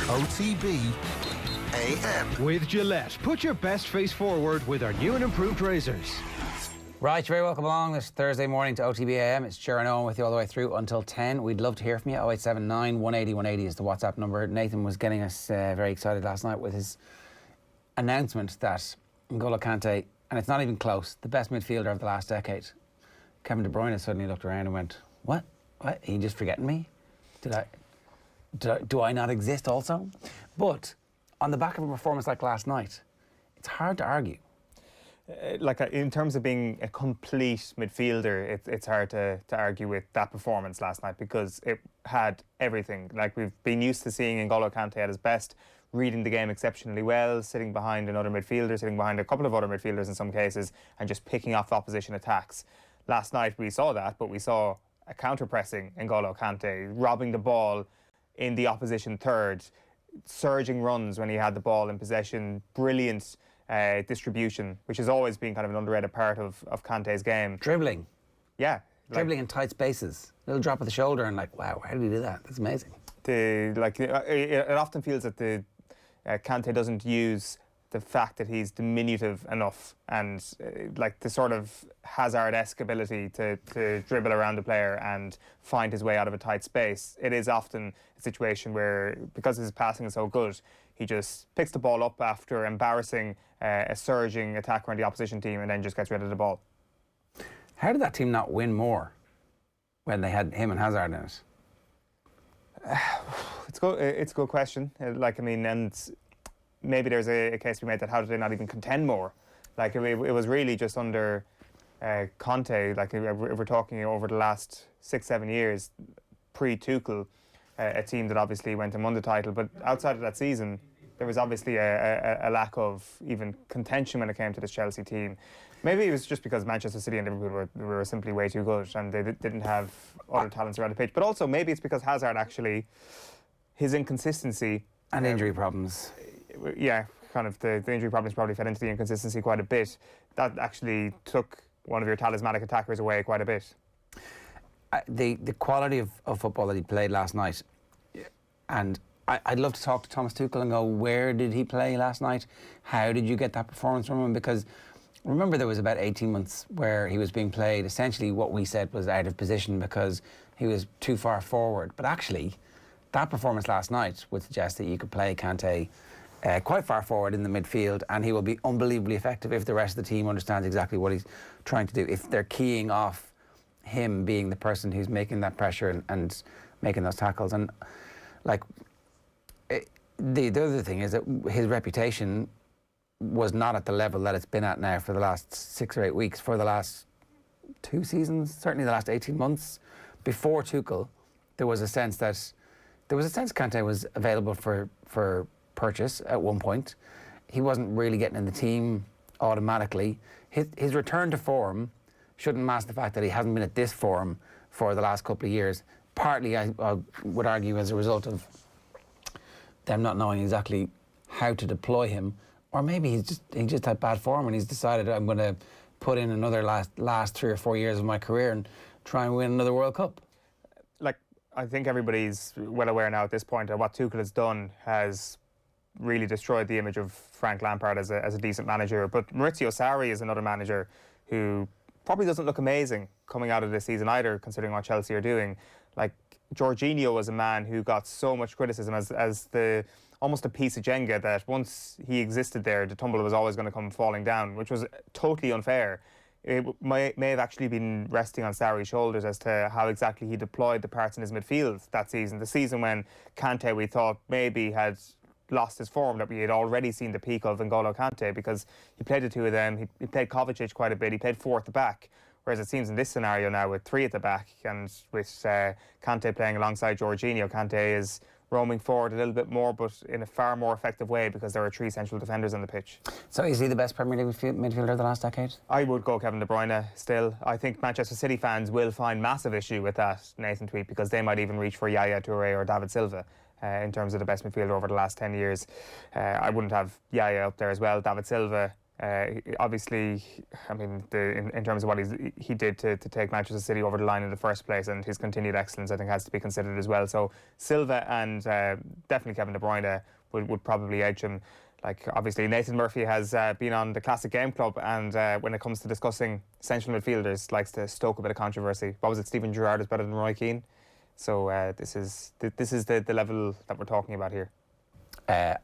OTB AM. With Gillette, put your best face forward with our new and improved razors. Right, you're very welcome along this Thursday morning to OTB AM. It's Sheahan Eoin with you all the way through until 10. We'd love to hear from you. 0879 180 180 is the WhatsApp number. Nathan was getting us very excited last night with his announcement that N'Golo Kante, and it's not even close, the best midfielder of the last decade. Kevin De Bruyne suddenly looked around and went, what? Are you just forgetting me? Do I not exist also? But on the back of a performance like last night, it's hard to argue. In terms of being a complete midfielder, it's hard to argue with that performance last night because it had everything. Like we've been used to seeing N'Golo Kante at his best, reading the game exceptionally well, sitting behind another midfielder, sitting behind a couple of other midfielders in some cases, and just picking off opposition attacks. Last night we saw that, but we saw a counter-pressing N'Golo Kante, robbing the ball in the opposition third, surging runs when he had the ball in possession, brilliant distribution, which has always been kind of an underrated part of Kante's game. Dribbling. Yeah. Dribbling in tight spaces. Little drop of the shoulder and like, wow, how did he do that? That's amazing. It often feels that Kante doesn't use the fact that he's diminutive enough and the sort of Hazard-esque ability to dribble around the player and find his way out of a tight space. It is often a situation where, because his passing is so good, he just picks the ball up after embarrassing a surging attacker on the opposition team and then just gets rid of the ball. How did that team not win more when they had him and Hazard in it? It's a good question. And maybe there's a case to be made that how did they not even contend more? It was really just under Conte, if we're talking over the last 6-7 years, pre-Tuchel, a team that obviously went and won the title, but outside of that season, there was obviously a lack of even contention when it came to this Chelsea team. Maybe it was just because Manchester City and Liverpool were simply way too good and they didn't have other talents around the pitch. But also maybe it's because Hazard actually, his inconsistency... And injury problems. Yeah, kind of the injury problems probably fed into the inconsistency quite a bit. That actually took one of your talismanic attackers away quite a bit. The quality of football that he played last night, and I'd love to talk to Thomas Tuchel and go, where did he play last night? How did you get that performance from him? Because remember there was about 18 months where he was being played, essentially what we said was out of position because he was too far forward. But actually, that performance last night would suggest that you could play Kante quite far forward in the midfield and he will be unbelievably effective if the rest of the team understands exactly what he's trying to do. If they're keying off him being the person who's making that pressure and making those tackles. And the other thing is that his reputation was not at the level that it's been at now for the last 6 or 8 weeks, for the last 2 seasons, certainly the last 18 months. Before Tuchel, there was a sense Kante was available for purchase at one point. He wasn't really getting in the team automatically. His return to form shouldn't mask the fact that he hasn't been at this form for the last couple of years. Partly, I would argue, as a result of them not knowing exactly how to deploy him, or maybe he just had bad form and he's decided I'm going to put in another last 3 or 4 years of my career and try and win another World Cup. I think everybody's well aware now at this point that what Tuchel has done has really destroyed the image of Frank Lampard as a decent manager. But Maurizio Sarri is another manager who probably doesn't look amazing coming out of this season either, considering what Chelsea are doing. Jorginho was a man who got so much criticism as almost a piece of Jenga that once he existed there, the tumble was always going to come falling down, which was totally unfair. It may have actually been resting on Sarri's shoulders as to how exactly he deployed the parts in his midfield that season. The season when Kante, we thought, maybe had lost his form, that we had already seen the peak of N'Golo Kante, because he played the two of them. He played Kovacic quite a bit. He played 4 at the back. Whereas it seems in this scenario now with 3 at the back and with Kante playing alongside Jorginho, Kante is roaming forward a little bit more, but in a far more effective way because there are 3 central defenders on the pitch. So is he the best Premier League midfielder of the last decade? I would go Kevin De Bruyne still. I think Manchester City fans will find massive issue with that Nathan tweet because they might even reach for Yaya Toure or David Silva in terms of the best midfielder over the last 10 years. I wouldn't have Yaya up there as well. David Silva Obviously, I mean, in terms of what he did to take Manchester City over the line in the first place, and his continued excellence, I think, has to be considered as well. So Silva and definitely Kevin De Bruyne would probably edge him. Like, obviously, Nathan Murphy has been on the Classic Game Club, and when it comes to discussing central midfielders, likes to stoke a bit of controversy. What was it? Stephen Gerrard is better than Roy Keane. So this is the level that we're talking about here.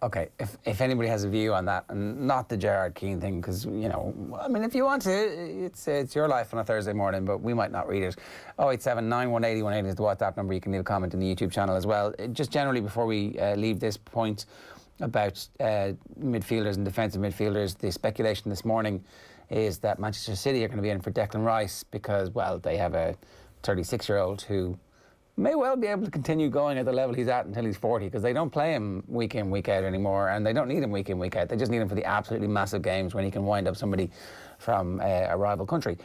Okay, if anybody has a view on that, and not the Gerrard Keane thing, because, you know, I mean, if you want to, it's your life on a Thursday morning, but we might not read it. 087 918 180 is the WhatsApp number. You can leave a comment in the YouTube channel as well. Just generally, before we leave this point about midfielders and defensive midfielders, the speculation this morning is that Manchester City are going to be in for Declan Rice because, well, they have a 36-year-old who may well be able to continue going at the level he's at until he's 40, because they don't play him week in, week out anymore, and they don't need him week in, week out. They just need him for the absolutely massive games when he can wind up somebody from a rival country.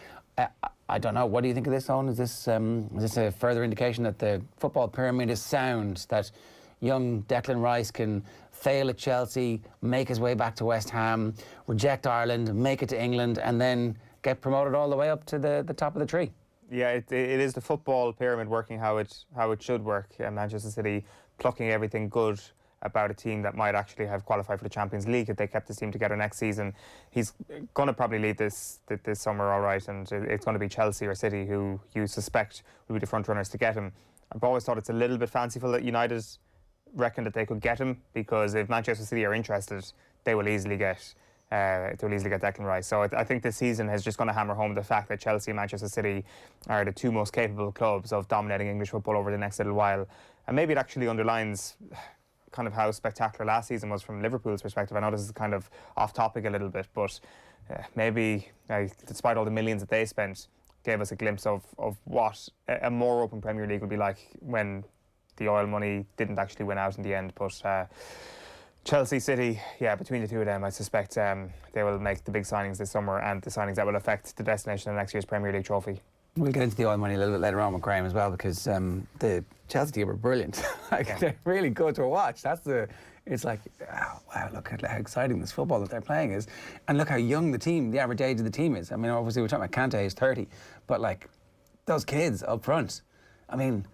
I don't know. What do you think of this, Eoin? Is this a further indication that the football pyramid is sound, that young Declan Rice can fail at Chelsea, make his way back to West Ham, reject Ireland, make it to England, and then get promoted all the way up to the top of the tree? Yeah, it is the football pyramid working how it should work. Manchester City plucking everything good about a team that might actually have qualified for the Champions League if they kept this team together next season. He's going to probably lead this summer all right, and it's going to be Chelsea or City who you suspect will be the front runners to get him. I've always thought it's a little bit fanciful that United reckon that they could get him, because if Manchester City are interested, they will easily get Declan Rice. So I think this season is just going to hammer home the fact that Chelsea and Manchester City are the two most capable clubs of dominating English football over the next little while. And maybe it actually underlines kind of how spectacular last season was from Liverpool's perspective. I know this is kind of off topic a little bit, but maybe despite all the millions that they spent, gave us a glimpse of what a more open Premier League would be like when the oil money didn't actually win out in the end. But Chelsea, City, yeah, between the two of them, I suspect they will make the big signings this summer, and the signings that will affect the destination of next year's Premier League trophy. We'll get into the oil money a little bit later on with Graham as well, because the Chelsea team are brilliant. They're really good to watch. It's like, oh, wow, look at how exciting this football that they're playing is. And look how young the average age of the team is. I mean, obviously we're talking about Kante is 30, but like those kids up front, I mean,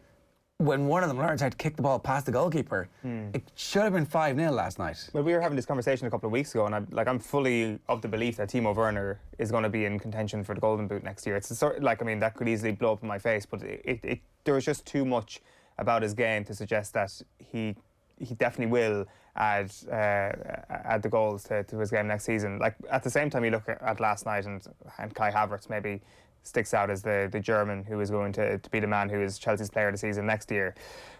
when one of them learns how to kick the ball past the goalkeeper, it should have been 5-0 last night. Well, we were having this conversation a couple of weeks ago, and I'm fully of the belief that Timo Werner is going to be in contention for the Golden Boot next year. It's sort of like, I mean, that could easily blow up in my face, but there was just too much about his game to suggest that he definitely will add the goals to his game next season. Like, at the same time, you look at last night, and Kai Havertz maybe sticks out as the German who is going to be the man who is Chelsea's player of the season next year.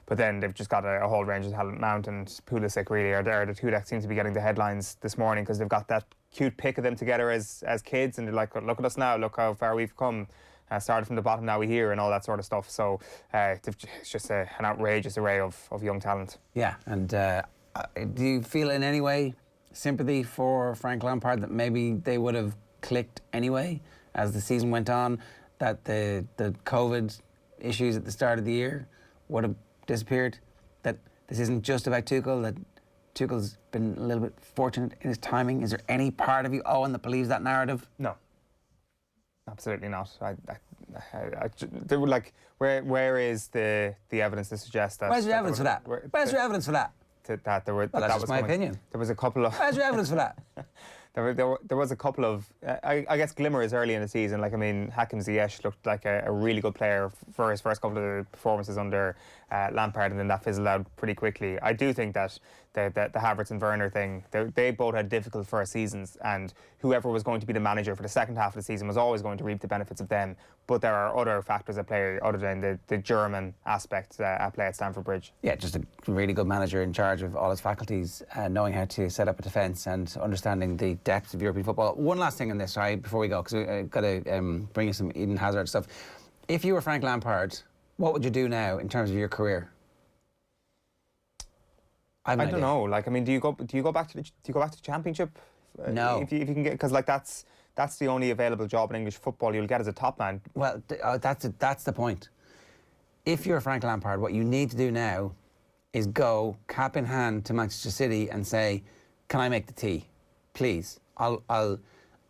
But then they've just got a whole range of talent. Mount and Pulisic really are the two that seem to be getting the headlines this morning, because they've got that cute pic of them together as kids, and they're like, look at us now, look how far we've come. Started from the bottom, now we're here, and all that sort of stuff. So it's just an outrageous array of young talent. Yeah, and do you feel in any way sympathy for Frank Lampard, that maybe they would have clicked anyway as the season went on, that the COVID issues at the start of the year would have disappeared, that this isn't just about Tuchel, that Tuchel's been a little bit fortunate in his timing? Is there any part of you, Eoin, that believes that narrative? No. Absolutely not. They were like, where is the evidence to suggest that? Where's your evidence for that? Where's your evidence for that? That there were. Well, that's just my opinion. There was a couple of. Where's your evidence for that? There was a couple of, I guess, glimmers early in the season. Like, I mean, Hakim Ziyech looked like a really good player for his first couple of performances under Lampard, and then that fizzled out pretty quickly. I do think that the Havertz and Werner thing, they both had difficult first seasons, and whoever was going to be the manager for the second half of the season was always going to reap the benefits of them. But there are other factors at play other than the German aspect at play at Stamford Bridge. Yeah, just a really good manager in charge of all his faculties, knowing how to set up a defence and understanding the depths of European football. One last thing on this, sorry, before we go, because we've got to bring you some Eden Hazard stuff. If you were Frank Lampard, what would you do now in terms of your career? I don't know. Like, I mean, do you go back to the Championship? No. If you can get, because like that's the only available job in English football you'll get as a top man. Well, that's the point. If you're Frank Lampard, what you need to do now is go cap in hand to Manchester City and say, "Can I make the tea, please? I'll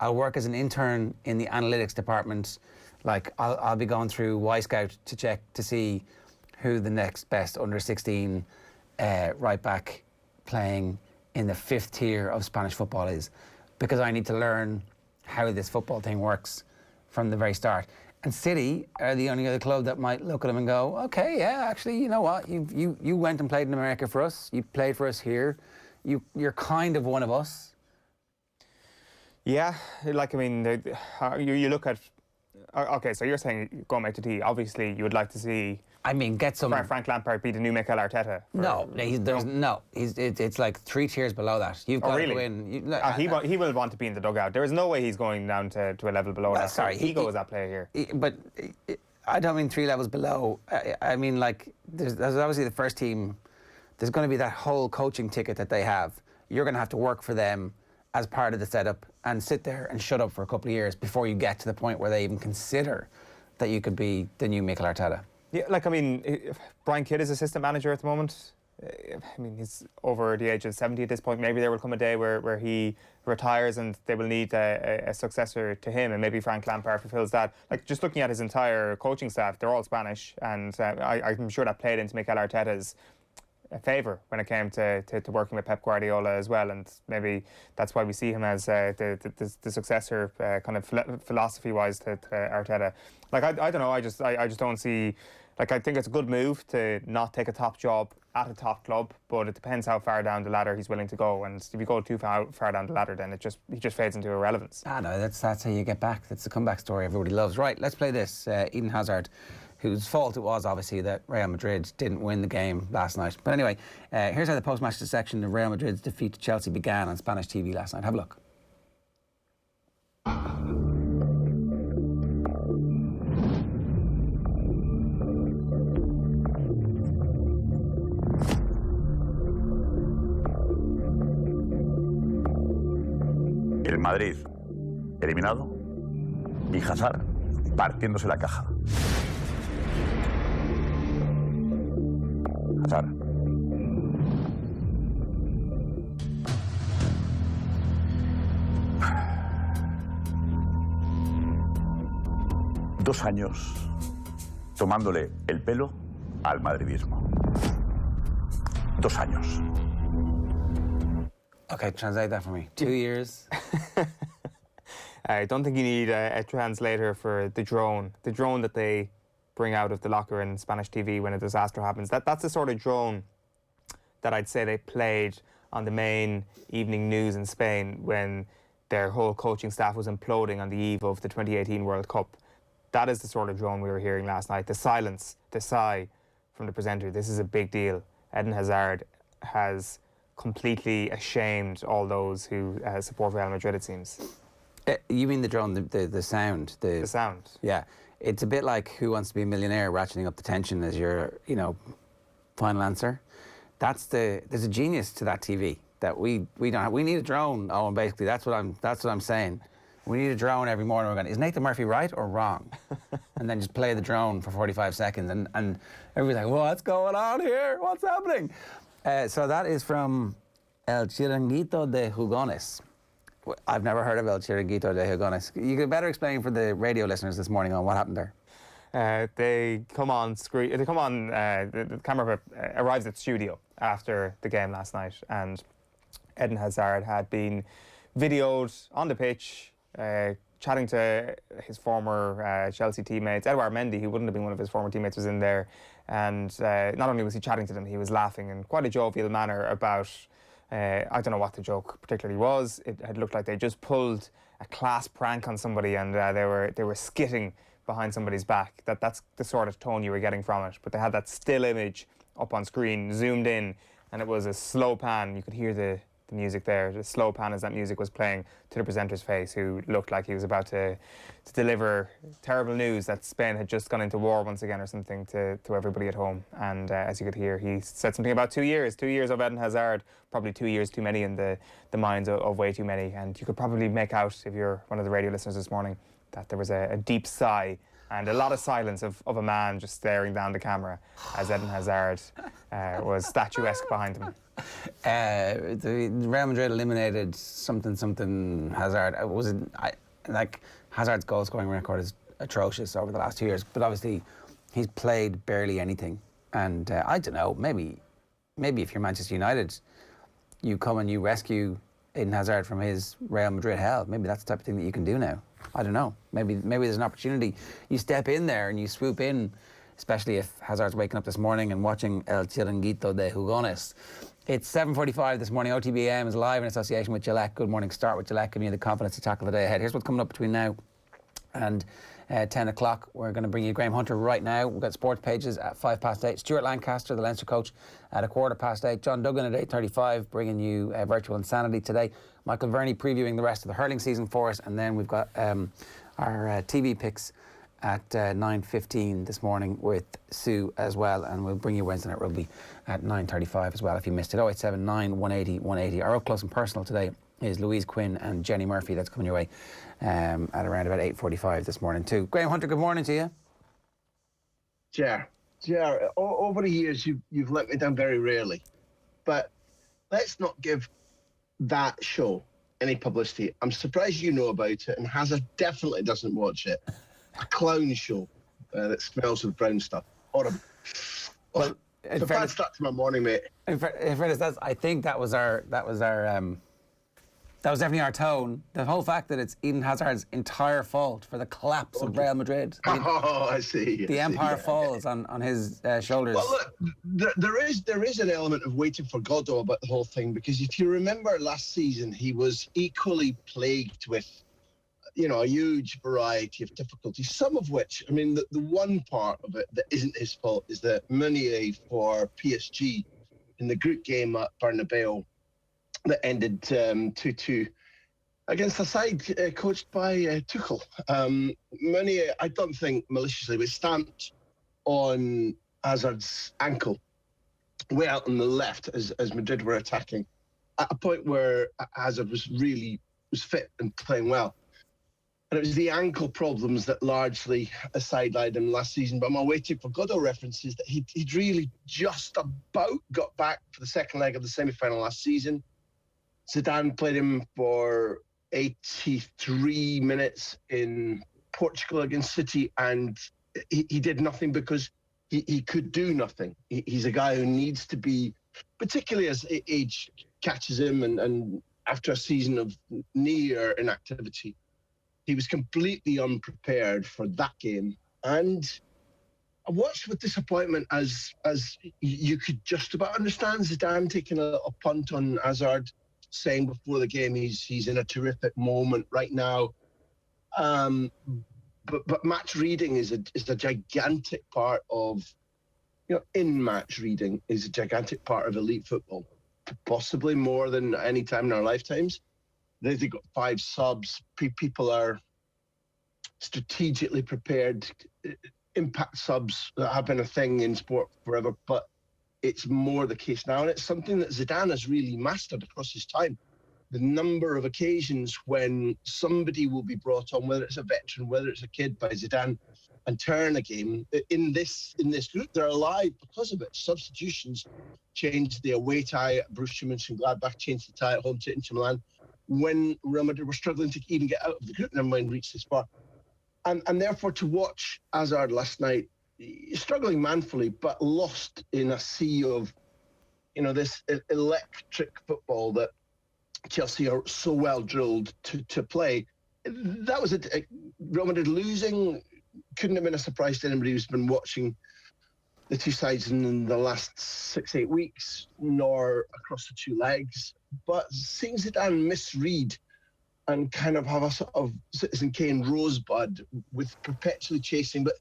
I'll work as an intern in the analytics department. Like, I'll be going through Y-Scout to check to see who the next best under-16 right back playing in the 5th tier of Spanish football is, because I need to learn how this football thing works from the very start. And City are the only other club that might look at him and go, okay, yeah, actually, you know what? You went and played in America for us. You played for us here. You're kind of one of us. Yeah, like, I mean, you look at... Okay, so you're saying go make the tea. Obviously, you would like to see... I mean, get some... Frank Lampard beat the new Mikel Arteta. It's like 3 tiers below that. You've got to go in. He will want to be in the dugout. There is no way he's going down to a level below that. Sorry, ego is that player here. But I don't mean 3 levels below. I mean, like, there's obviously the first team. There's going to be that whole coaching ticket that they have. You're going to have to work for them as part of the setup and sit there and shut up for a couple of years before you get to the point where they even consider that you could be the new Mikel Arteta. Yeah, like, I mean, Brian Kidd is assistant manager at the moment. I mean, he's over the age of 70 at this point. Maybe there will come a day where he retires and they will need a successor to him, and maybe Frank Lampard fulfills that. Like, just looking at his entire coaching staff, they're all Spanish, and I'm sure that played into Mikel Arteta's favour when it came to working with Pep Guardiola as well, and maybe that's why we see him as the successor, kind of philosophy-wise to Arteta. Like, I don't know, I just don't see... Like, I think it's a good move to not take a top job at a top club, but it depends how far down the ladder he's willing to go. And if you go too far down the ladder, then he just fades into irrelevance. No, that's how you get back. That's the comeback story everybody loves. Right, let's play this. Eden Hazard, whose fault it was, obviously, that Real Madrid didn't win the game last night. But anyway, here's how the post-match section of Real Madrid's defeat to Chelsea began on Spanish TV last night. Have a look. El Madrid eliminado y Hazard partiéndose la caja. Hazard. Dos años tomándole el pelo al madridismo. 2 años. Okay, translate that for me. 2 years. I don't think you need a translator for the drone. The drone that they bring out of the locker in Spanish TV when a disaster happens. That's the sort of drone that I'd say they played on the main evening news in Spain when their whole coaching staff was imploding on the eve of the 2018 World Cup. That is the sort of drone we were hearing last night. The silence, the sigh from the presenter. This is a big deal. Eden Hazard has completely ashamed all those who support Real Madrid, it seems. You mean the drone, the sound? The sound. Yeah. It's a bit like Who Wants to Be a Millionaire, ratcheting up the tension as your, final answer. There's a genius to that TV that we don't have. We need a drone, Owen, basically. That's what I'm saying. We need a drone every morning. We're going, is Nathan Murphy right or wrong? And then just play the drone for 45 seconds and everybody's like, what's going on here? What's happening? So that is from El Chiringuito de Jugones. I've never heard of El Chiringuito de Jugones. You could better explain for the radio listeners this morning on what happened there. They come on screen. They come on. The camera arrives at the studio after the game last night, and Eden Hazard had been videoed on the pitch, chatting to his former Chelsea teammates. Edouard Mendy, who wouldn't have been one of his former teammates, was in there, and not only was he chatting to them, he was laughing in quite a jovial manner about. I don't know what the joke particularly was. It had looked like they just pulled a class prank on somebody, and they were skitting behind somebody's back. That's the sort of tone you were getting from it. But they had that still image up on screen, zoomed in, and it was a slow pan. You could hear the music there, the slow pan as that music was playing to the presenter's face, who looked like he was about to deliver terrible news that Spain had just gone into war once again or something to everybody at home. And as you could hear, he said something about 2 years. 2 years of Eden Hazard, probably 2 years too many in the minds of way too many. And you could probably make out, if you're one of the radio listeners this morning, that there was a deep sigh and a lot of silence of a man just staring down the camera as Eden Hazard was statuesque behind him. The Real Madrid eliminated something Hazard. Like Hazard's goal scoring record is atrocious over the last 2 years, but obviously he's played barely anything. And I don't know, maybe if you're Manchester United, you come and you rescue Eden Hazard from his Real Madrid hell. Maybe that's the type of thing that you can do now. I don't know. Maybe there's an opportunity. You step in there and you swoop in, especially if Hazard's waking up this morning and watching El Chiringuito de Jugones. It's 7:45 this morning. OTB AM is live in association with Gillette. Good morning. Start with Gillette, giving you the confidence to tackle the day ahead. Here's what's coming up between now and 10 o'clock. We're going to bring you Graham Hunter right now. We've got sports pages at 8:05. Stuart Lancaster, the Leinster coach, at 8:15. John Duggan at 8:35, bringing you Virtual Insanity today. Michael Verney previewing the rest of the hurling season for us. And then we've got our TV picks at 9:15 this morning with Sue as well. And we'll bring you Wednesday Night Rugby at 9:35 as well if you missed it. 0879 180 180. Our up close and personal today is Louise Quinn and Jenny Murphy. That's coming your way at around about 8:45 this morning too. Graham Hunter, good morning to you. Yeah, over the years you've let me down very rarely, but let's not give that show any publicity. I'm surprised you know about it, and Hazard definitely doesn't watch it. A clown show that smells of brown stuff. Horrible. Well, it's a bad start to my morning, mate. In fairness, I think that was definitely our tone. The whole fact that it's Eden Hazard's entire fault for the collapse of Real Madrid. I see. The empire falls on his shoulders. Well, look, there is an element of waiting for Godot about the whole thing, because if you remember last season, he was equally plagued with, a huge variety of difficulties, some of which, the one part of it that isn't his fault is that Meunier for PSG in the group game at Bernabeu that ended 2-2 against a side coached by Tuchel. Meunier, I don't think maliciously, was stamped on Hazard's ankle way out on the left as Madrid were attacking, at a point where Hazard was fit and playing well. And it was the ankle problems that largely sidelined him last season. But my waiting for Godot references that he'd really just about got back for the second leg of the semi-final last season. Zidane played him for 83 minutes in Portugal against City, and he did nothing because he could do nothing. He's a guy who needs to be, particularly as age catches him and after a season of near inactivity, he was completely unprepared for that game. And I watched with disappointment as you could just about understand Zidane taking a punt on Hazard, saying before the game he's in a terrific moment right now. But match reading is a gigantic part of, in-match reading is a gigantic part of elite football, possibly more than any time in our lifetimes. They've got 5 subs. People are strategically prepared. Impact subs that have been a thing in sport forever, but it's more the case now. And it's something that Zidane has really mastered across his time. The number of occasions when somebody will be brought on, whether it's a veteran, whether it's a kid, by Zidane, and turn a game. In this group, they're alive because of it. Substitutions changed the away tie at Borussia Mönchengladbach, changed the tie at home to Inter Milan, when Real Madrid were struggling to even get out of the group, never mind reach this far. And therefore, to watch Hazard last night, struggling manfully, but lost in a sea of, this electric football that Chelsea are so well drilled to play. That was Real Madrid losing couldn't have been a surprise to anybody who's been watching the two sides in the last 6-8 weeks, nor across the two legs. But seeing Zidane misread and kind of have a sort of Citizen Kane rosebud with perpetually chasing, but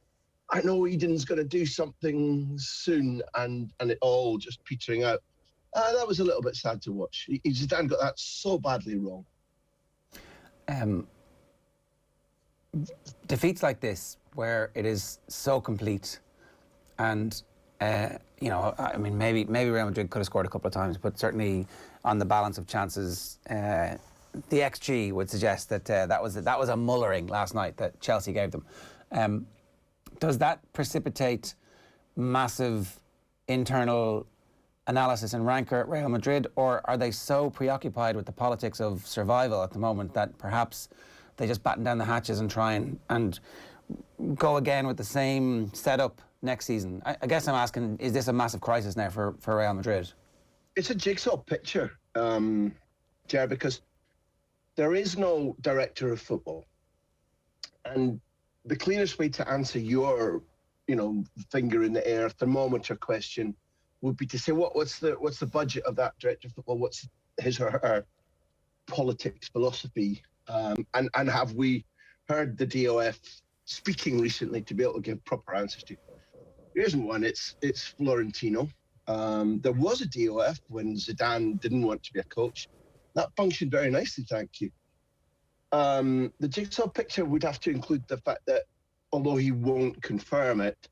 I know Eden's going to do something soon, and it all just petering out. That was a little bit sad to watch. Zidane got that so badly wrong. Defeats like this, where it is so complete, and maybe Real Madrid could have scored a couple of times, but certainly on the balance of chances, the XG would suggest that that was a mullering last night that Chelsea gave them. Does that precipitate massive internal analysis and rancor at Real Madrid, or are they so preoccupied with the politics of survival at the moment that perhaps they just batten down the hatches and try and go again with the same setup next season? I guess I'm asking, is this a massive crisis now for Real Madrid? It's a jigsaw picture, Ger, because there is no director of football. And the cleanest way to answer your, finger in the air, thermometer question would be to say, what's the budget of that director of football? What's his or her politics philosophy? And have we heard the DOF speaking recently to be able to give proper answers to? There isn't one. It's Florentino. There was a DOF when Zidane didn't want to be a coach. That functioned very nicely, thank you. The jigsaw picture would have to include the fact that, although he won't confirm it,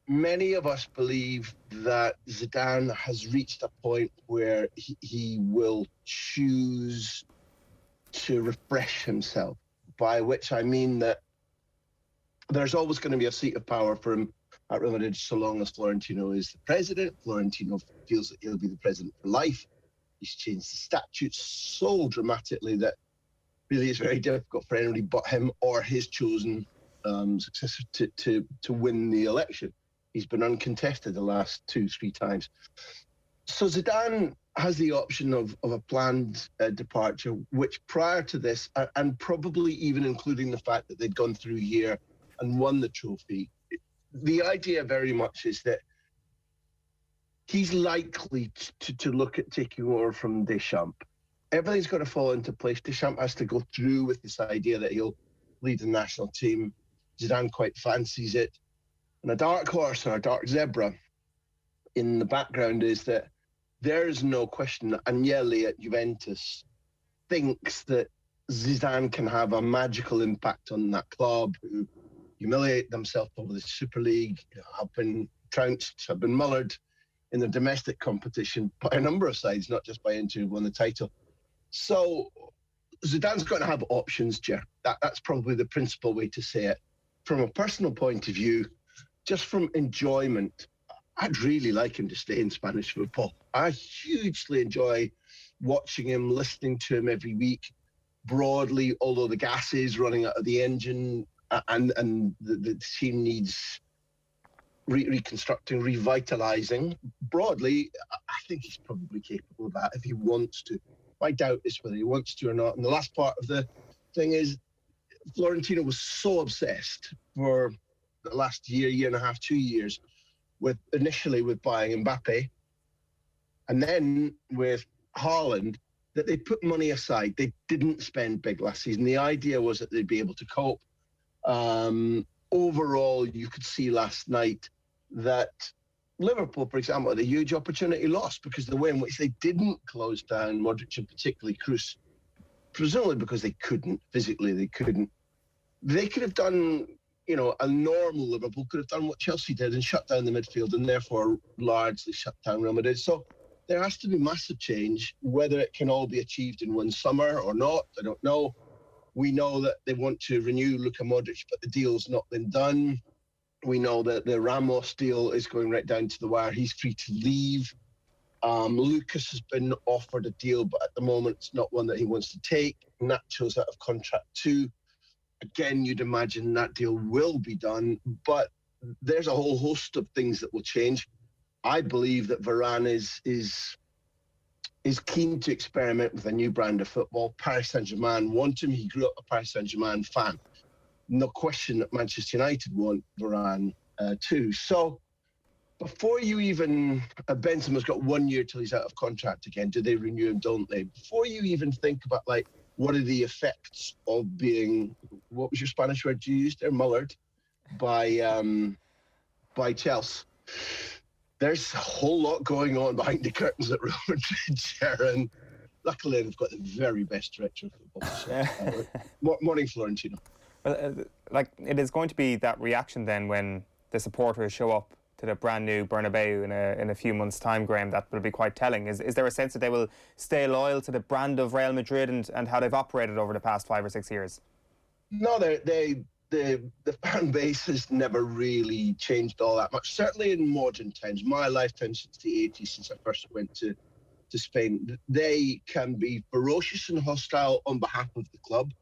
many of us believe that Zidane has reached a point where he will choose to refresh himself, by which I mean that there's always going to be a seat of power for him at Real Madrid so long as Florentino is the president. Florentino feels that he'll be the president for life. He's changed the statutes so dramatically that really it's very difficult for anybody but him or his chosen successor to win the election. He's been uncontested the last 2-3 times. So Zidane has the option of a planned departure, which prior to this, and probably even including the fact that they'd gone through here and won the trophy, the idea very much is that he's likely to look at taking over from Deschamps. Everything's got to fall into place. Deschamps has to go through with this idea that he'll lead the national team. Zidane quite fancies it. And a dark horse or a dark zebra in the background is that there is no question that Agnelli at Juventus thinks that Zidane can have a magical impact on that club, who humiliate themselves over the Super League, have been trounced, have been mullered in the domestic competition by a number of sides, not just by Inter, who won the title. So Zidane's going to have options, Ger. That's probably the principal way to say it. From a personal point of view, just from enjoyment, I'd really like him to stay in Spanish football. I hugely enjoy watching him, listening to him every week. Broadly, although the gas is running out of the engine and the team needs reconstructing, revitalising, broadly, I think he's probably capable of that if he wants to. My doubt is whether he wants to or not. And the last part of the thing is, Florentino was so obsessed for the last year and a half, 2 years, initially with buying Mbappe, and then with Haaland, that they put money aside. They didn't spend big last season. The idea was that they'd be able to cope. Overall, you could see last night that Liverpool, for example, had a huge opportunity lost because the way in which they didn't close down Modric and particularly Kroos, presumably because they couldn't, physically they couldn't. They could have done, a normal Liverpool could have done what Chelsea did and shut down the midfield and therefore largely shut down Real Madrid. So there has to be massive change. Whether it can all be achieved in one summer or not, I don't know. We know that they want to renew Luka Modric, but the deal's not been done. We know that the Ramos deal is going right down to the wire. He's free to leave. Lucas has been offered a deal, but at the moment it's not one that he wants to take. Nacho's out of contract too. Again, you'd imagine that deal will be done, but there's a whole host of things that will change. I believe that Varane is keen to experiment with a new brand of football. Paris Saint-Germain want him. He grew up a Paris Saint-Germain fan. No question that Manchester United want Varane too. So before you even, Benzema's got 1 year till he's out of contract again. Do they renew him, don't they? Before you even think about, what are the effects of being, what was your Spanish word you used there, mullered by Chelsea. There's a whole lot going on behind the curtains at Real Madrid, Sharon. Luckily, they've got the very best director of football. Morning, Florentino. Well, it is going to be that reaction then when the supporters show up to the brand new Bernabeu in a few months' time, Graham, that will be quite telling. Is there a sense that they will stay loyal to the brand of Real Madrid and how they've operated over the past 5 or 6 years? No, they the fan base has never really changed all that much. Certainly in modern times, my lifetime since the 80s, since I first went to Spain, they can be ferocious and hostile on behalf of the club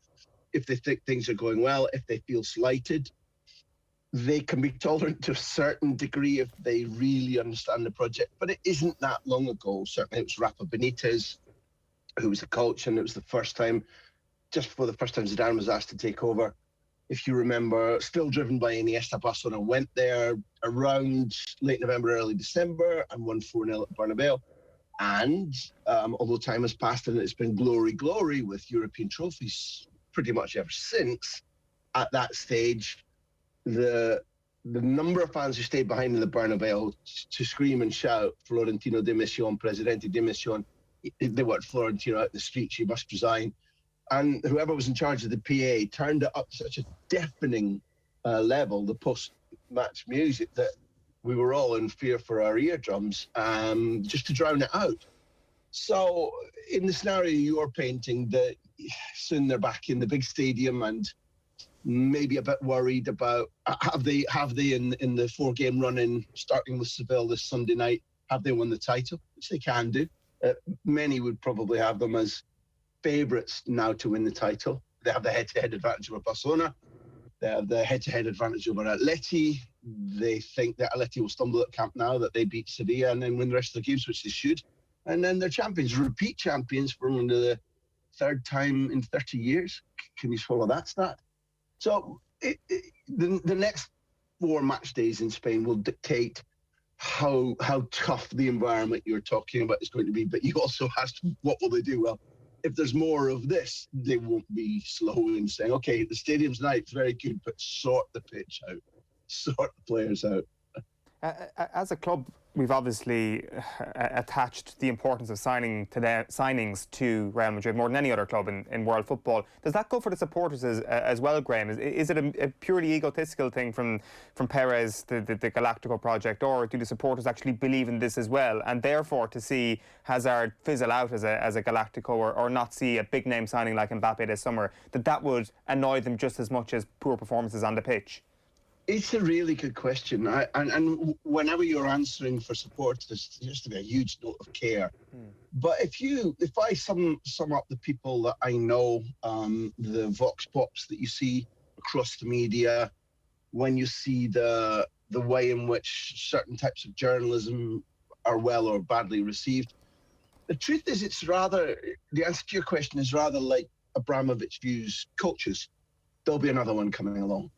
if they think things are going well, if they feel slighted. They can be tolerant to a certain degree if they really understand the project, but it isn't that long ago. Certainly it was Rafa Benitez who was the coach, and it was the first time, just before the first time Zidane was asked to take over. If you remember, still driven by Iniesta, Barcelona went there around late November, early December, and won 4-0 at Bernabeu. And although time has passed and it's been glory, glory with European trophies pretty much ever since, at that stage, the number of fans who stayed behind in the Bernabeu to scream and shout, Florentino dimisión, Presidente dimisión, they want Florentino out the streets, he must resign. And whoever was in charge of the PA turned it up to such a deafening level, the post-match music, that we were all in fear for our eardrums, just to drown it out. So in the scenario you're painting, that soon they're back in the big stadium and maybe a bit worried about, have they in the 4-game run-in, starting with Seville this Sunday night, have they won the title? Which they can do. Many would probably have them as favourites now to win the title. They have the head-to-head advantage over Barcelona. They have the head-to-head advantage over Atleti. They think that Atleti will stumble at Camp Nou, that they beat Sevilla and then win the rest of the games, which they should. And then they're champions, repeat champions for the third time in 30 years. Can you swallow that stat? So the next 4 match days in Spain will dictate how tough the environment you're talking about is going to be. But you also asked, what will they do? Well, if there's more of this, they won't be slow in saying, okay, the stadium's nice, it's very good, but sort the pitch out, sort the players out. As a club, we've obviously attached the importance of signings to Real Madrid more than any other club in world football. Does that go for the supporters as well, Graham? Is it a purely egotistical thing from Perez, the Galactico project, or do the supporters actually believe in this as well? And therefore, to see Hazard fizzle out as a Galactico or not see a big name signing like Mbappe this summer, that would annoy them just as much as poor performances on the pitch? It's a really good question, and whenever you're answering for supporters, there has to be a huge note of care. But if I sum up the people that I know, the vox pops that you see across the media, when you see the way in which certain types of journalism are well or badly received, the truth is, the answer to your question is rather like Abramovich views coaches. There'll be another one coming along.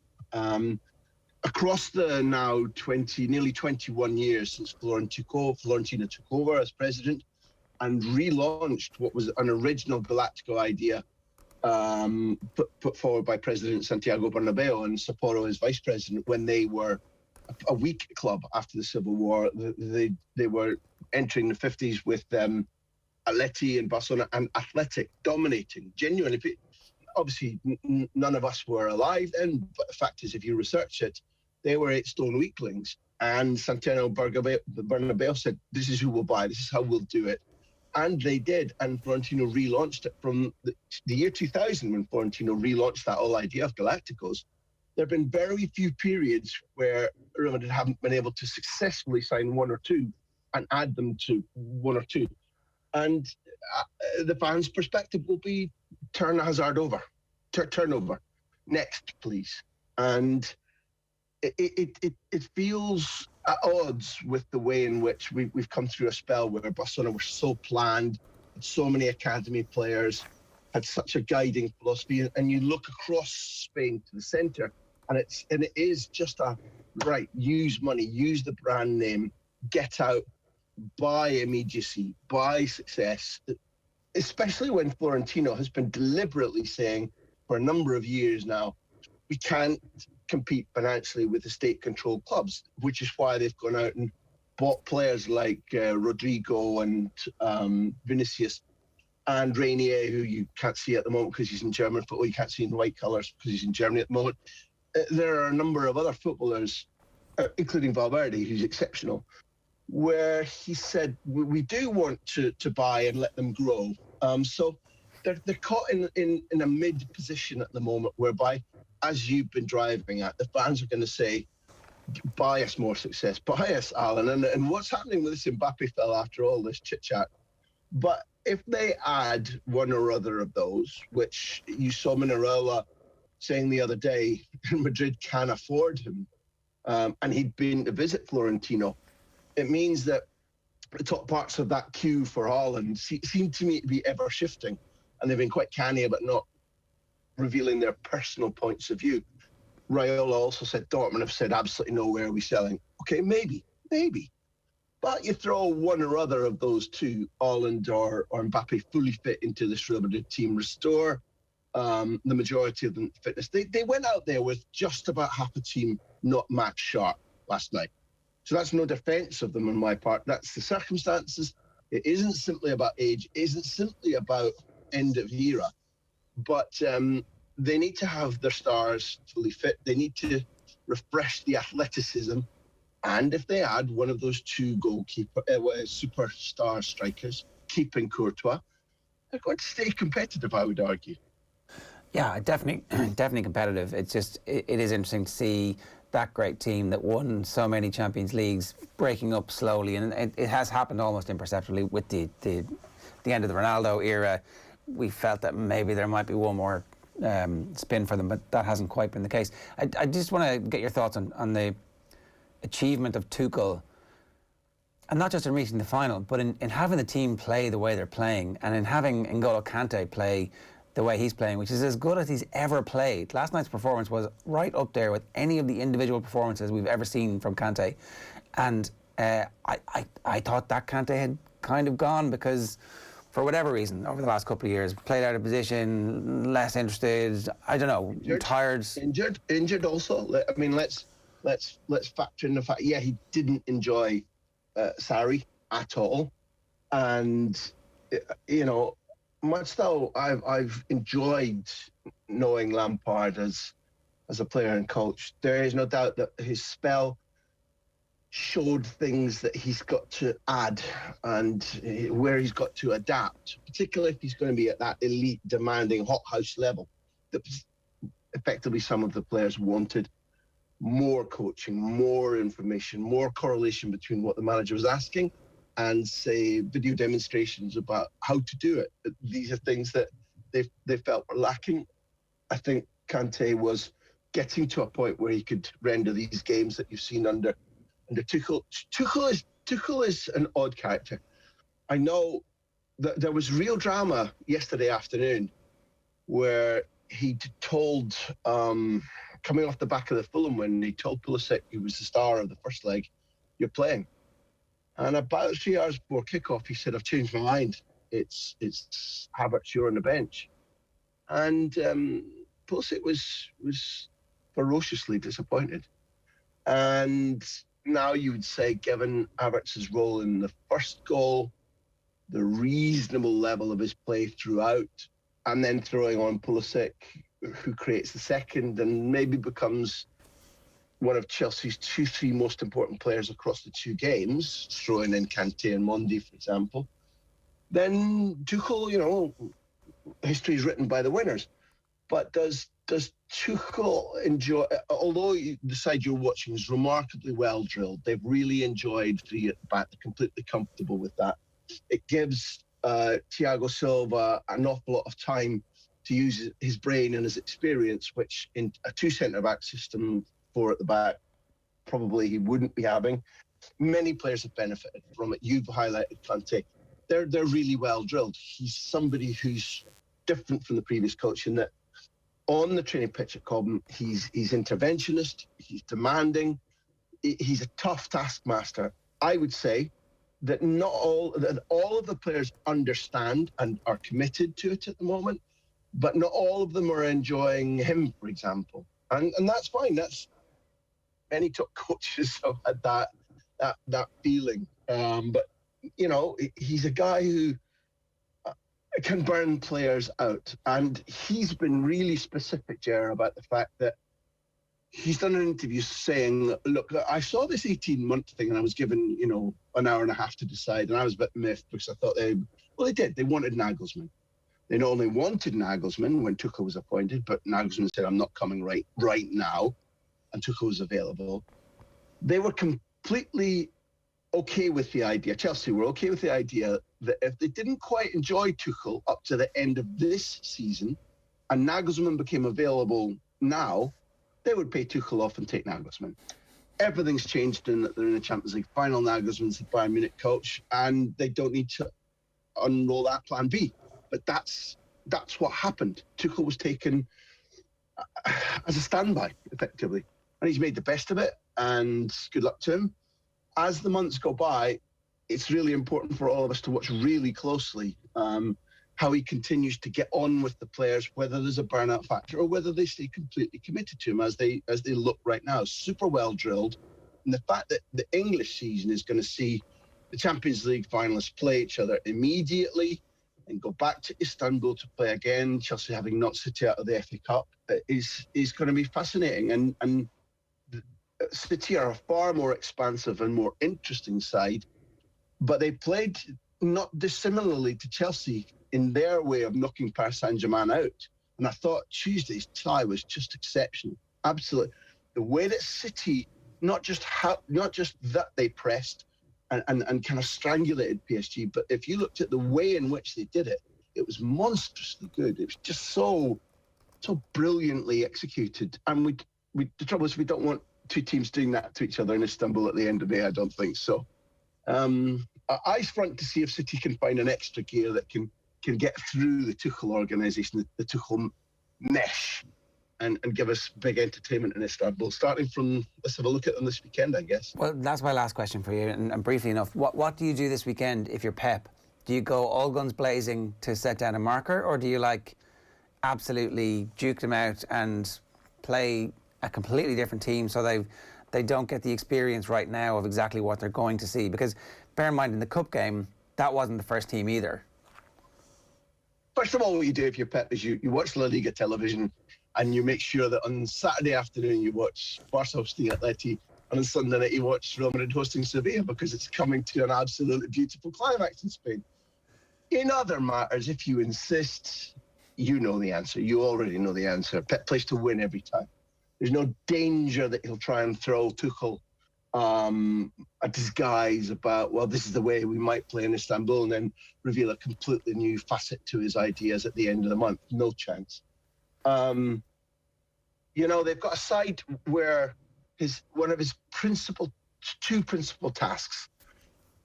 Across the now nearly 21 years since Florentino took over as president and relaunched what was an original Galactico idea put forward by President Santiago Bernabeu and Sapporo as vice president when they were a weak club after the Civil War. They were entering the 50s with Atleti and Barcelona and Athletic dominating, genuinely. Obviously, none of us were alive then, but the fact is, if you research it, they were 8-stone weaklings. And Santiago Bernabeu said, this is who we'll buy, this is how we'll do it. And they did. And Florentino relaunched it from the year 2000, when Florentino relaunched that whole idea of Galacticos. There have been very few periods where Real Madrid haven't been able to successfully sign one or two and add them to one or two. And the fans' perspective will be, turn Hazard over. Turn over. Next, please. And it feels at odds with the way in which we've come through a spell where Barcelona were so planned, had so many academy players, had such a guiding philosophy, and you look across Spain to the centre, and it is just right, use money, use the brand name, get out, buy immediacy, buy success, especially when Florentino has been deliberately saying for a number of years now, we can't compete financially with the state-controlled clubs, which is why they've gone out and bought players like Rodrigo and Vinicius and Rainier, who you can't see at the moment because he's in German football. You can't see in white colours because he's in Germany at the moment. There are a number of other footballers, including Valverde, who's exceptional, where he said, we do want to buy and let them grow. So they're caught in a mid position at the moment, whereby as you've been driving at, the fans are going to say, buy us more success, buy us, Alan. And what's happening with this Mbappe fella after all this chit-chat? But if they add one or other of those, which you saw Minarella saying the other day, Madrid can afford him, and he'd been to visit Florentino, it means that the top parts of that queue for Haaland seem to me to be ever shifting, and they've been quite canny about not revealing their personal points of view. Raiola also said Dortmund have said absolutely no, where are we selling? Okay, maybe. But you throw one or other of those two, Haaland or Mbappe, fully fit into this Real Madrid team, restore the majority of them fitness. They went out there with just about half a team not match sharp last night. So that's no defence of them on my part. That's the circumstances. It isn't simply about age. It isn't simply about end of era. But they need to have their stars fully fit. They need to refresh the athleticism. And if they add one of those two superstar strikers, keeping Courtois, they're going to stay competitive, I would argue. Yeah, definitely competitive. It's just, it is interesting to see that great team that won so many Champions Leagues breaking up slowly, and it has happened almost imperceptibly with the end of the Ronaldo era. We felt that maybe there might be one more spin for them, but that hasn't quite been the case. I just want to get your thoughts on the achievement of Tuchel, and not just in reaching the final, but in having the team play the way they're playing, and in having N'Golo Kante play the way he's playing, which is as good as he's ever played. Last night's performance was right up there with any of the individual performances we've ever seen from Kante. And I thought that Kante had kind of gone because, for whatever reason, over the last couple of years, played out of position, less interested, I don't know, tired. Injured also. I mean, let's factor in the fact, yeah, he didn't enjoy Sarri at all. And, you know, much though I've enjoyed knowing Lampard as a player and coach, there is no doubt that his spell showed things that he's got to add and where he's got to adapt, particularly if he's going to be at that elite, demanding hothouse level that effectively some of the players wanted. More coaching, more information, more correlation between what the manager was asking and, say, video demonstrations about how to do it. These are things that they felt were lacking. I think Kante was getting to a point where he could render these games that you've seen under Tuchel. Tuchel is an odd character. I know that there was real drama yesterday afternoon where he told, coming off the back of the Fulham win, he told Pulisic, who was the star of the first leg, "You're playing." And about 3 hours before kickoff, he said, "I've changed my mind. It's Havertz, you're on the bench." And Pulisic was ferociously disappointed. And now you would say, given Havertz's role in the first goal, the reasonable level of his play throughout, and then throwing on Pulisic, who creates the second and maybe becomes one of Chelsea's 2-3 most important players across the two games, throwing in Kante and Mondi, for example, then Tuchel, you know, history is written by the winners. But does Tuchel enjoy, although the side you're watching is remarkably well drilled, they've really enjoyed three at the back, they're completely comfortable with that. It gives Thiago Silva an awful lot of time to use his brain and his experience, which in a two centre-back system, 4 at the back, probably he wouldn't be having. Many players have benefited from it. You've highlighted Kante. They're really well drilled. He's somebody who's different from the previous coach in that on the training pitch at Cobham, he's interventionist, he's demanding, he's a tough taskmaster. I would say that all of the players understand and are committed to it at the moment, but not all of them are enjoying him, for example. And that's fine. That's many top coaches have had that feeling. But you know, he's a guy who can burn players out, and he's been really specific, Ger, about the fact that he's done an interview saying, "Look, I saw this 18-month thing, and I was given, you know, an hour and a half to decide, and I was a bit miffed because I thought they did. They wanted Nagelsmann. They not only wanted Nagelsmann when Tuchel was appointed, but Nagelsmann said, I'm not coming right now, and Tuchel was available. They were completely okay with the idea, Chelsea were okay with the idea that if they didn't quite enjoy Tuchel up to the end of this season, and Nagelsmann became available now, they would pay Tuchel off and take Nagelsmann. Everything's changed in that they're in the Champions League final. Nagelsmann's the Bayern Munich coach, and they don't need to unroll that plan B. But that's what happened. Tuchel was taken as a standby, effectively. And he's made the best of it, and good luck to him. As the months go by, it's really important for all of us to watch really closely how he continues to get on with the players, whether there's a burnout factor or whether they stay completely committed to him as they look right now. Super well drilled. And the fact that the English season is going to see the Champions League finalists play each other immediately and go back to Istanbul to play again, Chelsea having knocked City out of the FA Cup, is going to be fascinating. And City are a far more expansive and more interesting side, but they played not dissimilarly to Chelsea in their way of knocking Paris Saint-Germain out. And I thought Tuesday's tie was just exceptional. Absolutely. The way that City, not just that they pressed and kind of strangulated PSG, but if you looked at the way in which they did it, it was monstrously good. It was just so brilliantly executed. And the trouble is we don't want two teams doing that to each other in Istanbul at the end of the day, I don't think so. Eyes front to see if City can find an extra gear that can get through the Tuchel organisation, the Tuchel mesh, and give us big entertainment in Istanbul. Starting from, let's have a look at them this weekend, I guess. Well, that's my last question for you, and briefly enough, what do you do this weekend if you're Pep? Do you go all guns blazing to set down a marker, or do you absolutely duke them out and play a completely different team so they don't get the experience right now of exactly what they're going to see? Because bear in mind, in the Cup game, that wasn't the first team either. First of all, what you do if you're Pep is you watch La Liga television, and you make sure that on Saturday afternoon you watch Barca hosting Atleti, and on Sunday night you watch Real Madrid hosting Sevilla, because it's coming to an absolutely beautiful climax in Spain. In other matters, if you insist, you know the answer. You already know the answer. Pep plays to win every time. There's no danger that he'll try and throw Tuchel a disguise about, well, this is the way we might play in Istanbul, and then reveal a completely new facet to his ideas at the end of the month. No chance. They've got a side where one of his two principal tasks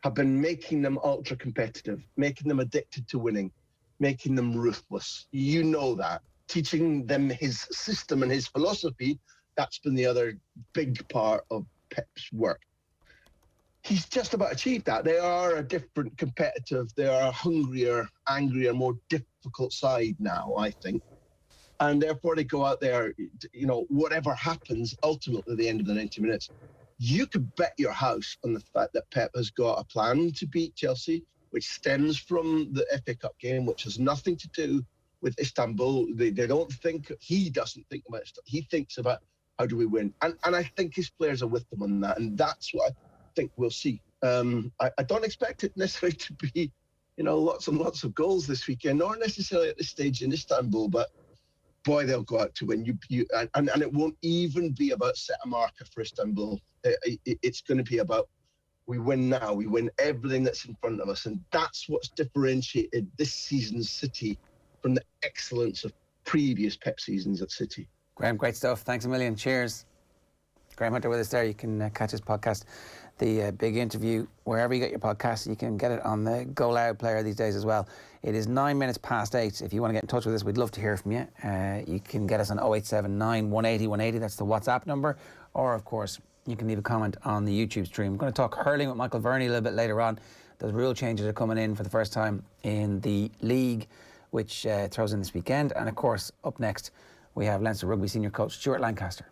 have been making them ultra competitive, making them addicted to winning, making them ruthless. You know that. Teaching them his system and his philosophy, that's been the other big part of Pep's work. He's just about achieved that. They are a different competitive, they are a hungrier, angrier, more difficult side now, I think. And therefore they go out there, whatever happens, ultimately at the end of the 90 minutes, you could bet your house on the fact that Pep has got a plan to beat Chelsea, which stems from the FA Cup game, which has nothing to do with Istanbul. He doesn't think about it. He thinks about, how do we win? And I think his players are with them on that. And that's what I think we'll see. I don't expect it necessarily to be, lots and lots of goals this weekend, nor necessarily at this stage in Istanbul, but boy, they'll go out to win. And it won't even be about set a marker for Istanbul. It's going to be about, we win now. We win everything that's in front of us. And that's what's differentiated this season's City from the excellence of previous Pep seasons at City. Graham, great stuff. Thanks a million. Cheers. Graham Hunter with us there. You can catch his podcast, The Big Interview, wherever you get your podcast. You can get it on the Go Loud player these days as well. It is 8:09. If you want to get in touch with us, we'd love to hear from you. You can get us on 0879 180 180. That's the WhatsApp number. Or, of course, you can leave a comment on the YouTube stream. We're going to talk hurling with Michael Verney a little bit later on. Those rule changes are coming in for the first time in the league, which throws in this weekend. And, of course, up next, we have Leinster Rugby senior coach Stuart Lancaster.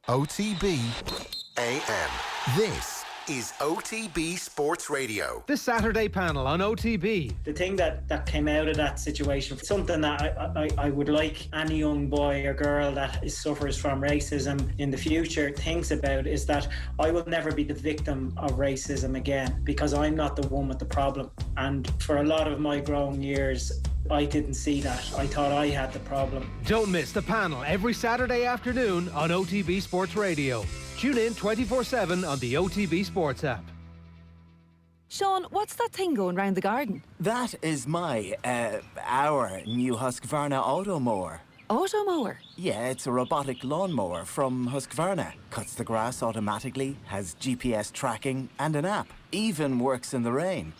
OTB AM. This is OTB Sports Radio. The Saturday panel on OTB. The thing that came out of that situation, something that I would like any young boy or girl that suffers from racism in the future thinks about, is that I will never be the victim of racism again, because I'm not the one with the problem. And for a lot of my growing years, I didn't see that. I thought I had the problem. Don't miss the panel every Saturday afternoon on OTB Sports Radio. Tune in 24/7 on the OTB Sports app. Sean, what's that thing going round the garden? That is our new Husqvarna Automower. Automower? Yeah, it's a robotic lawnmower from Husqvarna. Cuts the grass automatically, has GPS tracking and an app. Even works in the rain.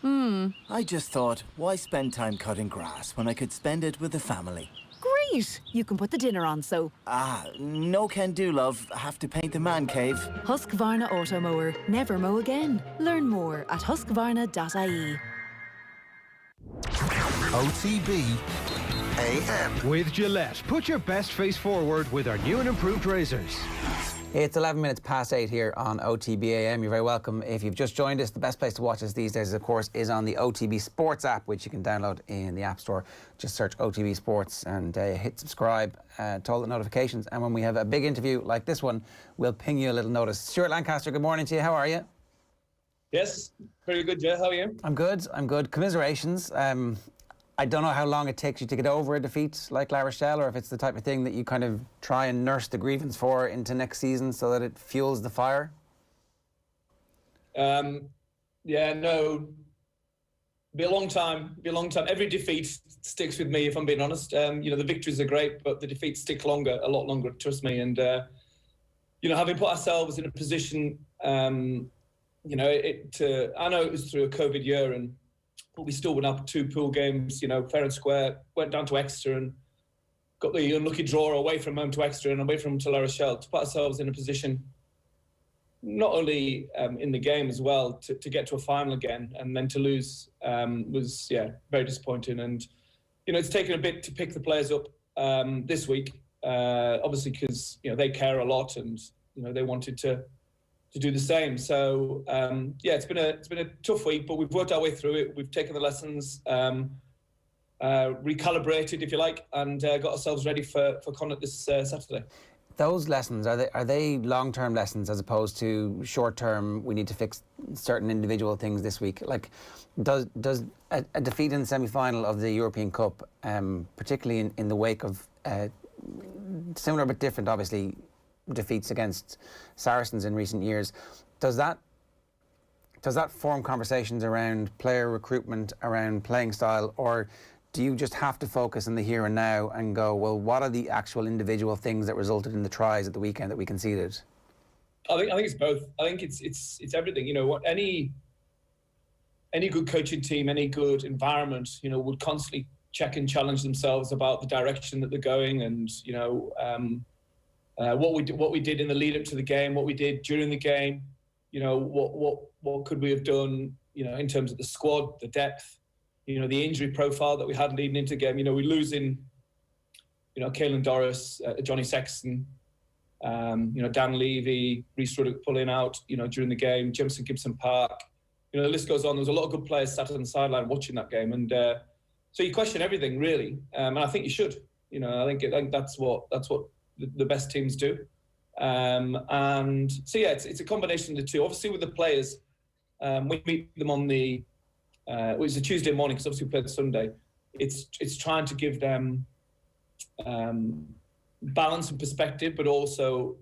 I just thought, why spend time cutting grass when I could spend it with the family? Great! You can put the dinner on, so... No can do, love. Have to paint the man cave. Husqvarna Automower. Never mow again. Learn more at husqvarna.ie. OTB AM. With Gillette, put your best face forward with our new and improved razors. It's 11 minutes past 8 here on OTB AM. You're very welcome. If you've just joined us, the best place to watch us these days, of course, is on the OTB Sports app, which you can download in the App Store. Just search OTB Sports and hit subscribe to all the notifications. And when we have a big interview like this one, we'll ping you a little notice. Stuart Lancaster, good morning to you. How are you? Yes, very good, Jay. How are you? I'm good. Commiserations. I don't know how long it takes you to get over a defeat like La Rochelle, or if it's the type of thing that you kind of try and nurse the grievance for into next season so that it fuels the fire. Yeah, no, be a long time. Every defeat sticks with me, if I'm being honest. The victories are great, but the defeats stick a lot longer, trust me. And, having put ourselves in a position, I know it was through a COVID year, but we still went up 2 pool games, fair and square, went down to Exeter and got the unlucky draw away from home to Exeter and away from home to La Rochelle to put ourselves in a position, not only in the game as well, to get to a final again, and then to lose was, very disappointing. And, it's taken a bit to pick the players up this week, obviously because, they care a lot and, they wanted to do the same. So it's been a tough week, but we've worked our way through it. We've taken the lessons, recalibrated, if you like, and got ourselves ready for Connacht this Saturday. Those lessons, are they long-term lessons as opposed to short-term, we need to fix certain individual things this week? Like, does a defeat in the semi-final of the European Cup, particularly in the wake of similar but different, obviously, defeats against Saracens in recent years, does that form conversations around player recruitment, around playing style, or do you just have to focus on the here and now and go, well, what are the actual individual things that resulted in the tries at the weekend that we conceded? I think it's both. I think it's everything. What any good coaching team, any good environment, would constantly check and challenge themselves about the direction that they're going, and what we did in the lead up to the game, what we did during the game, what could we have done, in terms of the squad, the depth, the injury profile that we had leading into the game. We're losing, Caelan Doris, Johnny Sexton, Dan Levy, Rhys Ruddock pulling out, during the game, Jameson Gibson Park, the list goes on. There's a lot of good players sat on the sideline watching that game, and so you question everything really, and I think you should. I think that's what the best teams do, and so it's a combination of the two. Obviously, with the players, we meet them on the it was a Tuesday morning because obviously we played Sunday. It's trying to give them balance and perspective, but also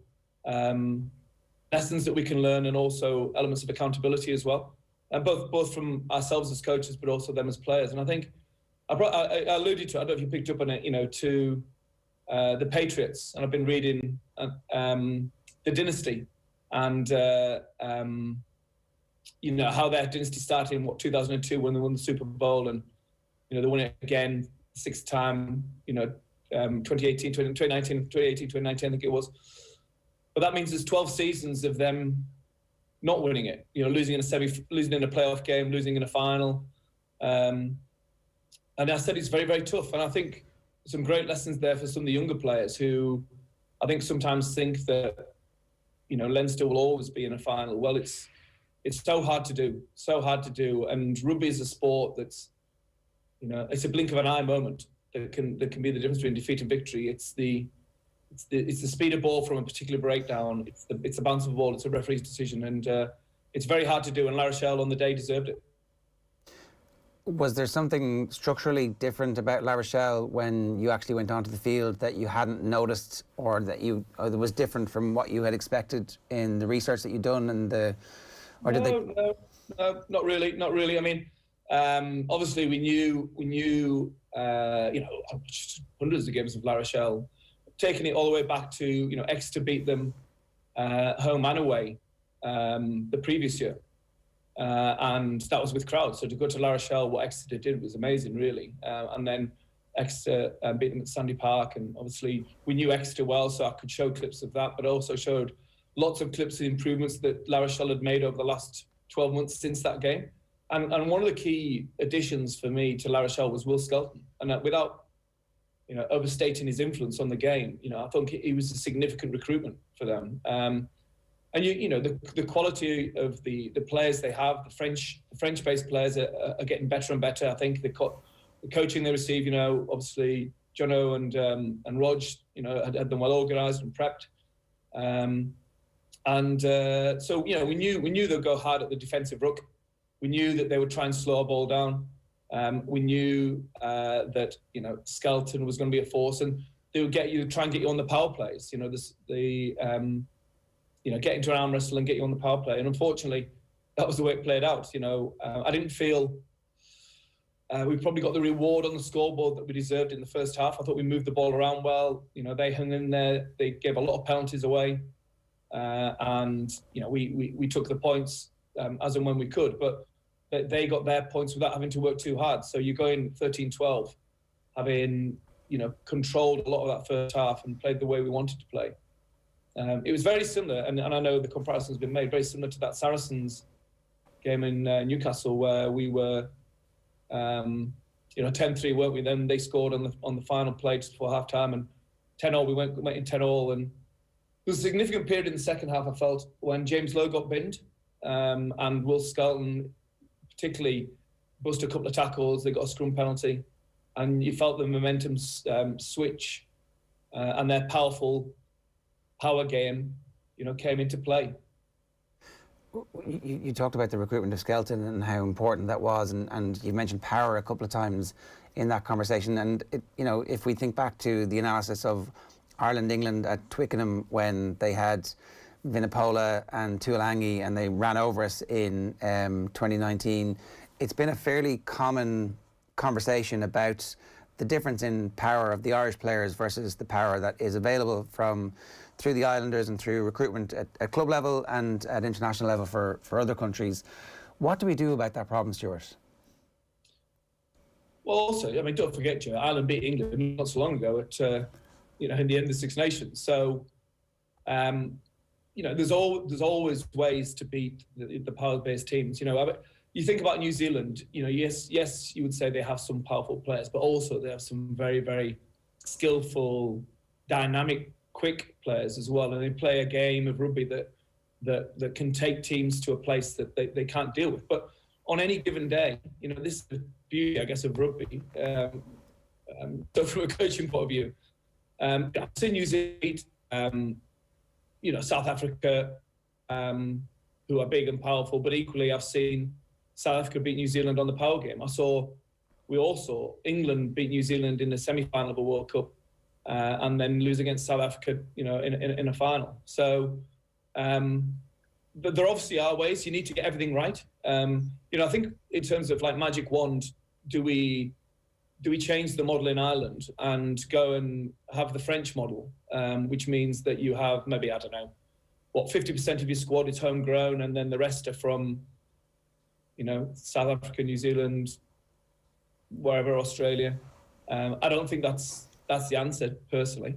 lessons that we can learn, and also elements of accountability as well, and both from ourselves as coaches, but also them as players. And I think I alluded to, I don't know if you picked up on it, to the Patriots, and I've been reading the dynasty, and how their dynasty started in 2002 when they won the Super Bowl, and they won it again 6th time, 2018, 2019, I think it was. But that means there's 12 seasons of them not winning it, losing in a playoff game, losing in a final. And I said it's very, very tough. And I think some great lessons there for some of the younger players who I think sometimes think that, Leinster will always be in a final. Well, it's so hard to do. And rugby is a sport that's, it's a blink of an eye moment that can be the difference between defeat and victory. It's the speed of ball from a particular breakdown. It's the bounce of a ball. It's a referee's decision, and it's very hard to do. And La Rochelle on the day deserved it. Was there something structurally different about La Rochelle when you actually went onto the field that you hadn't noticed, or that was different from what you had expected in the research that you'd done? No, not really. I mean, obviously we knew, hundreds of games of La Rochelle, taking it all the way back to, Exeter beat them home and away the previous year. And that was with crowds. So to go to La Rochelle, what Exeter did was amazing, really. And then Exeter beat them at Sandy Park. And obviously we knew Exeter well, so I could show clips of that, but also showed lots of clips of improvements that La Rochelle had made over the last 12 months since that game. And one of the key additions for me to La Rochelle was Will Skelton. And without, overstating his influence on the game, I think he was a significant recruitment for them. And the quality of the players they have, the French-based players are getting better and better. I think the coaching they receive, obviously Jono and Rog, had them well organised and prepped. So we knew they'd go hard at the defensive ruck. We knew that they would try and slow our ball down. We knew that Skelton was going to be a force, and they would try and get you on the power plays. Get into an arm wrestle and get you on the power play. And unfortunately, that was the way it played out. I didn't feel we probably got the reward on the scoreboard that we deserved in the first half. I thought we moved the ball around well. They hung in there. They gave a lot of penalties away. We took the points as and when we could. But they got their points without having to work too hard. So you go in 13-12, having, controlled a lot of that first half and played the way we wanted to play. It was very similar, and I know the comparison's been made, very similar to that Saracens game in Newcastle, where we were, 10-3, weren't we? Then they scored on the final play just before half-time, and 10-0, we went in 10-0, and there was a significant period in the second half, I felt, when James Lowe got binned, and Will Skelton particularly bust a couple of tackles. They got a scrum penalty, and you felt the momentum switch, and their power game, came into play. You talked about the recruitment of Skelton and how important that was, and you mentioned power a couple of times in that conversation. And if we think back to the analysis of Ireland-England at Twickenham when they had Vinipola and Tuolangi and they ran over us in 2019, it's been a fairly common conversation about the difference in power of the Irish players versus the power that is available through the Islanders and through recruitment at club level and at international level for other countries. What do we do about that problem, Stuart? Well, also, don't forget, Joe, Ireland beat England not so long ago at, in the end of the Six Nations. So, there's always ways to beat the power-based teams. You think about New Zealand, yes, you would say they have some powerful players, but also they have some very, very skillful, dynamic, quick players as well. And they play a game of rugby that can take teams to a place that they can't deal with. But on any given day, this is the beauty, I guess, of rugby. So from a coaching point of view, I've seen New Zealand, South Africa, who are big and powerful, but equally I've seen South Africa beat New Zealand on the power game. We all saw England beat New Zealand in the semi-final of a World Cup, and then lose against South Africa, in a final. So, but there obviously are ways. You need to get everything right. I think in terms of like magic wand, do we change the model in Ireland and go and have the French model, which means that you have maybe, 50% of your squad is homegrown, and then the rest are from, South Africa, New Zealand, wherever, Australia. I don't think that's the answer, personally.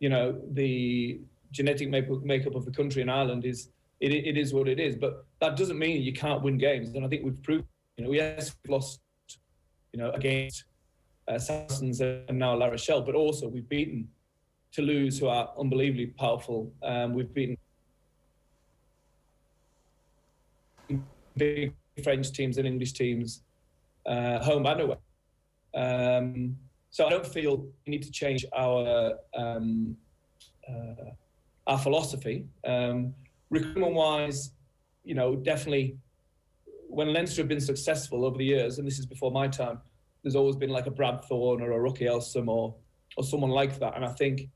The genetic makeup of the country in Ireland is what it is, but that doesn't mean you can't win games. And I think we've proved, yes, we've lost, against Saracens and now La Rochelle, but also we've beaten Toulouse, who are unbelievably powerful. We've beaten big French teams and English teams, home and away. So I don't feel we need to change our philosophy. Recruitment-wise, definitely when Leinster have been successful over the years, and this is before my time, there's always been like a Brad Thorne or a Rocky Elsom or someone like that. And I think,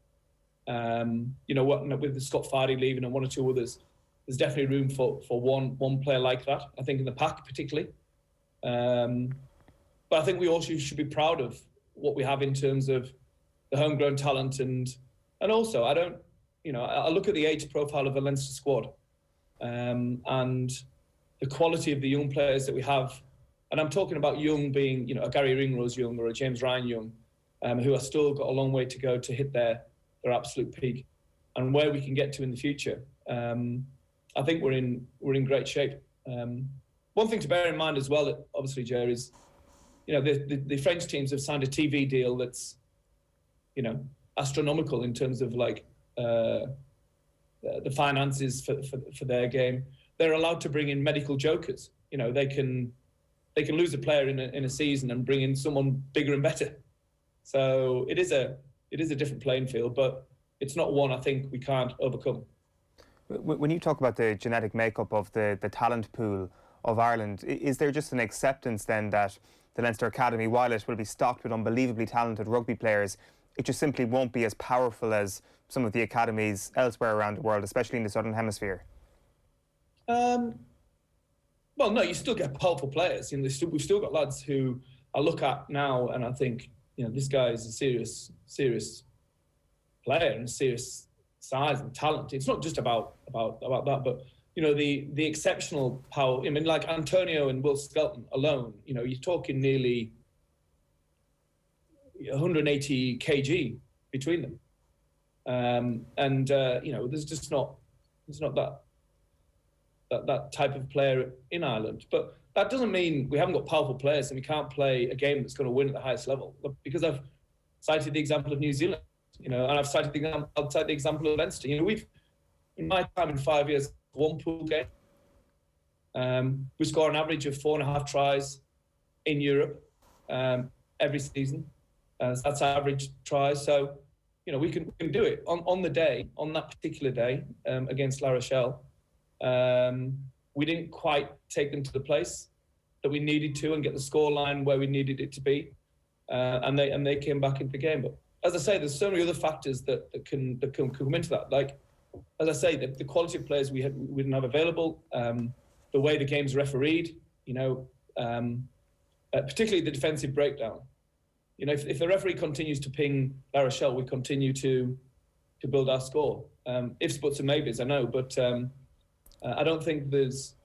with the Scott Fardy leaving and one or two others, there's definitely room for one player like that, I think, in the pack particularly. But I think we also should be proud of what we have in terms of the homegrown talent and also I look at the age profile of the Leinster squad and the quality of the young players that we have, and I'm talking about young being, a Gary Ringrose young or a James Ryan young, who have still got a long way to go to hit their absolute peak, and where we can get to in the future. I think we're in great shape. One thing to bear in mind as well, obviously, Jerry, is the French teams have signed a TV deal that's astronomical in terms of like the finances for their game. They're allowed to bring in medical jokers. They can lose a player in a season and bring in someone bigger and better. So it is a different playing field, but it's not one I think we can't overcome. When you talk about the genetic makeup of the talent pool of Ireland, is there just an acceptance then that the Leinster Academy, while it will be stocked with unbelievably talented rugby players, it just simply won't be as powerful as some of the academies elsewhere around the world, especially in the Southern Hemisphere? Well, no, you still get powerful players. We've still got lads who I look at now and I think, this guy is a serious player and serious size and talent. It's not just about that, but the exceptional power. I mean, like Antonio and Will Skelton alone. You're talking nearly 180 kg between them, there's just not that type of player in Ireland. But that doesn't mean we haven't got powerful players and we can't play a game that's going to win at the highest level. Because I've cited the example of New Zealand, and I've cited the example of Leinster. We've, in my time in 5 years, one pool game. We score an average of 4.5 tries in Europe every season. That's average tries. So, we can do it on the day, on that particular day against La Rochelle. We didn't quite take them to the place that we needed to and get the scoreline where we needed it to be, and they came back into the game. But as I say, there's so many other factors that can come into that. Like, as I say, the quality of players we didn't have available, the way the game's refereed, particularly the defensive breakdown. If the referee continues to ping La Rochelle, we continue to build our score. Ifs, buts and maybes, I know, but I don't think there's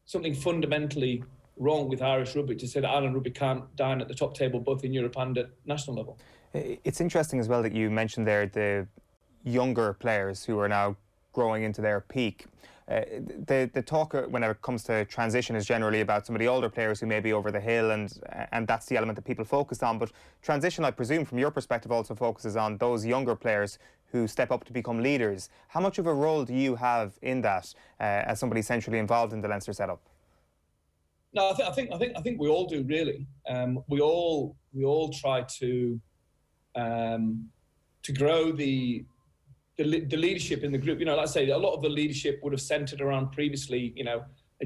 something fundamentally wrong with Irish rugby to say that Ireland rugby can't dine at the top table, both in Europe and at national level. It's interesting as well that you mentioned there the younger players who are now growing into their peak. The talk when it comes to transition is generally about some of the older players who may be over the hill, and that's the element that people focus on. But transition, I presume, from your perspective, also focuses on those younger players who step up to become leaders. How much of a role do you have in that as somebody centrally involved in the Leinster setup? No, I think we all do, really. We all try to grow the leadership in the group. Like I say, a lot of the leadership would have centred around previously,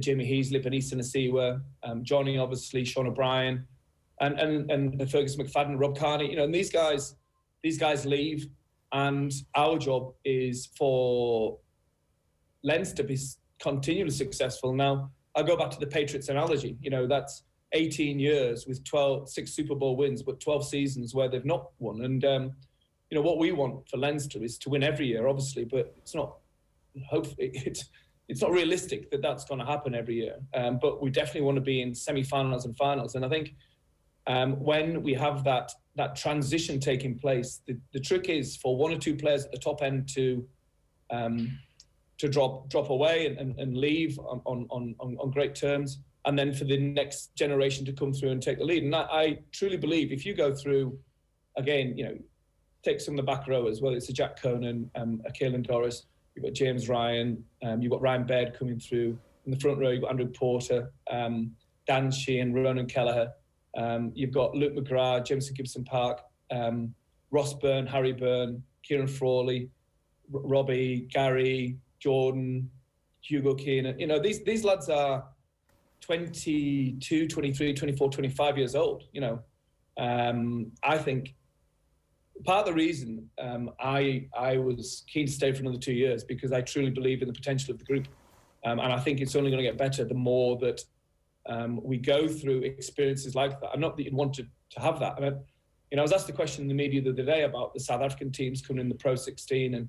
Jamie Heaslip and Easton Asiwa, Johnny, obviously, Sean O'Brien, and Fergus McFadden, Rob Carney. And these guys leave, and our job is for Leinster to be continually successful. Now, I go back to the Patriots analogy. That's 18 years with 6 Super Bowl wins, but 12 seasons where they've not won. And what we want for Leinster is to win every year, obviously, but it's not. Hopefully, it's not realistic that that's going to happen every year. But we definitely want to be in semi-finals and finals. And I think when we have that transition taking place, the trick is for one or two players at the top end to drop away and leave on great terms, and then for the next generation to come through and take the lead. And I truly believe if you go through, again, take some of the back rowers, whether it's a Jack Conan, a Caelan Doris, you've got James Ryan, you've got Ryan Baird coming through. In the front row, you've got Andrew Porter, Dan Sheehan, Ronan Kelleher. You've got Luke McGrath, Jameson Gibson Park, Ross Byrne, Harry Byrne, Kieran Frawley, Robbie, Gary, Jordan, Hugo Keenan. These lads are 22, 23, 24, 25 years old. I think part of the reason I was keen to stay for another 2 years because I truly believe in the potential of the group. And I think it's only going to get better the more that we go through experiences like that. I'm not that you'd want to have that. I mean, I was asked the question in the media the other day about the South African teams coming in the Pro 16, and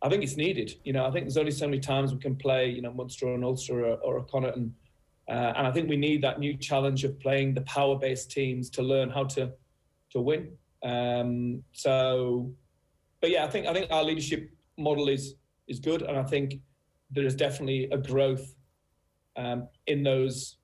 I think it's needed. I think there's only so many times we can play, Munster or Ulster or Connacht, and I think we need that new challenge of playing the power-based teams to learn how to win. But yeah, I think our leadership model is good, and I think there is definitely a growth in those.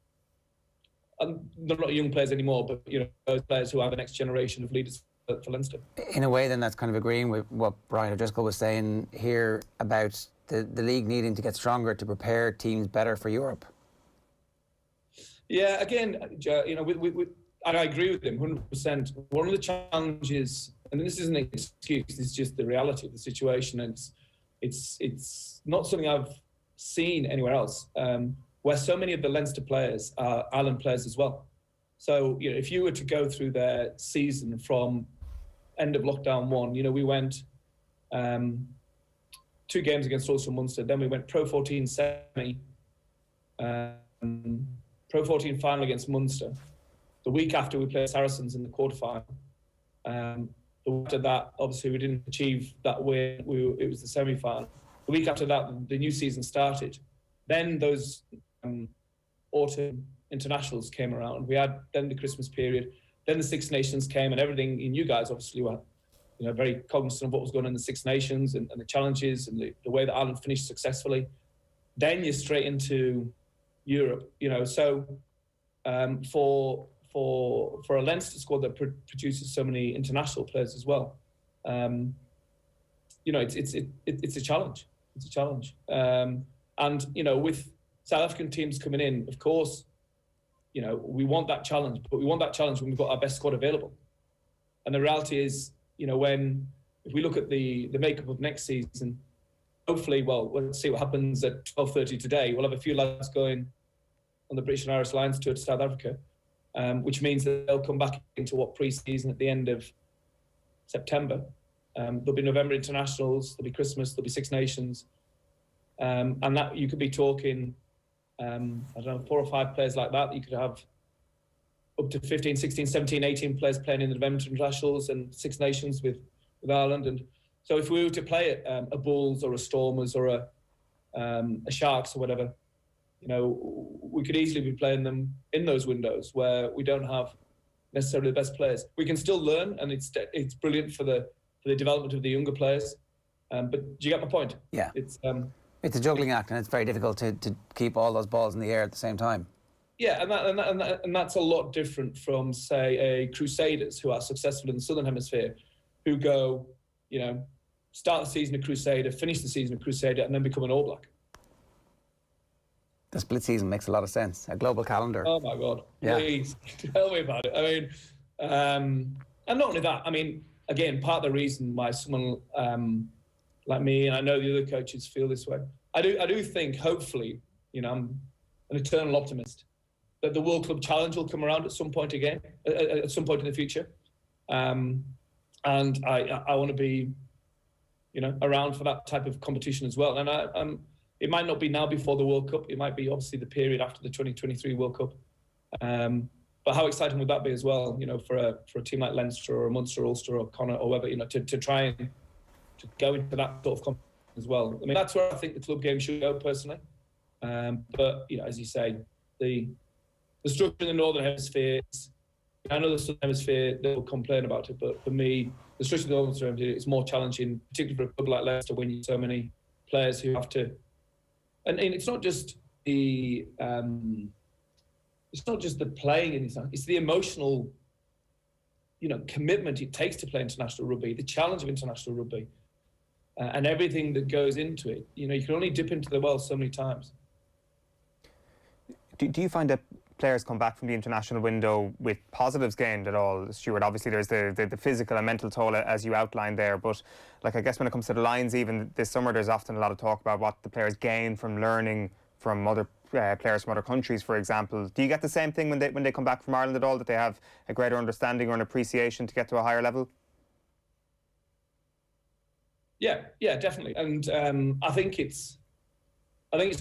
They're not young players anymore, but those players who are the next generation of leaders for Leinster. In a way, then that's kind of agreeing with what Brian O'Driscoll was saying here about the league needing to get stronger to prepare teams better for Europe. Yeah, again, and I agree with him 100%. One of the challenges, and this isn't an excuse, this is just the reality of the situation, and it's not something I've seen anywhere else, where so many of the Leinster players are Ireland players as well. So, if you were to go through their season from end of lockdown 1, we went 2 games against Ulster and Munster, then we went Pro 14 semi, Pro 14 final against Munster. The week after, we played Saracens in the quarterfinal. The week after that, obviously, we didn't achieve that win. It was the semi-final. The week after that, the new season started. Then those autumn internationals came around. We had then the Christmas period. Then the Six Nations came, and everything. And you guys obviously were, very cognizant of what was going on in the Six Nations and the challenges and the way that Ireland finished successfully. Then you're straight into Europe. So for a Leinster squad that produces so many international players as well, it's a challenge. It's a challenge. And with South African teams coming in, of course, we want that challenge, but we want that challenge when we've got our best squad available. And the reality is, if we look at the makeup of next season, hopefully, let's see what happens at 12:30 today. We'll have a few lads going on the British and Irish Lions tour to South Africa, which means that they'll come back into pre-season at the end of September. There'll be November internationals, there'll be Christmas, there'll be Six Nations. And that you could be talking, 4 or 5 players like that. You could have up to 15, 16, 17, 18 players playing in the November internationals and Six Nations with Ireland. And so if we were to play a Bulls or a Stormers or a Sharks or whatever, we could easily be playing them in those windows where we don't have necessarily the best players. We can still learn, and it's brilliant for the development of the younger players. But do you get my point? Yeah. It's a juggling act, and it's very difficult to keep all those balls in the air at the same time. Yeah, and that's a lot different from, say, a Crusaders who are successful in the Southern Hemisphere, who go, start the season a Crusader, finish the season a Crusader, and then become an All Black. The split season makes a lot of sense. A global calendar. Oh my God! Yeah. Please tell me about it. I mean, and not only that. I mean, again, part of the reason why someone like me, and I know the other coaches feel this way. I do think, hopefully, I'm an eternal optimist, that the World Club Challenge will come around at some point again, at some point in the future. And I want to be, around for that type of competition as well. And it might not be now before the World Cup. It might be obviously the period after the 2023 World Cup. But how exciting would that be as well, for a team like Leinster or Munster, Ulster or Connacht or whatever, to try and to go into that sort of competition as well. I mean, that's where I think the club game should go personally. But, as you say, the structure in the Northern Hemisphere, I know the Southern Hemisphere, they'll complain about it, but for me, the structure in the Northern Hemisphere is more challenging, particularly for a club like Leicester when you have so many players who have to. And it's not just the playing in this, it's the emotional, commitment it takes to play international rugby, the challenge of international rugby, and everything that goes into it. You can only dip into the well so many times. Do you find that players come back from the international window with positives gained at all, Stuart? Obviously, there's the physical and mental toll, as you outlined there, but I guess when it comes to the Lions, even this summer, there's often a lot of talk about what the players gain from learning from other players from other countries, for example. Do you get the same thing when they come back from Ireland at all, that they have a greater understanding or an appreciation to get to a higher level? Yeah, definitely. And I think it's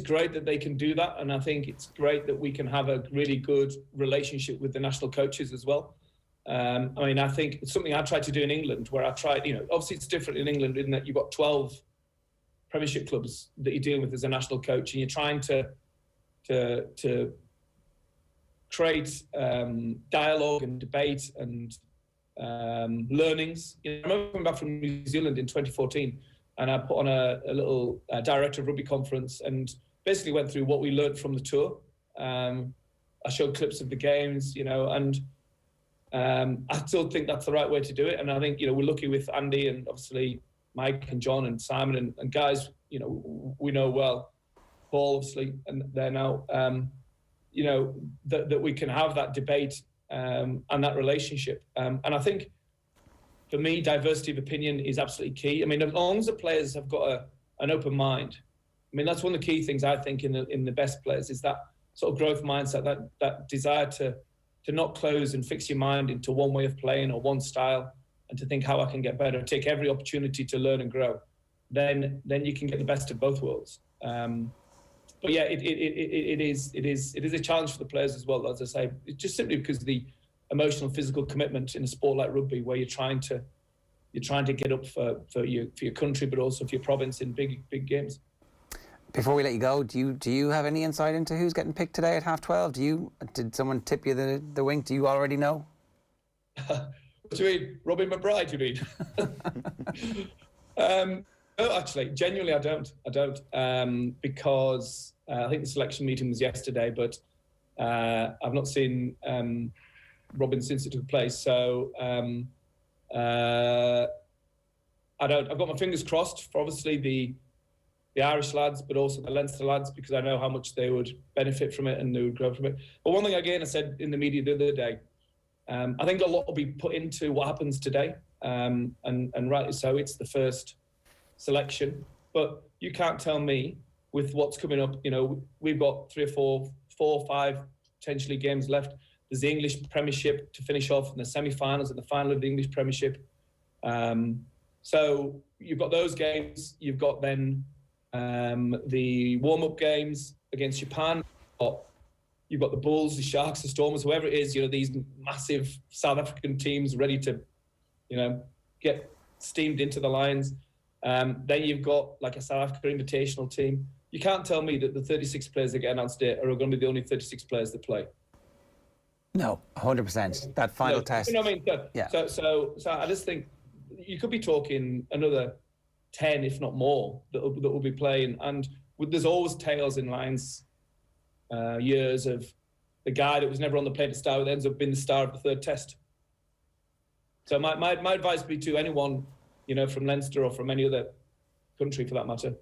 great that they can do that, and I think it's great that we can have a really good relationship with the national coaches as well. I mean, I think it's something I tried to do in England, where I tried, obviously it's different in England in that you've got 12 Premiership clubs that you're dealing with as a national coach, and you're trying to create dialogue and debate and learnings. I remember coming back from New Zealand in 2014, and I put on a little director of rugby conference and basically went through what we learned from the tour. I showed clips of the games, and I still think that's the right way to do it. And I think, we're lucky with Andy and obviously Mike and John and Simon and guys, we know well, Paul obviously, and they're now, that we can have that debate and that relationship. And I think, for me, diversity of opinion is absolutely key. I mean, as long as the players have got an open mind, I mean, that's one of the key things I think in the best players is that sort of growth mindset, that desire to not close and fix your mind into one way of playing or one style, and to think how I can get better, take every opportunity to learn and grow. Then you can get the best of both worlds. But yeah, it is a challenge for the players as well. As I say, it's just simply because of the emotional, physical commitment in a sport like rugby, where you're trying to get up for your country, but also for your province in big games. Before we let you go, do you have any insight into who's getting picked today at 12:30? Did someone tip you the wink? Do you already know? What do you mean, Robin McBride? You mean? No, actually, genuinely, I don't, because I think the selection meeting was yesterday, but I've not seen Robin since it took place. So I don't. I've got my fingers crossed for obviously the Irish lads, but also the Leinster lads, because I know how much they would benefit from it and they would grow from it. But one thing, again, I said in the media the other day, I think a lot will be put into what happens today, and rightly so. It's the first selection, but you can't tell me with what's coming up. We've got 3 or 4 or 5 potentially games left. There's the English Premiership to finish off in the semi-finals and the final of the English Premiership. So you've got those games. You've got then the warm-up games against Japan. You've got the Bulls, the Sharks, the Stormers, whoever it is, these massive South African teams ready to, get steamed into the Lions. Then you've got like a South Africa invitational team. You can't tell me that the 36 players that get announced today are going to be the only 36 players that play. No, 100%. That final test. You know what I mean? So I just think you could be talking another 10, if not more, that will be playing. And there's always tales in Lions years of the guy that was never on the plane to start with ends up being the star of the third test. So my advice would be to anyone, from Leinster or from any other country for that matter,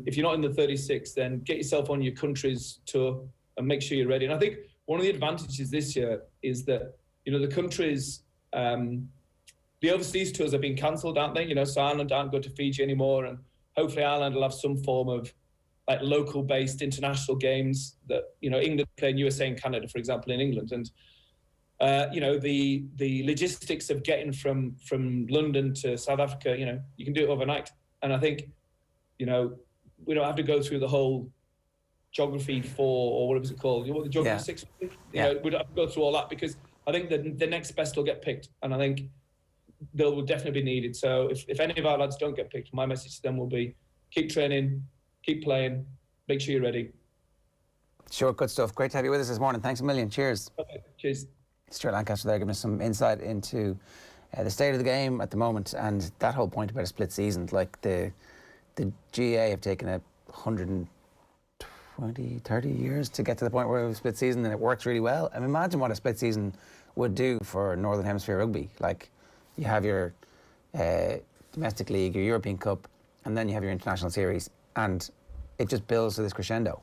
if you're not in the 36, then get yourself on your country's tour and make sure you're ready. And I think one of the advantages this year is that, the countries, the overseas tours have been cancelled, aren't they? So Ireland aren't going to Fiji anymore, and hopefully Ireland will have some form of like local-based international games that, England playing USA and Canada, for example, in England. And, the logistics of getting from London to South Africa, you can do it overnight. And I think, we don't have to go through the whole geography 4 or what was it called? The geography 6? We don't have to go through all that, because I think the next best will get picked. And I think they will definitely be needed. So if any of our lads don't get picked, my message to them will be keep training, keep playing, make sure you're ready. Sure, good stuff. Great to have you with us this morning. Thanks a million. Cheers. Okay, cheers. Stuart Lancaster there giving us some insight into the state of the game at the moment, and that whole point about a split season. Like the GAA have taken 120, 30 years to get to the point where we have a split season, and it works really well. I mean, imagine what a split season would do for Northern Hemisphere rugby. Like, you have your domestic league, your European Cup, and then you have your international series, and it just builds to this crescendo.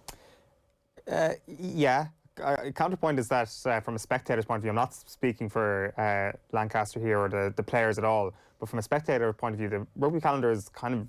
Counterpoint is that from a spectator's point of view, I'm not speaking for Lancaster here or the players at all, but from a spectator point of view, the rugby calendar is kind of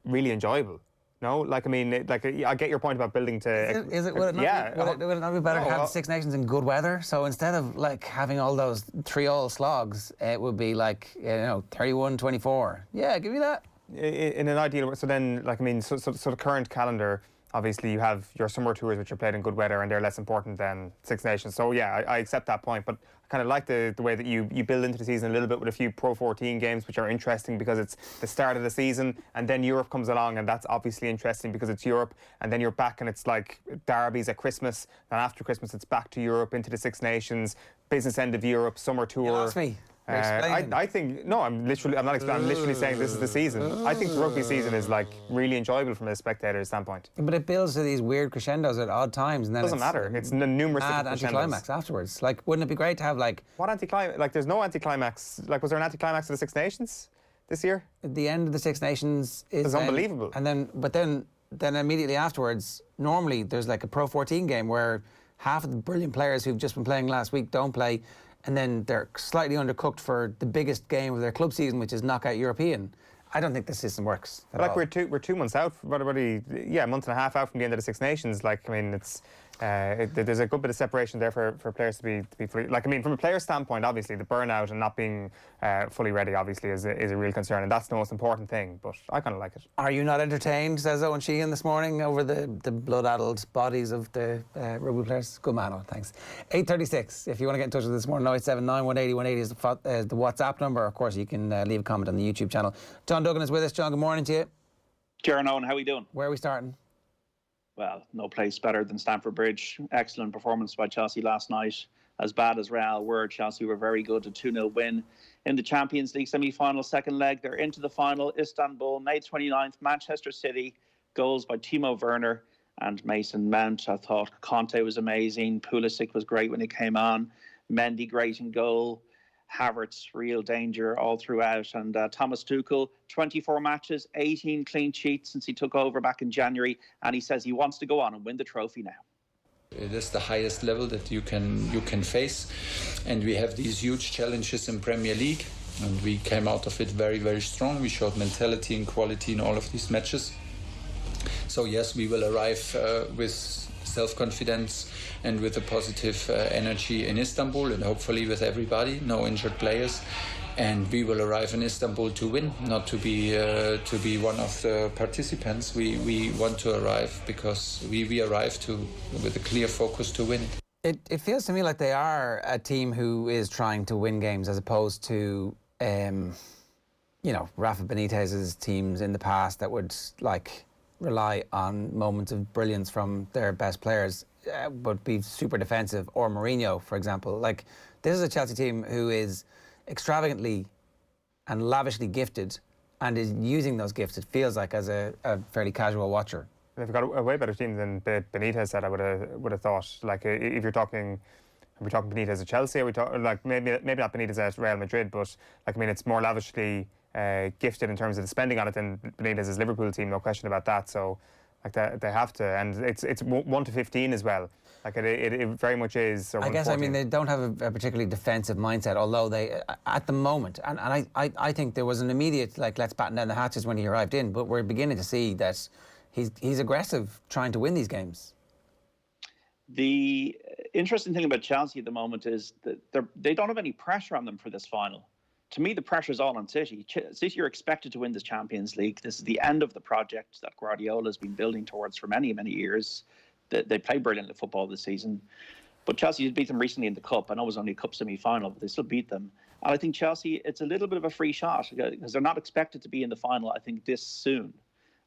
really enjoyable. No, like I mean, I get your point about building to. Would it not be better to have the Six Nations in good weather? So instead of like having all those 3-all slogs, it would be like 31-24. Yeah, give me that. In an ideal, so then, like I mean, so the current calendar. Obviously, you have your summer tours, which are played in good weather, and they're less important than Six Nations. So yeah, I accept that point, but I kind of like the way that you build into the season a little bit with a few Pro 14 games, which are interesting because it's the start of the season, and then Europe comes along, and that's obviously interesting because it's Europe, and then you're back, and it's like derbies at Christmas, and after Christmas, it's back to Europe, into the Six Nations, business end of Europe, summer tour. You lost me. I think no. I'm not explaining. I'm literally saying this is the season. I think the rugby season is like really enjoyable from a spectator standpoint. But it builds to these weird crescendos at odd times, and then doesn't matter. It's numerous mad anticlimax afterwards. Like, wouldn't it be great to have like what anticlimax? Like, there's no anticlimax. Like, was there an anticlimax of the Six Nations this year? The end of the Six Nations is unbelievable. And then immediately afterwards, normally there's like a Pro 14 game where half of the brilliant players who've just been playing last week don't play. And then they're slightly undercooked for the biggest game of their club season, which is knockout European. I don't think the system works at all. We're 2 months out, a month and a half out from the end of the Six Nations. Like, I mean, it's there's a good bit of separation there for players to be fully. Like, I mean, from a player standpoint, obviously the burnout and not being fully ready, obviously, is a real concern, and that's the most important thing. But I kind of like it. Are you not entertained, says Eoin Sheahan this morning, over the blood-addled bodies of the rugby players? Good man, thanks. 8:36. If you want to get in touch with us this morning, 0879 180 180 is the WhatsApp number. Of course, you can leave a comment on the YouTube channel. John Duggan is with us. John, good morning to you. Kieran Owen, how are we doing? Where are we starting? Well, no place better than Stamford Bridge. Excellent performance by Chelsea last night. As bad as Real were, Chelsea were very good. A 2-0 win in the Champions League semi-final, second leg. They're into the final. Istanbul, May 29th, Manchester City. Goals by Timo Werner and Mason Mount. I thought Conte was amazing. Pulisic was great when he came on. Mendy great in goal. Havertz, real danger all throughout. And Thomas Tuchel, 24 matches, 18 clean sheets since he took over back in January. And he says he wants to go on and win the trophy now. It is the highest level that you can face. And we have these huge challenges in Premier League. And we came out of it very, very strong. We showed mentality and quality in all of these matches. So yes, we will arrive with self-confidence and with a positive energy in Istanbul, and hopefully with everybody, no injured players. And we will arrive in Istanbul to win, not to be one of the participants. We want to arrive because we arrive with a clear focus to win. It feels to me like they are a team who is trying to win games as opposed to Rafa Benitez's teams in the past that would like rely on moments of brilliance from their best players, but be super defensive, or Mourinho, for example. Like, this is a Chelsea team who is extravagantly and lavishly gifted and is using those gifts, it feels like, as a fairly casual watcher. They've got a way better team than Benitez said, I would have thought. Like, if you're talking... Are we talking Benitez at Chelsea? Are we talking, like, maybe not Benitez at Real Madrid, but like, I mean, it's more lavishly gifted in terms of the spending on it than Benitez's Liverpool team, no question about that. So, like, they have to, and it's 1 to 15 as well. Like, it very much is. I guess, I mean, they don't have a particularly defensive mindset, although they, at the moment, and I think there was an immediate, like, let's batten down the hatches when he arrived in, but we're beginning to see that he's aggressive trying to win these games. The interesting thing about Chelsea at the moment is that they don't have any pressure on them for this final. To me, the pressure is all on City. City are expected to win this Champions League. This is the end of the project that Guardiola has been building towards for many, many years. They play brilliant football this season. But Chelsea did beat them recently in the Cup. I know it was only a Cup semi-final, but they still beat them. And I think Chelsea, it's a little bit of a free shot because they're not expected to be in the final, I think, this soon.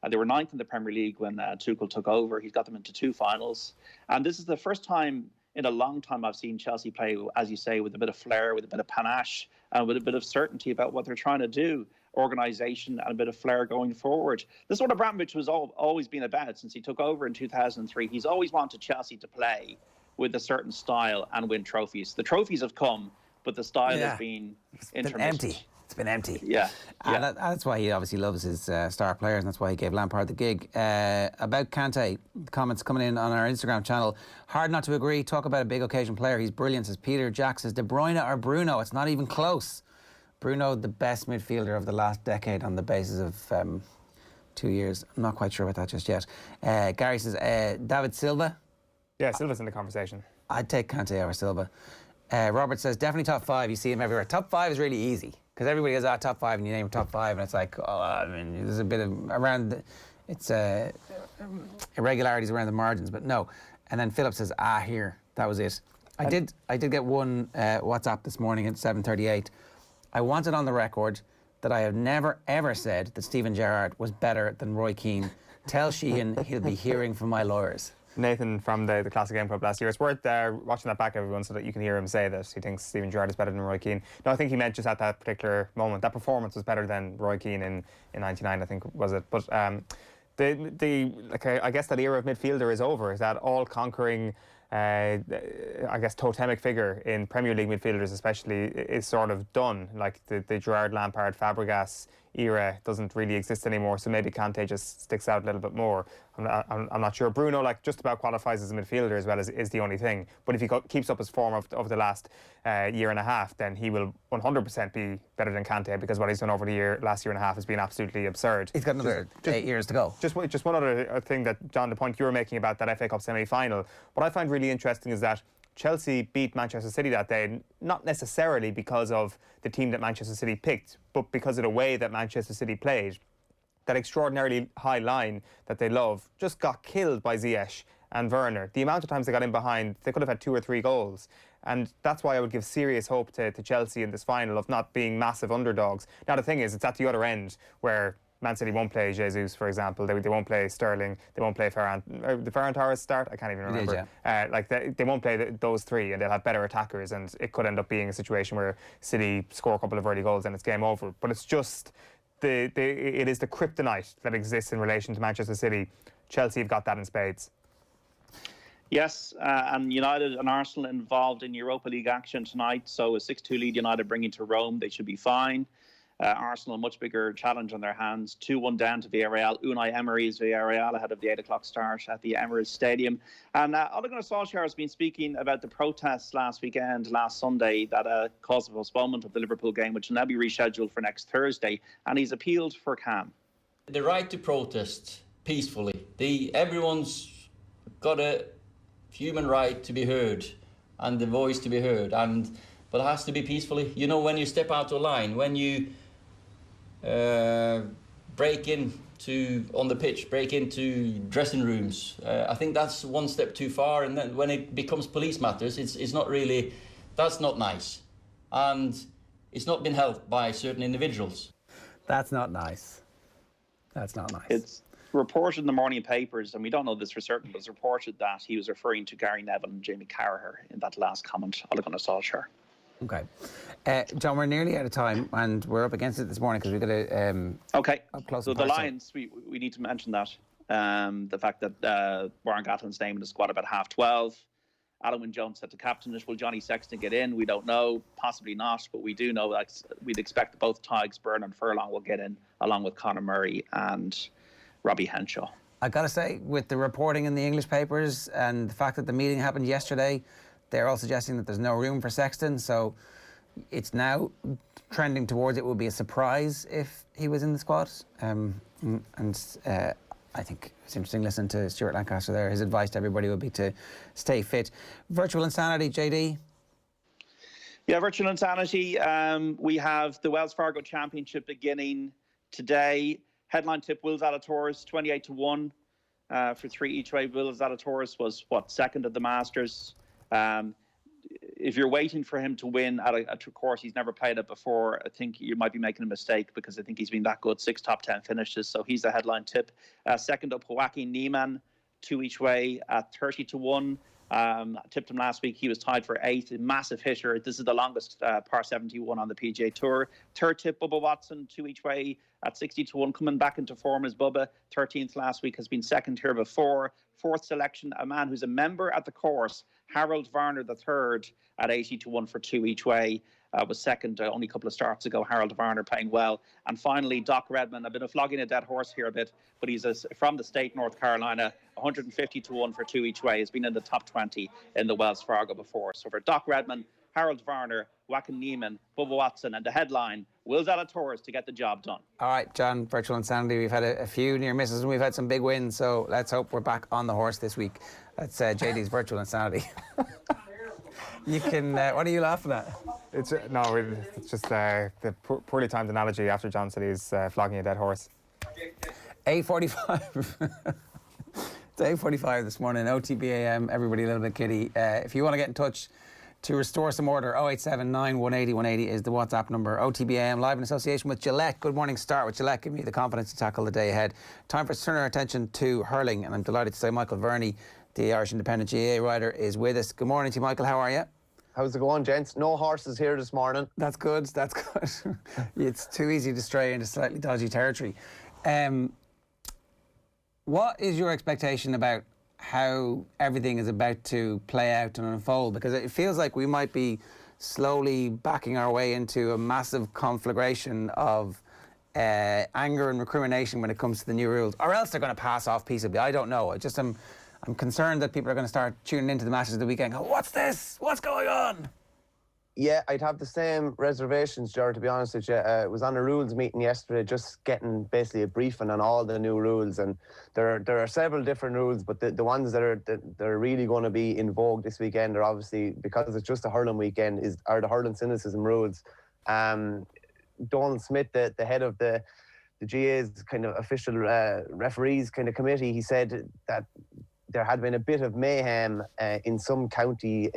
They were 9th in the Premier League when Tuchel took over. He's got them into 2 finals. And this is the first time in a long time I've seen Chelsea play, as you say, with a bit of flair, with a bit of panache, and with a bit of certainty about what they're trying to do, organisation and a bit of flair going forward. This is what Abramovich has always been about since he took over in 2003. He's always wanted Chelsea to play with a certain style and win trophies. The trophies have come, but the style has been intermittent. It's been empty. Yeah. And that's why he obviously loves his star players, and that's why he gave Lampard the gig. About Kante, comments coming in on our Instagram channel. Hard not to agree. Talk about a big occasion player. He's brilliant, says Peter. Jack says De Bruyne or Bruno. It's not even close. Bruno, the best midfielder of the last decade on the basis of 2 years. I'm not quite sure about that just yet. Gary says, David Silva. Yeah, Silva's in the conversation. I'd take Kante over Silva. Robert says, definitely top 5. You see him everywhere. Top 5 is really easy because everybody goes, top 5, and you name top 5, and it's like, there's a bit of irregularities around the margins, but no. And then Philip says, here, that was it. I did get one WhatsApp this morning at 7:38. I wanted on the record that I have never ever said that Stephen Gerrard was better than Roy Keane. Tell Sheahan he'll be hearing from my lawyers. Nathan from the Classic Game Club last year. It's worth watching that back, everyone, so that you can hear him say that he thinks Stephen Gerrard is better than Roy Keane. No, I think he meant just at that particular moment. That performance was better than Roy Keane in '99, I think, was it? But I guess that era of midfielder is over. Is that all-conquering, I guess, totemic figure in Premier League midfielders especially is sort of done. Like the Gerrard, Lampard, Fabregas era doesn't really exist anymore, so maybe Kante just sticks out a little bit more. I'm not sure. Bruno, like, just about qualifies as a midfielder as well, is the only thing. But if he keeps up his form of the last year and a half, then he will 100% be better than Kante, because what he's done over the last year and a half has been absolutely absurd. He's got another 8 years to go. Just one other thing that, John, the point you were making about that FA Cup semi-final, what I find really interesting is that Chelsea beat Manchester City that day, not necessarily because of the team that Manchester City picked, but because of the way that Manchester City played. That extraordinarily high line that they love just got killed by Ziyech and Werner. The amount of times they got in behind, they could have had 2 or 3 goals. And that's why I would give serious hope to Chelsea in this final of not being massive underdogs. Now, the thing is, it's at the other end where Man City won't play Jesus, for example. They won't play Sterling. They won't play Ferran. The Ferran Torres start? I can't even remember. They won't play those 3, and they'll have better attackers, and it could end up being a situation where City score a couple of early goals and it's game over. But it's just it is the kryptonite that exists in relation to Manchester City. Chelsea have got that in spades. Yes, and United and Arsenal involved in Europa League action tonight. So a 6-2 lead United bringing to Rome. They should be fine. Arsenal, a much bigger challenge on their hands. 2-1 down to Villarreal. Unai Emery's Villarreal ahead of the 8 o'clock start at the Emirates Stadium. And Ole Gunnar Solskjaer has been speaking about the protests last Sunday, that caused the postponement of the Liverpool game, which will now be rescheduled for next Thursday. And he's appealed for calm. The right to protest peacefully. Everyone's got a human right to be heard and the voice to be heard. But it has to be peacefully. You know, when you step out of line, when you break into on the pitch, break into dressing rooms. I think that's one step too far, and then when it becomes police matters, it's not really. That's not nice, and it's not been helped by certain individuals. That's not nice. That's not nice. It's reported in the morning papers, and we don't know this for certain, but it's reported that he was referring to Gary Neville and Jamie Carragher in that last comment. Ole Gunnar Solskjaer. Okay. John, we're nearly out of time, and we're up against it this morning because we've got to up close. So the Lions, we need to mention that. The fact that Warren Gatlin's name in the squad about 12:30. Alan Jones set to captainish. Will Johnny Sexton get in? We don't know. Possibly not, but we do know that we'd expect that both Tiggs, Byrne and Furlong will get in, along with Conor Murray and Robbie Henshaw. I got to say, with the reporting in the English papers and the fact that the meeting happened yesterday, they're all suggesting that there's no room for Sexton, so it's now trending towards it would be a surprise if he was in the squad. I think it's interesting listening to Stuart Lancaster there. His advice to everybody would be to stay fit. Virtual insanity, JD? Yeah, virtual insanity. We have the Wells Fargo Championship beginning today. Headline tip, Will Zalatoris, 28-1 for 3 each way. Will Zalatoris was, second at the Masters. If you're waiting for him to win at a course he's never played at before, I think you might be making a mistake, because I think he's been that good. 6 top 10 finishes, so he's the headline tip. Second up, Joaquin Niemann, 2 each way at 30-1. I tipped him last week. He was tied for 8th. A massive hitter. This is the longest par 71 on the PGA Tour. Third tip, Bubba Watson, 2 each way at 60-1. Coming back into form as Bubba. 13th last week, has been second here before. Fourth selection, a man who's a member at the course, Harold Varner III at 80-1 for 2 each way. Was second only a couple of starts ago. Harold Varner playing well. And finally, Doc Redman. I've been flogging a dead horse here a bit, but he's from the state, North Carolina, 150-1 for 2 each way. He's been in the top 20 in the Wells Fargo before. So for Doc Redman, Harold Varner, Joachim Niemann, Bubba Watson, and the headline, Will Zalatoris to get the job done. All right, John, Virtual Insanity. We've had a few near misses and we've had some big wins, so let's hope we're back on the horse this week. That's JD's Virtual Insanity. You can, what are you laughing at? It's just the poorly timed analogy after John said he's flogging a dead horse. 8:45. It's 8:45 this morning, OTB AM, everybody a little bit giddy. If you want to get in touch to restore some order, 0879 180 180 is the WhatsApp number. OTB AM, live in association with Gillette. Good morning, start with Gillette. Give me the confidence to tackle the day ahead. Time for us to turn our attention to hurling, and I'm delighted to say Michael Verney, the Irish Independent GAA writer, is with us. Good morning to you, Michael. How are you? How's it going, gents? No horses here this morning. That's good, that's good. It's too easy to stray into slightly dodgy territory. What is your expectation about how everything is about to play out and unfold? Because it feels like we might be slowly backing our way into a massive conflagration of anger and recrimination when it comes to the new rules, or else they're going to pass off peaceably. I don't know. I'm concerned that people are going to start tuning into the matches of the weekend and go, what's this? What's going on? Yeah, I'd have the same reservations, Ger, to be honest with you. It was on a rules meeting yesterday, just getting basically a briefing on all the new rules. And there are several different rules, but the ones that are really going to be in vogue this weekend are obviously, because it's just a hurling weekend, are the hurling cynicism rules. Donald Smith, the head of the GA's kind of official referees kind of committee, he said that there had been a bit of mayhem in some county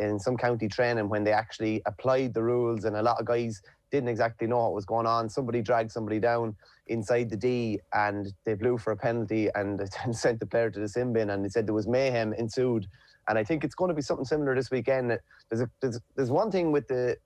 training when they actually applied the rules, and a lot of guys didn't exactly know what was going on. Somebody dragged somebody down inside the D and they blew for a penalty and sent the player to the sin bin, and they said there was mayhem ensued. And I think it's going to be something similar this weekend. There's one thing with the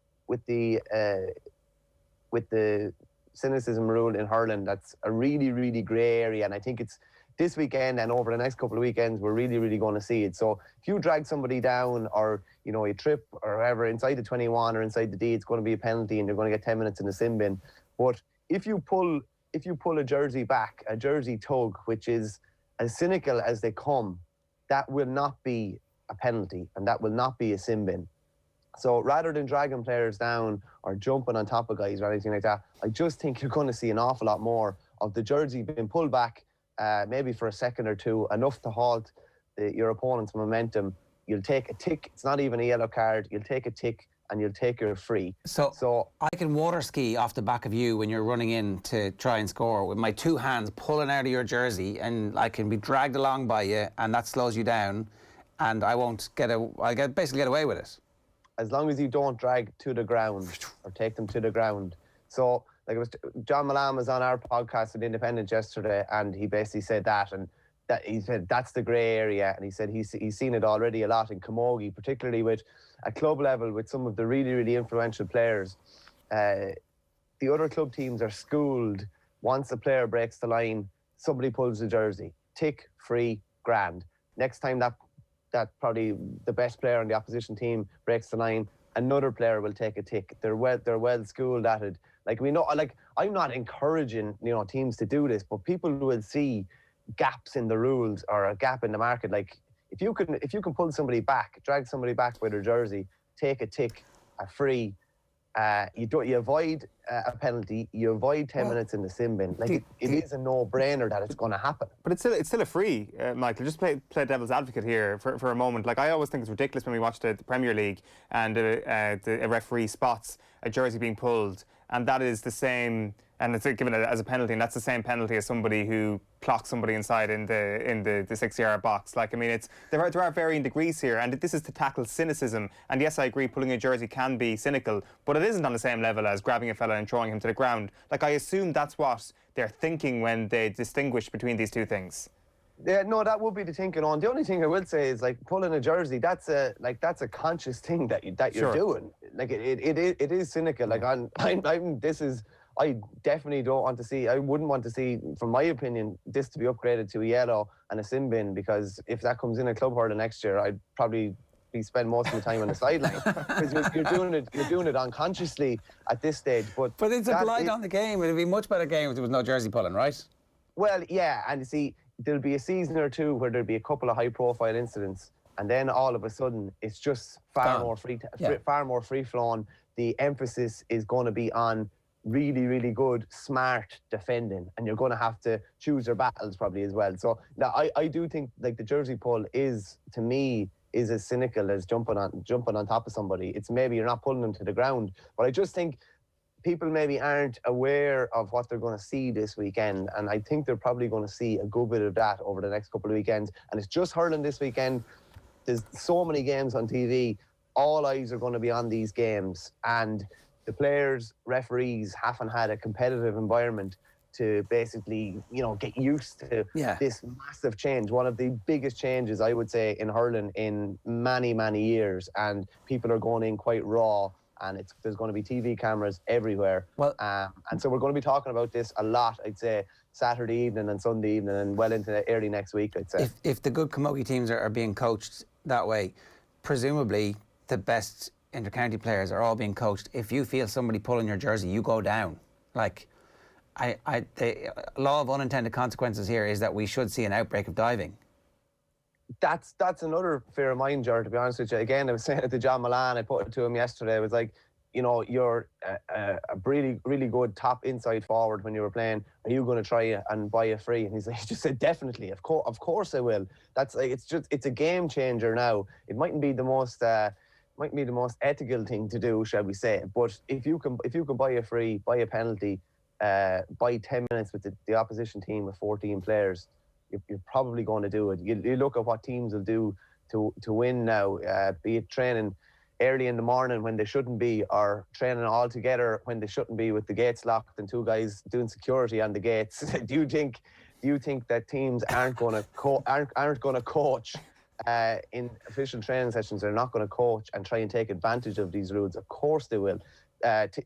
cynicism rule in hurling that's a really, really grey area, and I think it's this weekend and over the next couple of weekends we're really, really going to see it. So if you drag somebody down, or you trip or whatever inside the 21 or inside the D, it's going to be a penalty and you're going to get 10 minutes in the sin bin. But if you pull a jersey back, a jersey tug, which is as cynical as they come, that will not be a penalty and that will not be a sin bin. So rather than dragging players down or jumping on top of guys or anything like that, I just think you're going to see an awful lot more of the jersey being pulled back, maybe for a second or two, enough to halt your opponent's momentum. You'll take a tick. It's not even a yellow card. You'll take a tick and you'll take your free. So I can water ski off the back of you when you're running in to try and score with my two hands pulling out of your jersey, and I can be dragged along by you, and that slows you down, and I'll basically get away with it. As long as you don't drag to the ground or take them to the ground. So like, it was John Milan was on our podcast with Independent yesterday, and he basically said that, and that he said that's the grey area, and he said he's seen it already a lot in Camogie, particularly with at club level with some of the really, really influential players. The other club teams are schooled. Once a player breaks the line, somebody pulls the jersey, tick, free, grand. Next time that probably the best player on the opposition team breaks the line, another player will take a tick. They're well schooled at it. Like, we know, like, I'm not encouraging teams to do this, but people will see gaps in the rules or a gap in the market. Like, if you can pull somebody back, drag somebody back with their jersey, take a tick, a free, you avoid a penalty, you avoid 10 minutes in the sin bin. Like, it is a no-brainer that it's going to happen. But it's still a free, Michael. Just play devil's advocate here for a moment. Like, I always think it's ridiculous when we watch the Premier League and a referee spots a jersey being pulled, and that is the same, and it's given as a penalty, and that's the same penalty as somebody who clocks somebody inside in the 6-yard box. Like, I mean, there are varying degrees here, and this is to tackle cynicism. And yes, I agree, pulling a jersey can be cynical, but it isn't on the same level as grabbing a fella and throwing him to the ground. Like, I assume that's what they're thinking when they distinguish between these two things. Yeah, no, that would be the thinking on. The only thing I will say is, like, pulling a jersey, that's a conscious thing that you're doing. Like, it is cynical. Like, I definitely don't want to see, I wouldn't want to see, from my opinion, this to be upgraded to a yellow and a sin bin, because if that comes in a club hurler next year, I'd probably spend most of the time on the sideline, because you're doing it unconsciously at this stage. But it's a blight on the game. It'd be a much better game if there was no jersey pulling, right? Well, yeah, and you see, there'll be a season or two where there'll be a couple of high-profile incidents, and then all of a sudden it's just far more free flowing. The emphasis is going to be on really, really good, smart defending, and you're going to have to choose your battles probably as well. So I do think like the jersey pull is, to me, is as cynical as jumping on top of somebody. It's maybe you're not pulling them to the ground, but I just think people maybe aren't aware of what they're going to see this weekend, and I think they're probably going to see a good bit of that over the next couple of weekends. And it's just hurling this weekend. There's so many games on TV. All eyes are going to be on these games, and the players, referees haven't had a competitive environment to basically, get used to this massive change. One of the biggest changes, I would say, in hurling in many, many years. And people are going in quite raw, and there's going to be TV cameras everywhere. Well, and so we're going to be talking about this a lot, I'd say, Saturday evening and Sunday evening and well into early next week, I'd say. If the good camogie teams are being coached that way, presumably the best inter-county players are all being coached. If you feel somebody pulling your jersey, you go down. Like, the law of unintended consequences here is that we should see an outbreak of diving. That's another fear of mine, Ger, to be honest with you. Again, I was saying it to John Milan, I put it to him yesterday. I was like, you're a really, really good top inside forward when you were playing. Are you going to try and buy a free? And he just said, definitely, of course I will. That's like, it's a game changer now. It mightn't be the most ethical thing to do, shall we say. But if you can buy a free, buy a penalty, buy 10 minutes with the opposition team with 14 players, you're probably going to do it. You look at what teams will do to win now, be it training early in the morning when they shouldn't be, or training all together when they shouldn't be, with the gates locked and two guys doing security on the gates. Do you think that teams aren't going to coach in official training sessions? They're not going to coach and try and take advantage of these rules? Of course they will.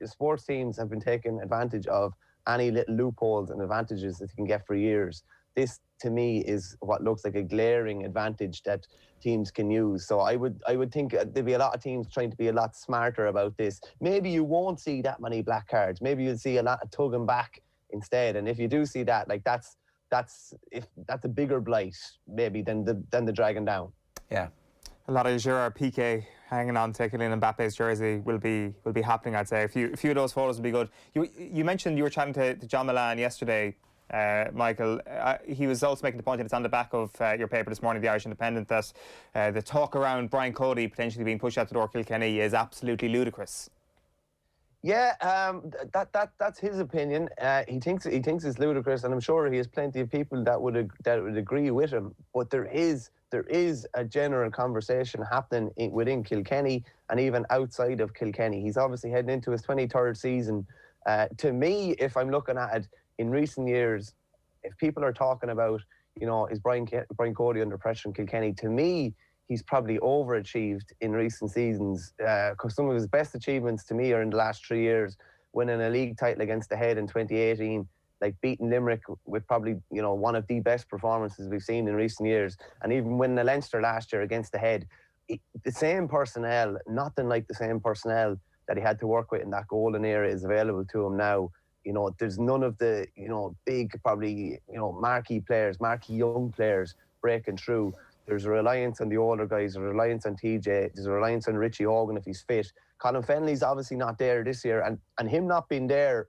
Sports teams have been taking advantage of any little loopholes and advantages that they can get for years. This, to me, is what looks like a glaring advantage that teams can use. So I would think there'd be a lot of teams trying to be a lot smarter about this. Maybe you won't see that many black cards. Maybe you'll see a lot of tugging back instead. And if you do see that, like that's a bigger blight maybe than the dragging down. Yeah. A lot of Gerard Piqué hanging on to Kylian Mbappe's jersey will be happening, I'd say. A few of those photos will be good. You mentioned you were chatting to John Milan yesterday, Michael. He was also making the point, and it's on the back of your paper this morning, the Irish Independent, that the talk around Brian Cody potentially being pushed out the door Kilkenny is absolutely ludicrous. Yeah, that's his opinion. He thinks it's ludicrous, and I'm sure he has plenty of people that would agree with him. But there is a general conversation happening within Kilkenny and even outside of Kilkenny. He's obviously heading into his 23rd season. To me, if I'm looking at it in recent years, if people are talking about, is Brian Cody under pressure in Kilkenny, to me, he's probably overachieved in recent seasons, because some of his best achievements to me are in the last 3 years, winning a league title against the Head in 2018, like beating Limerick with probably, one of the best performances we've seen in recent years, and even winning the Leinster last year against the Head. The same personnel, nothing like the same personnel that he had to work with in that golden era is available to him now. There's none of the, big, probably, marquee young players breaking through. There's a reliance on the older guys, there's a reliance on TJ, there's a reliance on Richie Hogan if he's fit. Colin Fennelly's obviously not there this year, and him not being there,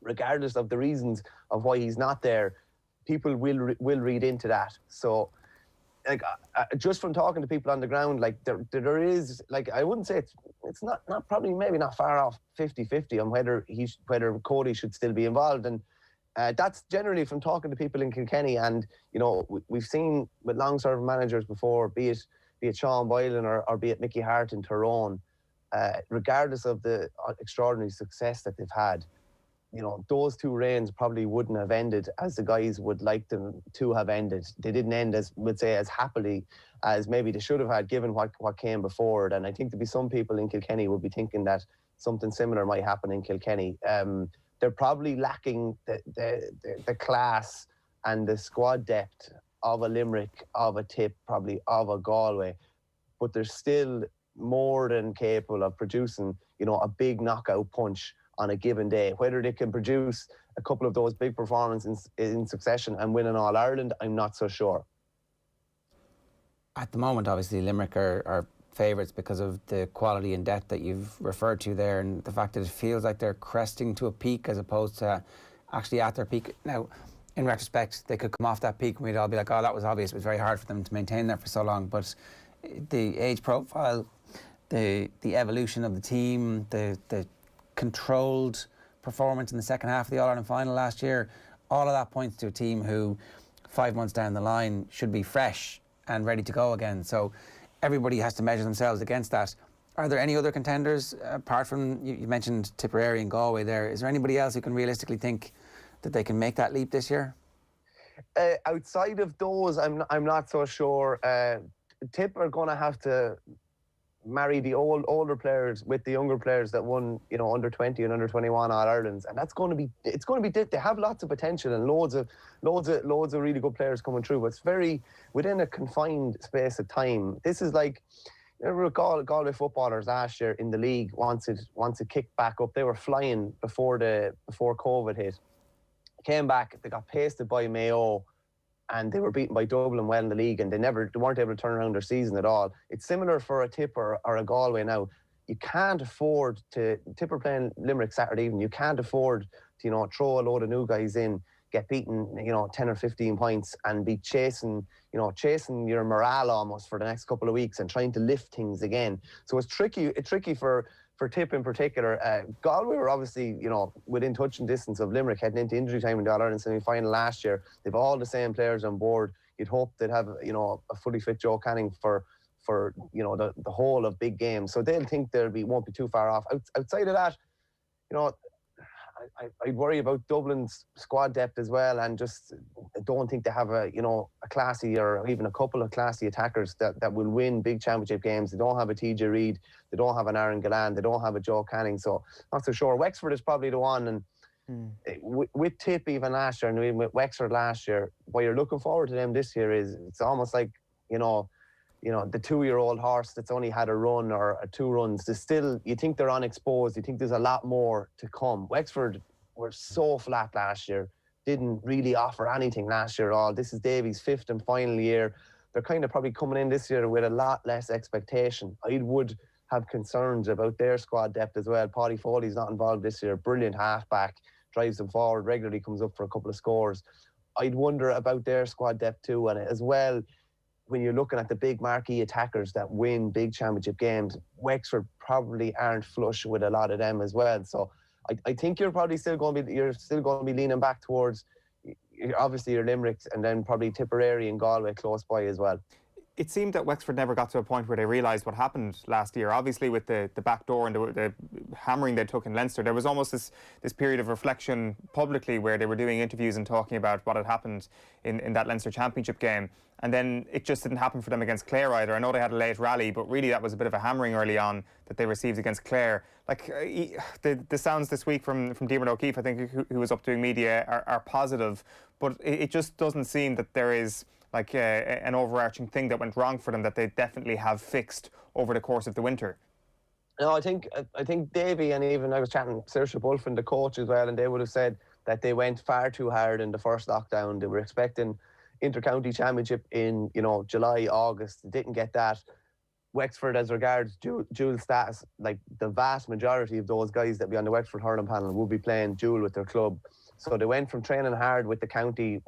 regardless of the reasons of why he's not there, people will read into that. So, like, just from talking to people on the ground, like, there is, like, I wouldn't say it's not probably maybe not far off 50-50 on whether Cody should still be involved. And that's generally from talking to people in Kilkenny. And, we've seen with long-serving managers before, be it Sean Boylan or be it Mickey Hart in Tyrone, regardless of the extraordinary success that they've had, those two reigns probably wouldn't have ended as the guys would like them to have ended. They didn't end as happily as maybe they should have had, given what came before it. And I think there'd be some people in Kilkenny would be thinking that something similar might happen in Kilkenny. They're probably lacking the class and the squad depth of a Limerick, of a Tip, probably of a Galway, but they're still more than capable of producing, a big knockout punch on a given day. Whether they can produce a couple of those big performances in succession and win an All-Ireland, I'm not so sure. At the moment, obviously, Limerick are favourites because of the quality and depth that you've referred to there, and the fact that it feels like they're cresting to a peak as opposed to actually at their peak. Now, in retrospect, they could come off that peak and we'd all be like, oh, that was obvious. It was very hard for them to maintain that for so long. But the age profile, the evolution of the team, the controlled performance in the second half of the All-Ireland final last year, all of that points to a team who 5 months down the line should be fresh and ready to go again. So everybody has to measure themselves against that. Are there any other contenders, apart from, you mentioned Tipperary and Galway there, is there anybody else who can realistically think that they can make that leap this year? Outside of those, I'm not so sure. Tip are going to have to marry the older players with the younger players that won, under 20 and under 21 All-Irelands, and it's going to be. They have lots of potential and loads of really good players coming through. But it's very within a confined space of time. This is like, Galway footballers last year in the league once it kicked back up. They were flying before COVID hit. Came back, they got pasted by Mayo, and they were beaten by Dublin well in the league, and they weren't able to turn around their season at all. It's similar for a Tip or a Galway now. You can't afford to, Tip are playing Limerick Saturday evening, you can't afford to, throw a load of new guys in, get beaten, 10 or 15 points and be chasing your morale almost for the next couple of weeks and trying to lift things again. So it's tricky for Tip in particular. Galway were obviously, within touch and distance of Limerick heading into injury time in the All-Ireland semi-final last year. They've all the same players on board. You'd hope they'd have, a fully fit Joe Canning for the whole of big games. So they'll think won't be too far off. Outside of that, I'd worry about Dublin's squad depth as well, and just don't think they have a classy or even a couple of classy attackers that will win big championship games. They don't have a TJ Reid, they don't have an Aaron Gillan, they don't have a Joe Canning, so not so sure. Wexford is probably the one, and with Tip even last year, and even with Wexford last year, what you're looking forward to them this year is it's almost like the 2-year-old horse that's only had a run or 2 runs. You think they're unexposed. You think there's a lot more to come. Wexford were so flat last year, didn't really offer anything last year at all. This is Davies' 5th and final year. They're kind of probably coming in this year with a lot less expectation. I would have concerns about their squad depth as well. Paddy Foley's not involved this year. Brilliant halfback, drives them forward, regularly comes up for a couple of scores. I'd wonder about their squad depth too, and as well, when you're looking at the big marquee attackers that win big championship games, Wexford probably aren't flush with a lot of them as well. So I think you're probably still going to be leaning back towards obviously your Limericks, and then probably Tipperary and Galway close by as well. It seemed that Wexford never got to a point where they realised what happened last year. Obviously, with the back door and the hammering they took in Leinster, there was almost this period of reflection publicly where they were doing interviews and talking about what had happened in that Leinster Championship game. And then it just didn't happen for them against Clare either. I know they had a late rally, but really that was a bit of a hammering early on that they received against Clare. Like the sounds this week from Diarmuid O'Keefe, I think, who was up doing media, are positive, but it just doesn't seem that there is like an overarching thing that went wrong for them that they definitely have fixed over the course of the winter. No, I think Davy, and even I was chatting Saoirse Bulfin, the coach as well, and they would have said that they went far too hard in the first lockdown. They were expecting inter-county championship in July, August. They didn't get that. Wexford, as regards dual status, like the vast majority of those guys that be on the Wexford hurling panel will be playing dual with their club. So they went from training hard with the county,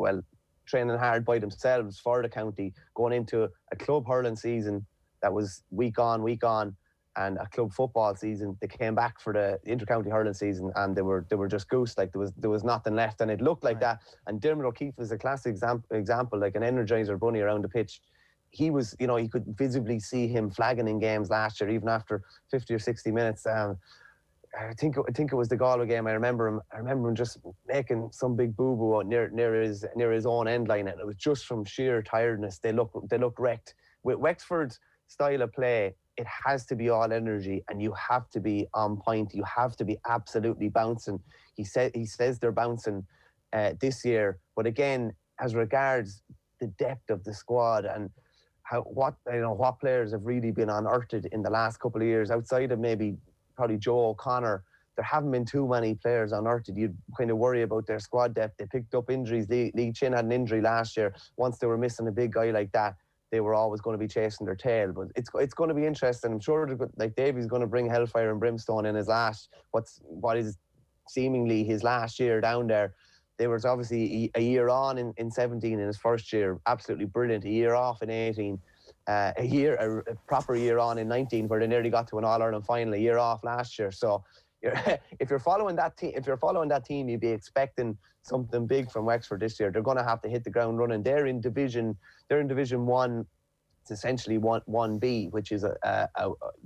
training hard by themselves for the county, going into a club hurling season that was week on, and a club football season. They came back for the inter-county hurling season, and they were just goose. Like there was nothing left, and it looked like that. And Diarmuid O'Keefe is a classic example, like an Energizer bunny around the pitch. He was, you could visibly see him flagging in games last year, even after 50 or 60 minutes. I think it was the Galway game. I remember him just making some big boo-boo near his own end line, and it was just from sheer tiredness. They looked wrecked. With Wexford's style of play, it has to be all energy, and you have to be on point. You have to be absolutely bouncing. He says they're bouncing this year, but again, as regards the depth of the squad and what players have really been unearthed in the last couple of years, outside of maybe probably Joe O'Connor, there haven't been too many players unearthed. You'd kind of worry about their squad depth. They picked up injuries. Lee Chin had an injury last year. Once they were missing a big guy like that, they were always going to be chasing their tail. But it's going to be interesting. I'm sure like Davy's going to bring hellfire and brimstone in his what is seemingly his last year down there. There was obviously a year on in 17 in his first year, absolutely brilliant. A year off in 18, a proper year on in 19, where they nearly got to an All-Ireland final. A year off last year. So if you're following that team, you'd be expecting something big from Wexford this year. They're going to have to hit the ground running. They're in Division 1. It's essentially 1B, which is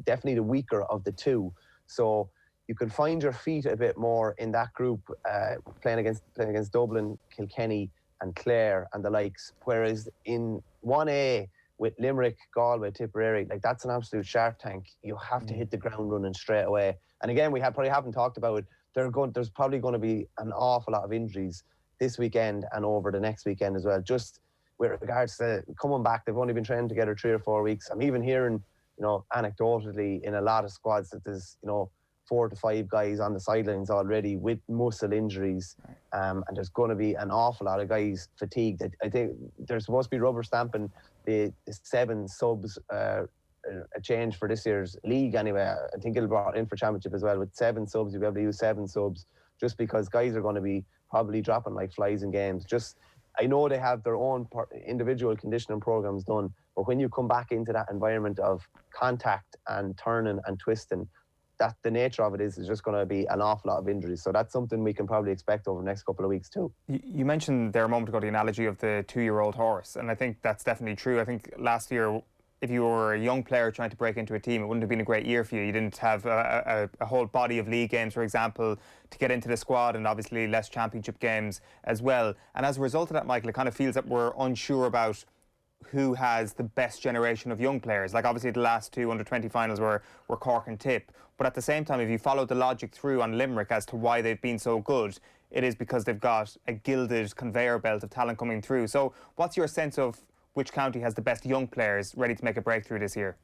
definitely the weaker of the two. So you can find your feet a bit more in that group, playing against Dublin, Kilkenny, and Clare and the likes. Whereas in 1A with Limerick, Galway, Tipperary, like that's an absolute shark tank. You have to hit the ground running straight away. And again, we probably haven't talked about it. There's probably going to be an awful lot of injuries this weekend and over the next weekend as well. Just with regards to coming back, they've only been training together 3 or 4 weeks. I'm even hearing, anecdotally in a lot of squads that there's, 4 to 5 guys on the sidelines already with muscle injuries, and there's going to be an awful lot of guys fatigued. I think there's supposed to be rubber stamping the 7 subs. A change for this year's league anyway. I think it'll be brought in for championship as well. With 7 subs, you'll be able to use 7 subs, just because guys are going to be probably dropping like flies in games. I know they have their own individual conditioning programs done, but when you come back into that environment of contact and turning and twisting, that the nature of it is just going to be an awful lot of injuries. So that's something we can probably expect over the next couple of weeks too. You mentioned there a moment ago the analogy of the 2-year-old horse, and I think that's definitely true. I think last year, if you were a young player trying to break into a team, it wouldn't have been a great year for you. You didn't have a whole body of league games, for example, to get into the squad, and obviously less championship games as well. And as a result of that, Michael, it kind of feels that we're unsure about who has the best generation of young players. Like obviously the last 2 under-20 finals were Cork and Tip. But at the same time, if you follow the logic through on Limerick as to why they've been so good, it is because they've got a gilded conveyor belt of talent coming through. So what's your sense of which county has the best young players ready to make a breakthrough this year?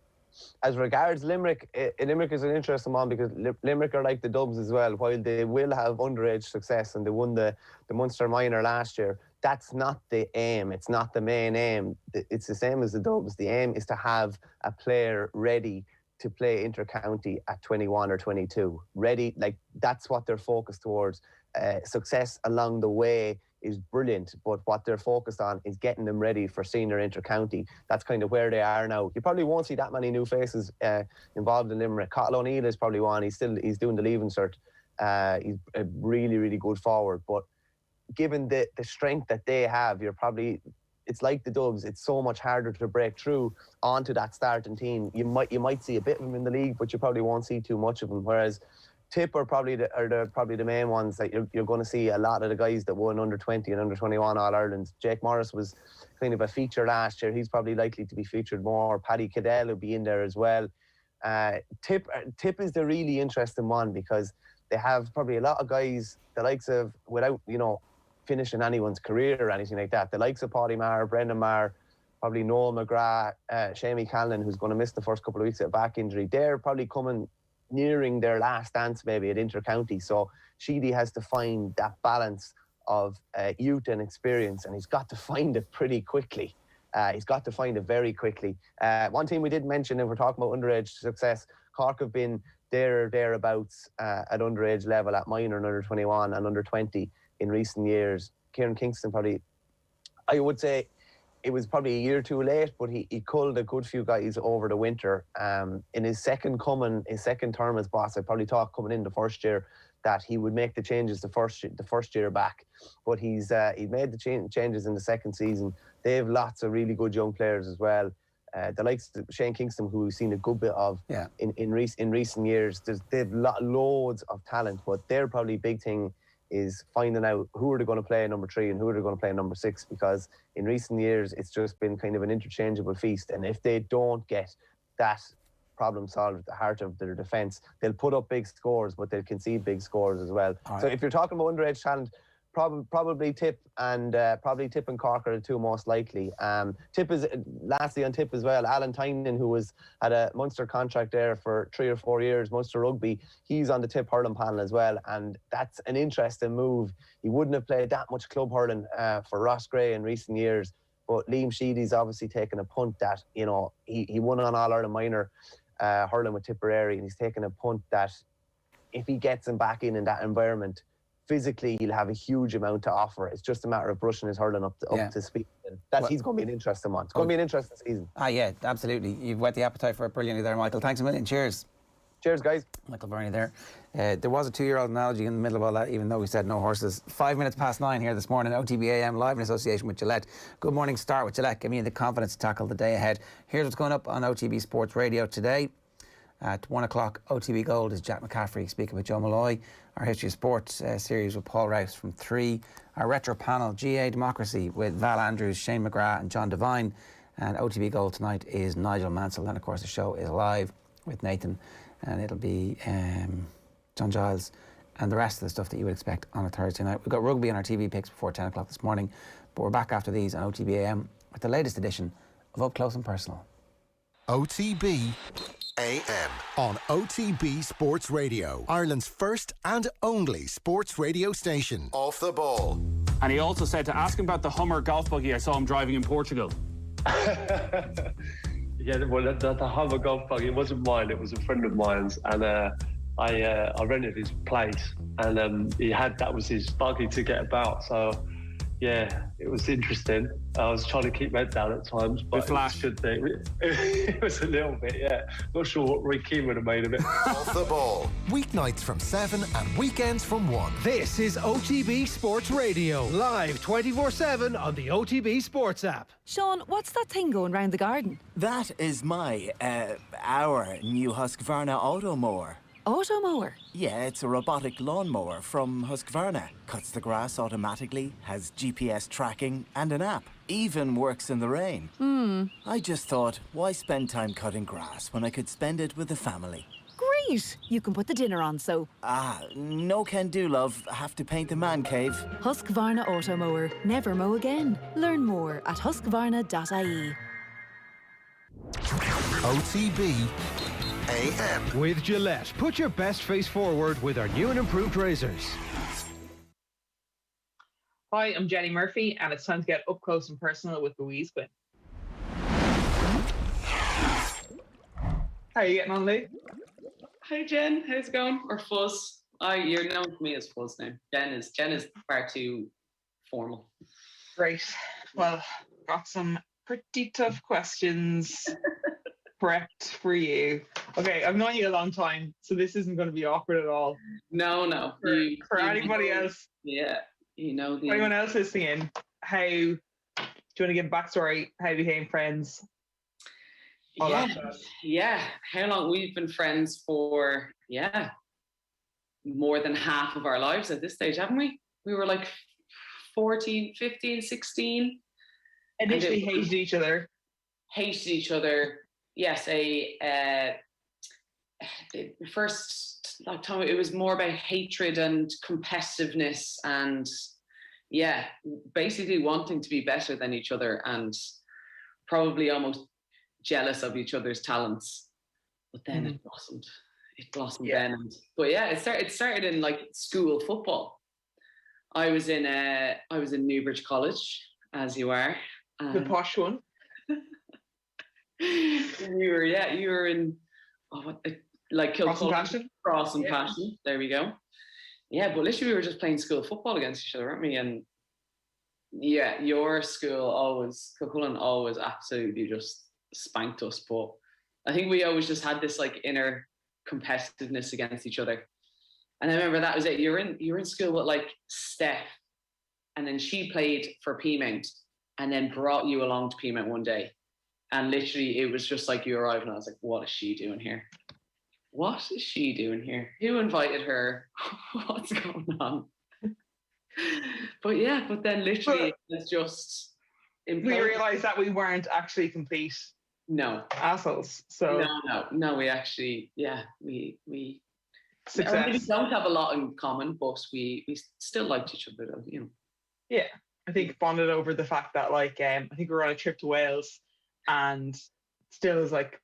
As regards Limerick, Limerick is an interesting one because Limerick are like the Dubs as well. While they will have underage success and they won the Munster Minor last year, that's not the aim. It's not the main aim. It's the same as the Dubs. The aim is to have a player ready to play inter-county at 21 or 22. Ready, like that's what they're focused towards. Success along the way is brilliant, but what they're focused on is getting them ready for senior inter-county. That's kind of where they are now. You probably won't see that many new faces involved in Limerick. Cathal O'Neill is probably one. He's doing the leaving cert. He's a really, really good forward. But given the strength that they have, it's like the Dubs. It's so much harder to break through onto that starting team. You might see a bit of them in the league, but you probably won't see too much of them. Whereas Tip are probably the main ones that you're going to see a lot of the guys that won under 20 and under 21 All-Irelands. Jake Morris was kind of a feature last year. He's probably likely to be featured more. Paddy Cadell will be in there as well. Tip is the really interesting one because they have probably a lot of guys the likes of, without finishing anyone's career or anything like that, the likes of Paddy Maher, Brendan Maher, probably Noel McGrath, Shamie Callan, who's going to miss the first couple of weeks of a back injury. They're probably nearing their last dance maybe at inter-county. So Sheedy has to find that balance of youth and experience, and he's got to find it pretty quickly. He's got to find it very quickly. One team we did mention, if we're talking about underage success, Cork have been thereabouts at underage level at minor and under 21 and under 20 in recent years. Kieran Kingston probably, I would say, it was probably a year too late, but he culled a good few guys over the winter. In his second term as boss, I probably thought coming in the first year that he would make the changes the first year back, but he made the changes in the second season. They have lots of really good young players as well. The likes of Shane Kingston, who we've seen a good bit of in recent years. They've loads of talent, but their probably big thing is finding out who are they going to play number 3 and who are they going to play number 6, because in recent years it's just been kind of an interchangeable feast, and if they don't get that problem solved at the heart of their defence, they'll put up big scores, but they'll concede big scores as well. So if you're talking about underage talent, probably Tip and Cork are the two most likely. Lastly on Tip as well, Alan Tynan, who had a Munster contract there for 3 or 4 years, Munster Rugby, he's on the Tip hurling panel as well, and that's an interesting move. He wouldn't have played that much club hurling for Ross Gray in recent years, But Liam Sheedy's obviously taken a punt that, you know, he won on All-Ireland minor hurling with Tipperary, and he's taken a punt that if he gets him back in that environment, physically he'll have a huge amount to offer. It's just a matter of brushing his hurling up to speed. And he's going to be an interesting one. It's going to be an interesting season. Yeah, absolutely. You've whet the appetite for it brilliantly there, Michael. Thanks a million. Cheers. Cheers, guys. Michael Verney there. There was a 2-year-old analogy in the middle of all that, even though we said no horses. 5 minutes past 9 here this morning, OTB AM, live in association with Gillette. Good morning, start with Gillette. Give me the confidence to tackle the day ahead. Here's what's going up on OTB Sports Radio today. At 1 o'clock, OTB Gold is Jack McCaffrey speaking with Joe Malloy. Our History of Sports series with Paul Rouse from 3. Our retro panel, GA Democracy, with Val Andrews, Shane McGrath and John Devine. And OTB Gold tonight is Nigel Mansell. And of course the show is live with Nathan. And it'll be John Giles and the rest of the stuff that you would expect on a Thursday night. We've got rugby on our TV picks before 10 o'clock this morning. But we're back after these on OTB AM with the latest edition of Up Close and Personal. OTB AM on OTB Sports Radio, Ireland's first and only sports radio station. Off the ball. And he also said to ask him about the Hummer golf buggy I saw him driving in Portugal. Yeah, well, the Hummer golf buggy, it wasn't mine, it was a friend of mine's, and I rented his place, and that was his buggy to get about. So yeah, it was interesting. I was trying to keep my head down at times, but it was a little bit, yeah. Not sure what Roy Keane would have made of it. Off the ball. Weeknights from 7 and weekends from 1. This is OTB Sports Radio, live 24/7 on the OTB Sports app. Sean, what's that thing going round the garden? That is our new Husqvarna Automower. Automower? Yeah, it's a robotic lawnmower from Husqvarna. Cuts the grass automatically, has GPS tracking and an app. Even works in the rain. I just thought, why spend time cutting grass when I could spend it with the family? Great! You can put the dinner on, so... No can do, love. Have to paint the man cave. Husqvarna Automower. Never mow again. Learn more at husqvarna.ie. OTB AM. With Gillette, put your best face forward with our new and improved razors. Hi, I'm Jenny Murphy, and it's time to get up close and personal with Louise Quinn. How are you getting on, Lou? Hi, Jen. How's it going? Or Fuzz? You're known to me as Fuzz now. Jen is far too formal. Great. Well, got some pretty tough questions prepped for you. Okay, I've known you a long time, so this isn't going to be awkward at all. No. For anybody else, yeah, for anyone else listening in, do you want to give a backstory? How you became friends? Yeah. How long we've been friends for? Yeah, more than half of our lives at this stage, haven't we? We were like 14, 15, 16. Initially hated each other. Yes, first time it was more about hatred and competitiveness and basically wanting to be better than each other and probably almost jealous of each other's talents. But then it blossomed then. But yeah, it started in like school football. I was in Newbridge College, as you are. The posh one. You were in Cross and Passion. There we go. Yeah, but literally we were just playing school football against each other, weren't we? And yeah, your school Kilcullen always absolutely just spanked us. But I think we always just had this like inner competitiveness against each other. And I remember that was it. You were in school with like Steph, and then she played for Peamount, and then brought you along to Peamount one day. And literally, it was just like you arrived, and I was like, what is she doing here? What is she doing here? Who invited her? What's going on? But then literally, it's just... We realised that we weren't actually complete assholes. So No, we actually, we success. We don't have a lot in common, but we still liked each other, though, you know. Yeah, I think bonded over the fact that, like, I think we were on a trip to Wales, and still is like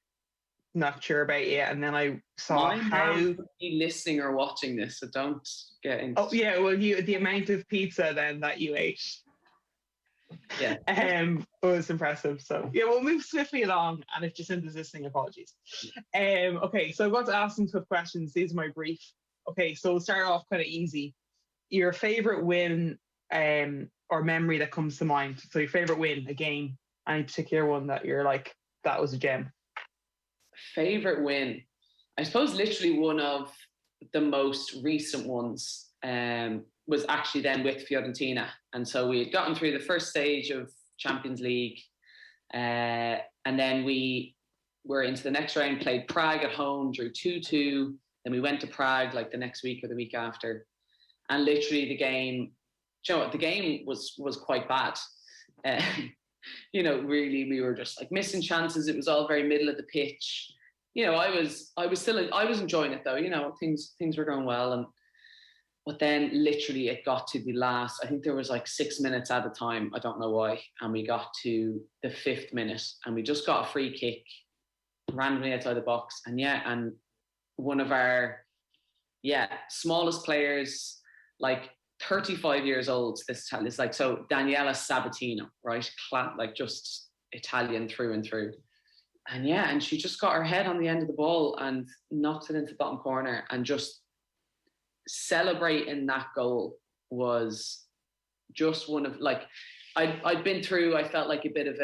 not sure about you. And then I saw how you listening or watching this, so don't get into. Oh yeah, well, the amount of pizza then that you ate. Yeah. It was impressive. So yeah, we'll move swiftly along, and if Jacinta's listening, apologies. Okay, so I've got to ask some tough questions. These are my brief. Okay, so we'll start off kind of easy. Your favorite win or memory that comes to mind. So your favorite win, a game, any particular one that you're like, that was a gem. Favorite win, I suppose literally one of the most recent ones was actually then with Fiorentina. And so we had gotten through the first stage of Champions League, and then we were into the next round, played Prague at home, drew 2-2. Then we went to Prague like the next week or the week after. And literally the game, you know what, the game was quite bad. Really we were just like missing chances. It was all very middle of the pitch. I was enjoying it though. Things were going well, but then literally it got to the last. I think there was like 6 minutes at a time. I don't know why, and we got to the 5th minute, and we just got a free kick randomly outside the box, and one of our smallest players, like 35 years old. This is like, so Daniela Sabatino, right? Like just Italian through and through. And she just got her head on the end of the ball and knocked it into the bottom corner, and just celebrating that goal was just one of, like, I'd been through, I felt like a bit of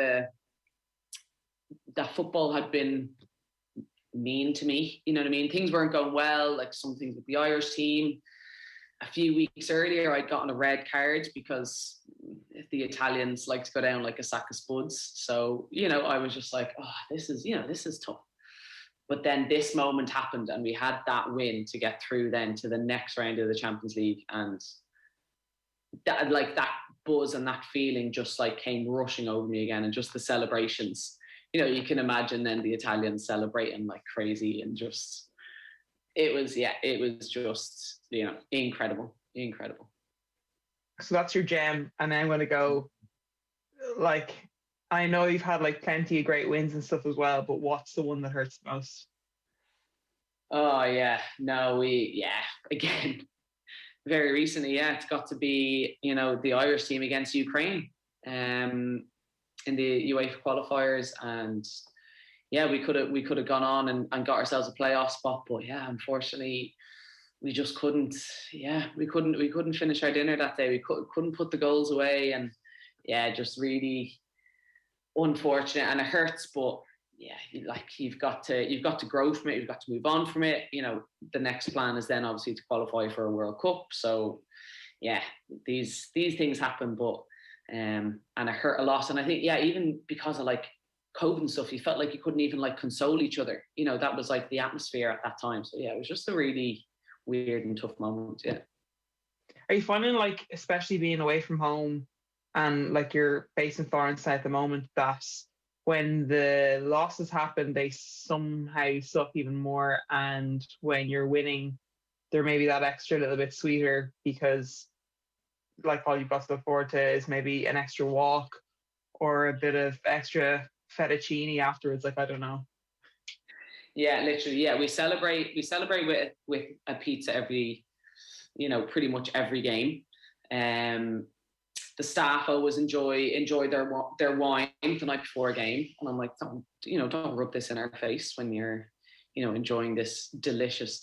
that football had been mean to me, you know what I mean? Things weren't going well, like some things with the Irish team. A few weeks earlier, I'd gotten a red card because the Italians like to go down like a sack of spuds. So, I was just like, oh, this is tough. But then this moment happened, and we had that win to get through then to the next round of the Champions League. And that buzz and that feeling just like came rushing over me again, and just the celebrations. You can imagine then the Italians celebrating like crazy, and just, it was just, incredible. So that's your gem. And then I'm going to go, like, I know you've had like plenty of great wins and stuff as well, but what's the one that hurts the most? Oh yeah, no, again, very recently, it's got to be, the Irish team against Ukraine in the UEFA qualifiers, and we could have gone on and got ourselves a playoff spot, but unfortunately we just couldn't. We couldn't finish our dinner that day. We couldn't put the goals away, and just really unfortunate, and it hurts. But you've got to grow from it. You've got to move on from it. The next plan is then obviously to qualify for a World Cup. So these things happen, but and it hurt a lot. And I think even because of like COVID and stuff, you felt like you couldn't even like console each other. That was like the atmosphere at that time. So it was just a really weird and tough moment. Are you finding, like, especially being away from home and like you're based in Florence at the moment, that when the losses happen, they somehow suck even more, and when you're winning, they're maybe that extra little bit sweeter, because like all you've got to look forward to is maybe an extra walk or a bit of extra fettuccine afterwards? Like, I don't know. Literally, we celebrate with a pizza every, pretty much every game. The staff always enjoy their wine the night before a game, and I'm like, don't rub this in our face when you're, enjoying this delicious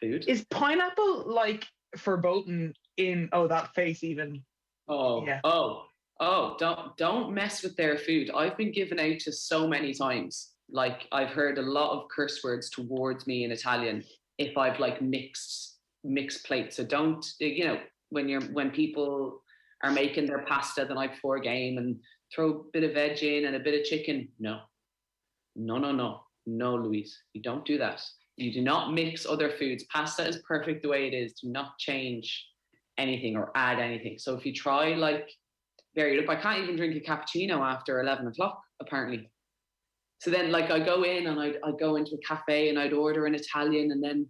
food. Is pineapple like verboten in that face even? Don't mess with their food. I've been given out to so many times. Like, I've heard a lot of curse words towards me in Italian if I've like mixed plates. So don't, when people are making their pasta the night before a game and throw a bit of veg in and a bit of chicken. No, Louise, you don't do that. You do not mix other foods. Pasta is perfect the way it is. Do not change anything or add anything. So if you try like I can't even drink a cappuccino after 11 o'clock, apparently. So then, like, I go in and I'd go into a cafe and I'd order an Italian, and then,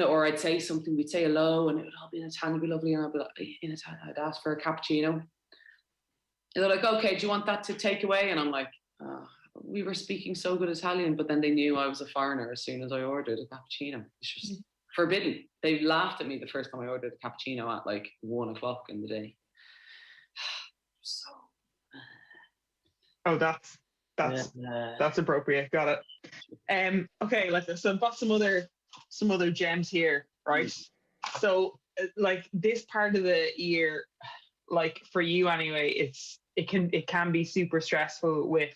or I'd say something, we'd say hello, and it would all be in Italian, it'd be lovely, and I'd be like, in Italian, I'd ask for a cappuccino. And they're like, okay, do you want that to take away? And I'm like, we were speaking so good Italian, but then they knew I was a foreigner as soon as I ordered a cappuccino. It's just forbidden. They laughed at me the first time I ordered a cappuccino at like 1 o'clock in the day. So. Oh, that's appropriate. Got it. Okay, so I've got some other gems here, right? So like this part of the year, like for you anyway, it can be super stressful with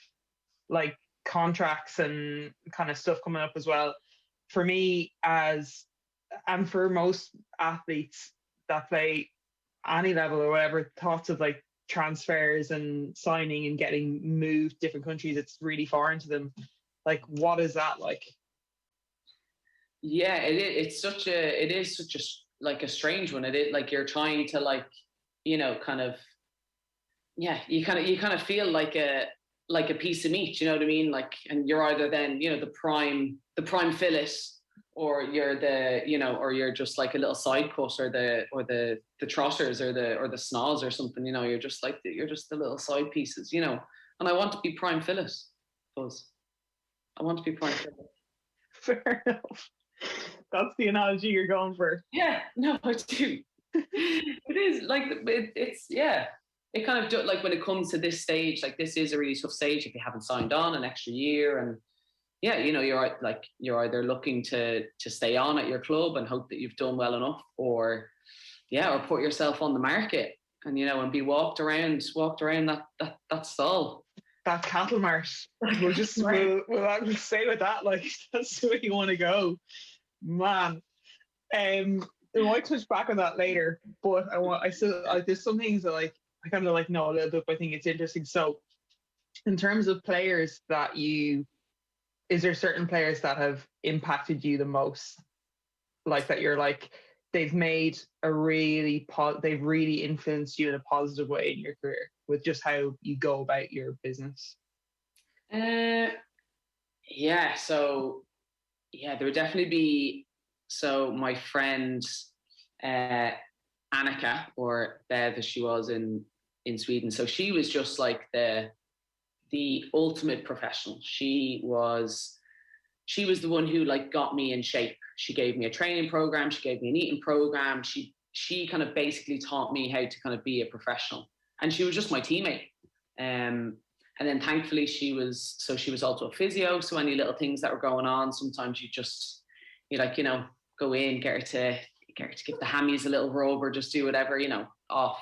like contracts and kind of stuff coming up as well. For me, and for most athletes that play any level or whatever, thoughts of like transfers and signing and getting moved different countries, it's really foreign to them. Like, what is that like? Yeah, it is such a like a strange one. It is like you're trying to like, you know, kind of, yeah, you kind of feel like a piece of meat, you know what I mean? Like, and you're either then, you know, the prime fillet, or you're the, you know, or you're just like a little side cut, or the trotters, or the snaz or something, you know. You're just the little side pieces, you know. And I want to be prime fillet, Buzz. I want to be prime fillet. Fair enough. That's the analogy you're going for. Yeah, no, I do. It is like it's yeah. It kind of like when it comes to this stage, like this is a really tough stage if you haven't signed on an extra year, and yeah, you know, you're either looking to stay on at your club and hope that you've done well enough, or put yourself on the market and, you know, and be walked around that stall. That cattle mart. We'll just we'll stay with that. Like, that's the way you want to go, man. We might touch back on that later, but there's some things that like I kind of like know a little bit, but I think it's interesting. So, in terms of players that is there certain players that have impacted you the most? Like that you're like, they've really influenced you in a positive way in your career with just how you go about your business? Yeah. So, yeah, there would definitely be. So my friend Annika, or Bev as she was in Sweden. So she was just like the ultimate professional. She was the one who like got me in shape. She gave me a training program. She gave me an eating program. She kind of basically taught me how to kind of be a professional. And she was just my teammate. And then thankfully she was also a physio. So any little things that were going on, sometimes you like, you know, go in, get her to give the hammies a little rub, or just do whatever, you know, off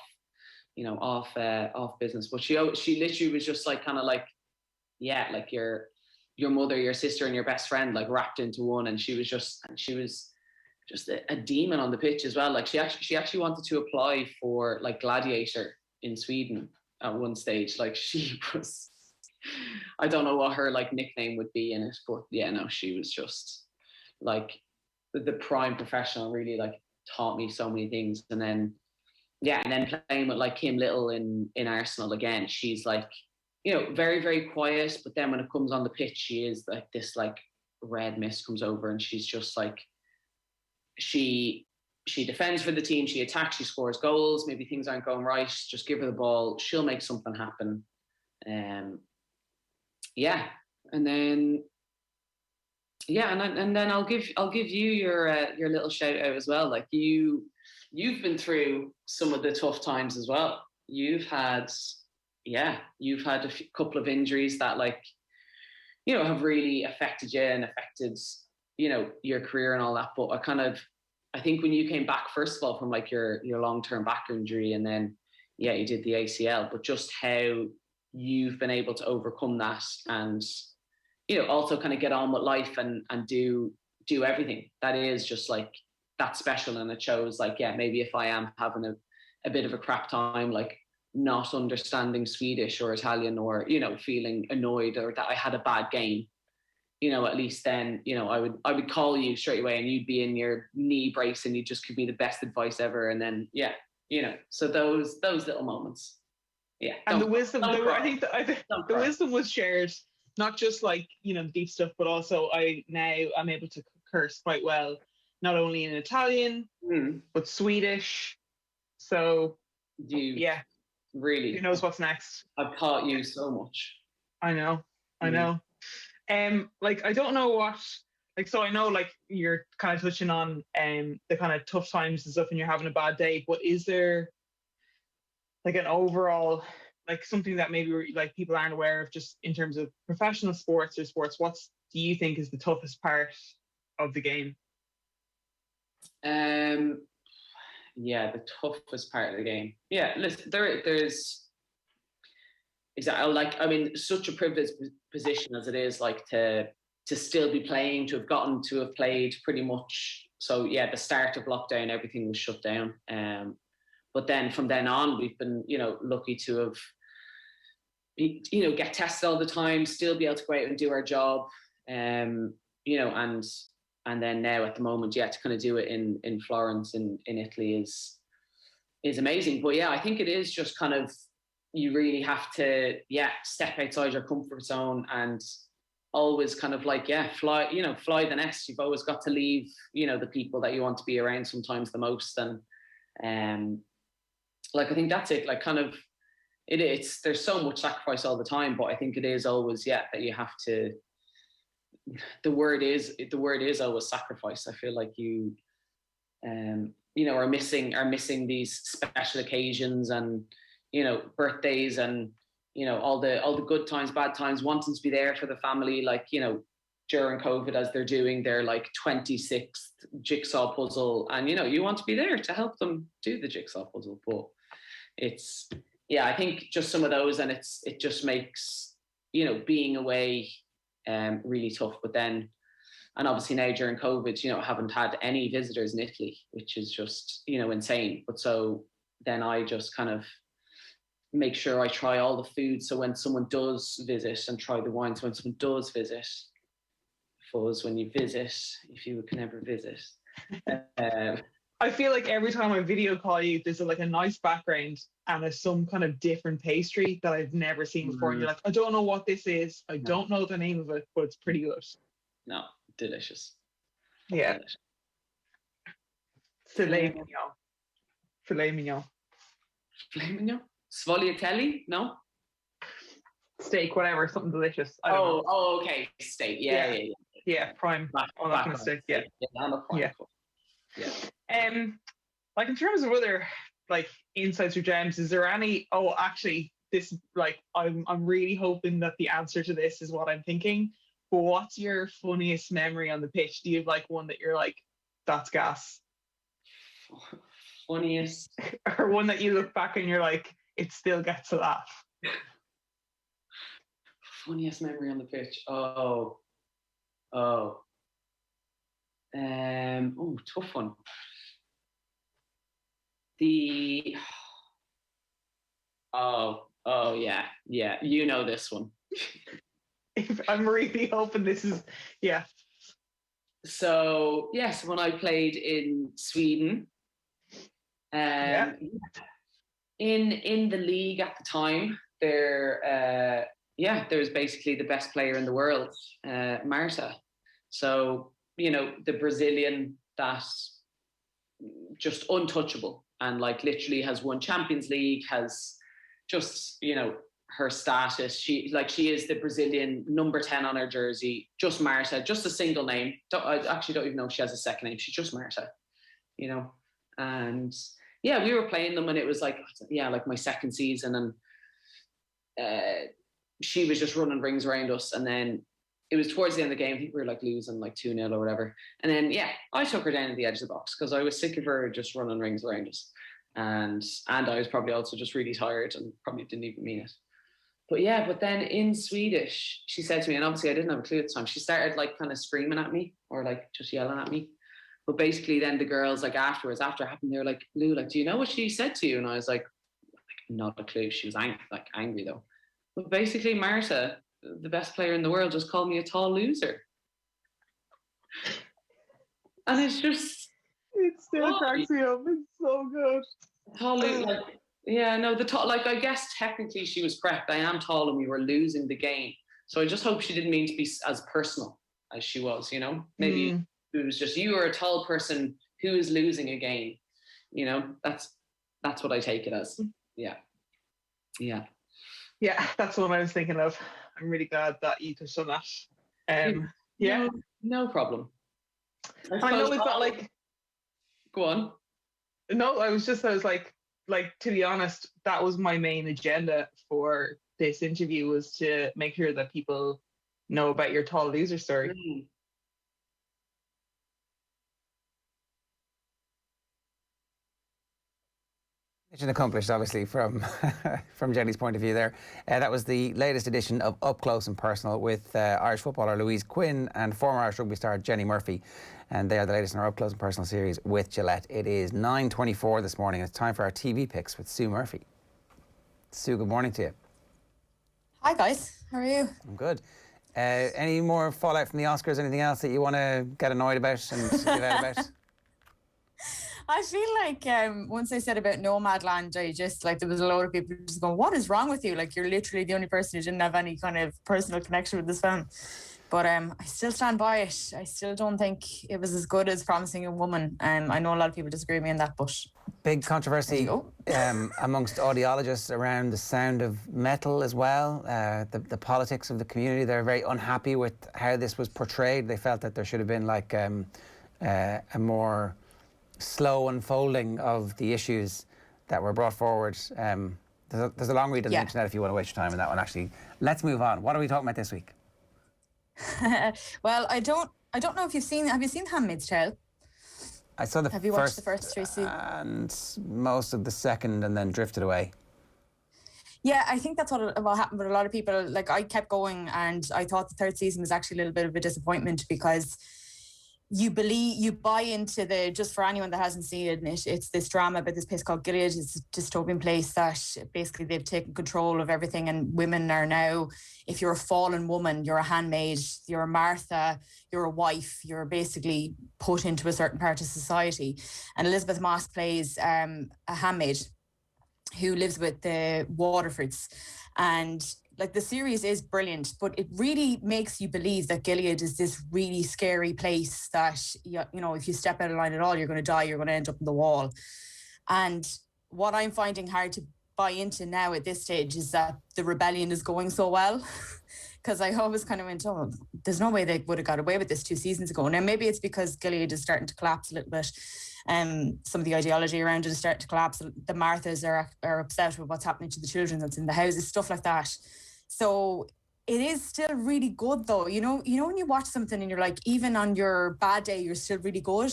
business. But she literally was just like kind of like, yeah, like your mother, your sister, and your best friend, like wrapped into one. And she was just a demon on the pitch as well. Like she actually wanted to apply for like Gladiator in Sweden at one stage. Like she was, I don't know what her like nickname would be in it, but yeah, no, she was just like the prime professional. Really like taught me so many things. And then playing with like Kim Little in Arsenal again, she's like, you know, very, very quiet, but then when it comes on the pitch, she is like this like red mist comes over, and she's just like, she defends for the team, she attacks, she scores goals. Maybe things aren't going right, just give her the ball, she'll make something happen. And then I'll give you your little shout out as well. Like you've been through some of the tough times as well. You've had a couple of injuries that, like, you know, have really affected you and affected, you know, your career and all that. But I think when you came back, first of all, from like your long-term back injury, and then, yeah, you did the ACL, but just how you've been able to overcome that and, you know, also kind of get on with life and do everything. That is just like, that's special. And it shows like, yeah, maybe if I am having a bit of a crap time, like not understanding Swedish or Italian, or, you know, feeling annoyed or that I had a bad game, you know, at least then, you know, I would call you straight away and you'd be in your knee brace and you just give me the best advice ever. And then, yeah, you know, so those little moments. Yeah. And the wisdom, I think the wisdom was shared, not just like, you know, deep stuff, but also I'm able to curse quite well, not only in Italian, but Swedish. So yeah, really, who knows what's next? I've taught you so much. I know. Like, I don't know what, like, so I know like you're kind of touching on the kind of tough times and stuff and you're having a bad day, but is there like an overall like something that maybe like people aren't aware of, just in terms of professional sports or sports, do you think is the toughest part of the game? Yeah, the toughest part of the game. Yeah, listen, there's exactly, like, I mean, such a privileged position as it is, like, to still be playing, to have played pretty much. So yeah, the start of lockdown, everything was shut down. But then from then on, we've been, lucky to have, get tested all the time, still be able to go out and do our job. And then now at the moment, to kind of do it in Florence in Italy is amazing. But yeah, I think it is just kind of, you really have to, step outside your comfort zone and always kind of like, fly the nest. You've always got to leave, the people that you want to be around sometimes the most. And like, I think that's it. Like, kind of, there's so much sacrifice all the time, but I think it is always, that you have to, the word is always sacrifice. I feel like you, are missing these special occasions and, birthdays and, all the good times, bad times, wanting to be there for the family, like, during COVID, as they're doing their like 26th jigsaw puzzle, and, you want to be there to help them do the jigsaw puzzle. But it's, I think just some of those, and it just makes, being away really tough. But then, and obviously now during COVID, haven't had any visitors in Italy, which is just, insane. But so then I just kind of make sure I try all the food. So when someone does visit, and try the wines when someone does visit, fuzz when you visit, if you can ever visit. I feel like every time I video call you, there's a nice background and there's some kind of different pastry that I've never seen before. And you're like, I don't know what this is. I don't know the name of it, but it's pretty good. No, delicious. Yeah. Delicious. Filet mignon. Filet mignon. Filet mignon? Sfogliatelli? No? Steak, whatever, something delicious. I don't know. Oh, okay. Steak. Yeah. Prime. All that kind of steak. Yeah. I'm a prime cook. Yeah. Like, in terms of other like insights or gems, is there any? Oh, actually, this, like, I'm really hoping that the answer to this is what I'm thinking. But what's your funniest memory on the pitch? Do you have like one that you're like, that's gas? Funniest, or one that you look back and you're like, it still gets a laugh? Funniest memory on the pitch. Tough one. Yeah. You know this one. I'm really hoping this is, So yes, when I played in Sweden, in the league at the time, there was basically the best player in the world, Marta. So, the Brazilian that's just untouchable, and like literally has won Champions League, has just, her status. She is the Brazilian number 10 on her jersey, just Marta, just a single name. I actually don't even know if she has a second name. She's just Marta, and we were playing them, and it was like my second season, and she was just running rings around us. And then it was towards the end of the game. I think we were like losing like 2-0 or whatever. And then, I took her down at the edge of the box because I was sick of her just running rings around us. And I was probably also just really tired and probably didn't even mean it. But then in Swedish, she said to me, and obviously I didn't have a clue at the time, she started like kind of screaming at me or like just yelling at me. But basically then the girls, like after it happened, they were like, Lou, like, do you know what she said to you? And I was like not a clue. She was angry though. But basically Marta, the best player in the world, just called me a tall loser. And it's just... It still cracks me up. It's so good. Tall loser. I guess technically she was correct. I am tall and we were losing the game. So I just hope she didn't mean to be as personal as she was, Maybe it was just, you are a tall person who is losing a game. That's what I take it as. Yeah. Yeah, that's what I was thinking of. I'm really glad that you touched on that. No problem. I know it's not like... Go on. No, I was like, like, to be honest, that was my main agenda for this interview, was to make sure that people know about your tall loser story. Mission accomplished, obviously, from from Jenny's point of view there. That was the latest edition of Up Close and Personal with Irish footballer Louise Quinn and former Irish rugby star Jenny Murphy. And they are the latest in our Up Close and Personal series with Gillette. It is 9:24 this morning. It's time for our TV picks with Sue Murphy. Sue, good morning to you. Hi, guys. How are you? I'm good. Any more fallout from the Oscars? Anything else that you want to get annoyed about and get out about? I feel like once I said about Nomadland, I just, like, there was a load of people just going, what is wrong with you? Like, you're literally the only person who didn't have any kind of personal connection with this film. But I still stand by it. I still don't think it was as good as Promising Young Woman. I know a lot of people disagree with me on that, but... Big controversy amongst audiologists around the sound of metal as well, the politics of the community. They're very unhappy with how this was portrayed. They felt that there should have been like a more slow unfolding of the issues that were brought forward. There's a long read on the internet if you want to waste your time on that one, actually. Let's move on. What are we talking about this week? Well, I don't know if have you seen Handmaid's Tale? I saw Have you watched the first 3 seasons? And most of the second, and then drifted away. Yeah, I think that's what happened with a lot of people. Like, I kept going, and I thought the third season was actually a little bit of a disappointment, because you buy into the, just for anyone that hasn't seen it, it's this drama about this place called Gillette. It's a dystopian place that basically they've taken control of everything, and women are now, if you're a fallen woman, you're a handmaid, you're a Martha, you're a wife, you're basically put into a certain part of society. And Elizabeth Moss plays a handmaid who lives with the Waterfords. And like, the series is brilliant, but it really makes you believe that Gilead is this really scary place that, you know, if you step out of line at all, you're going to die, you're going to end up in the wall. And what I'm finding hard to buy into now at this stage is that the rebellion is going so well. Because I always kind of went, oh, there's no way they would have got away with this 2 seasons ago. Now, maybe it's because Gilead is starting to collapse a little bit. Some of the ideology around it is starting to collapse. The Marthas are upset with what's happening to the children that's in the houses, stuff like that. So it is still really good, though. You know when you watch something and you're like, even on your bad day, you're still really good.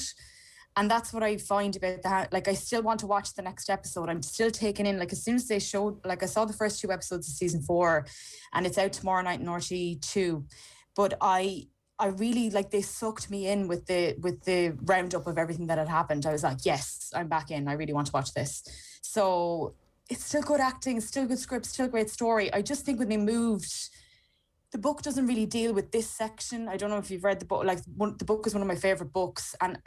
And that's what I find about that. Like, I still want to watch the next episode. I'm still taking in, like, as soon as they showed, like, I saw the first 2 episodes of season 4, and it's out tomorrow night in RT2. But I really, like, they sucked me in with the roundup of everything that had happened. I was like, yes, I'm back in. I really want to watch this. So it's still good acting, still good script, still great story. I just think when they moved, the book doesn't really deal with this section. I don't know if you've read the book. Like, the book is one of my favorite books, and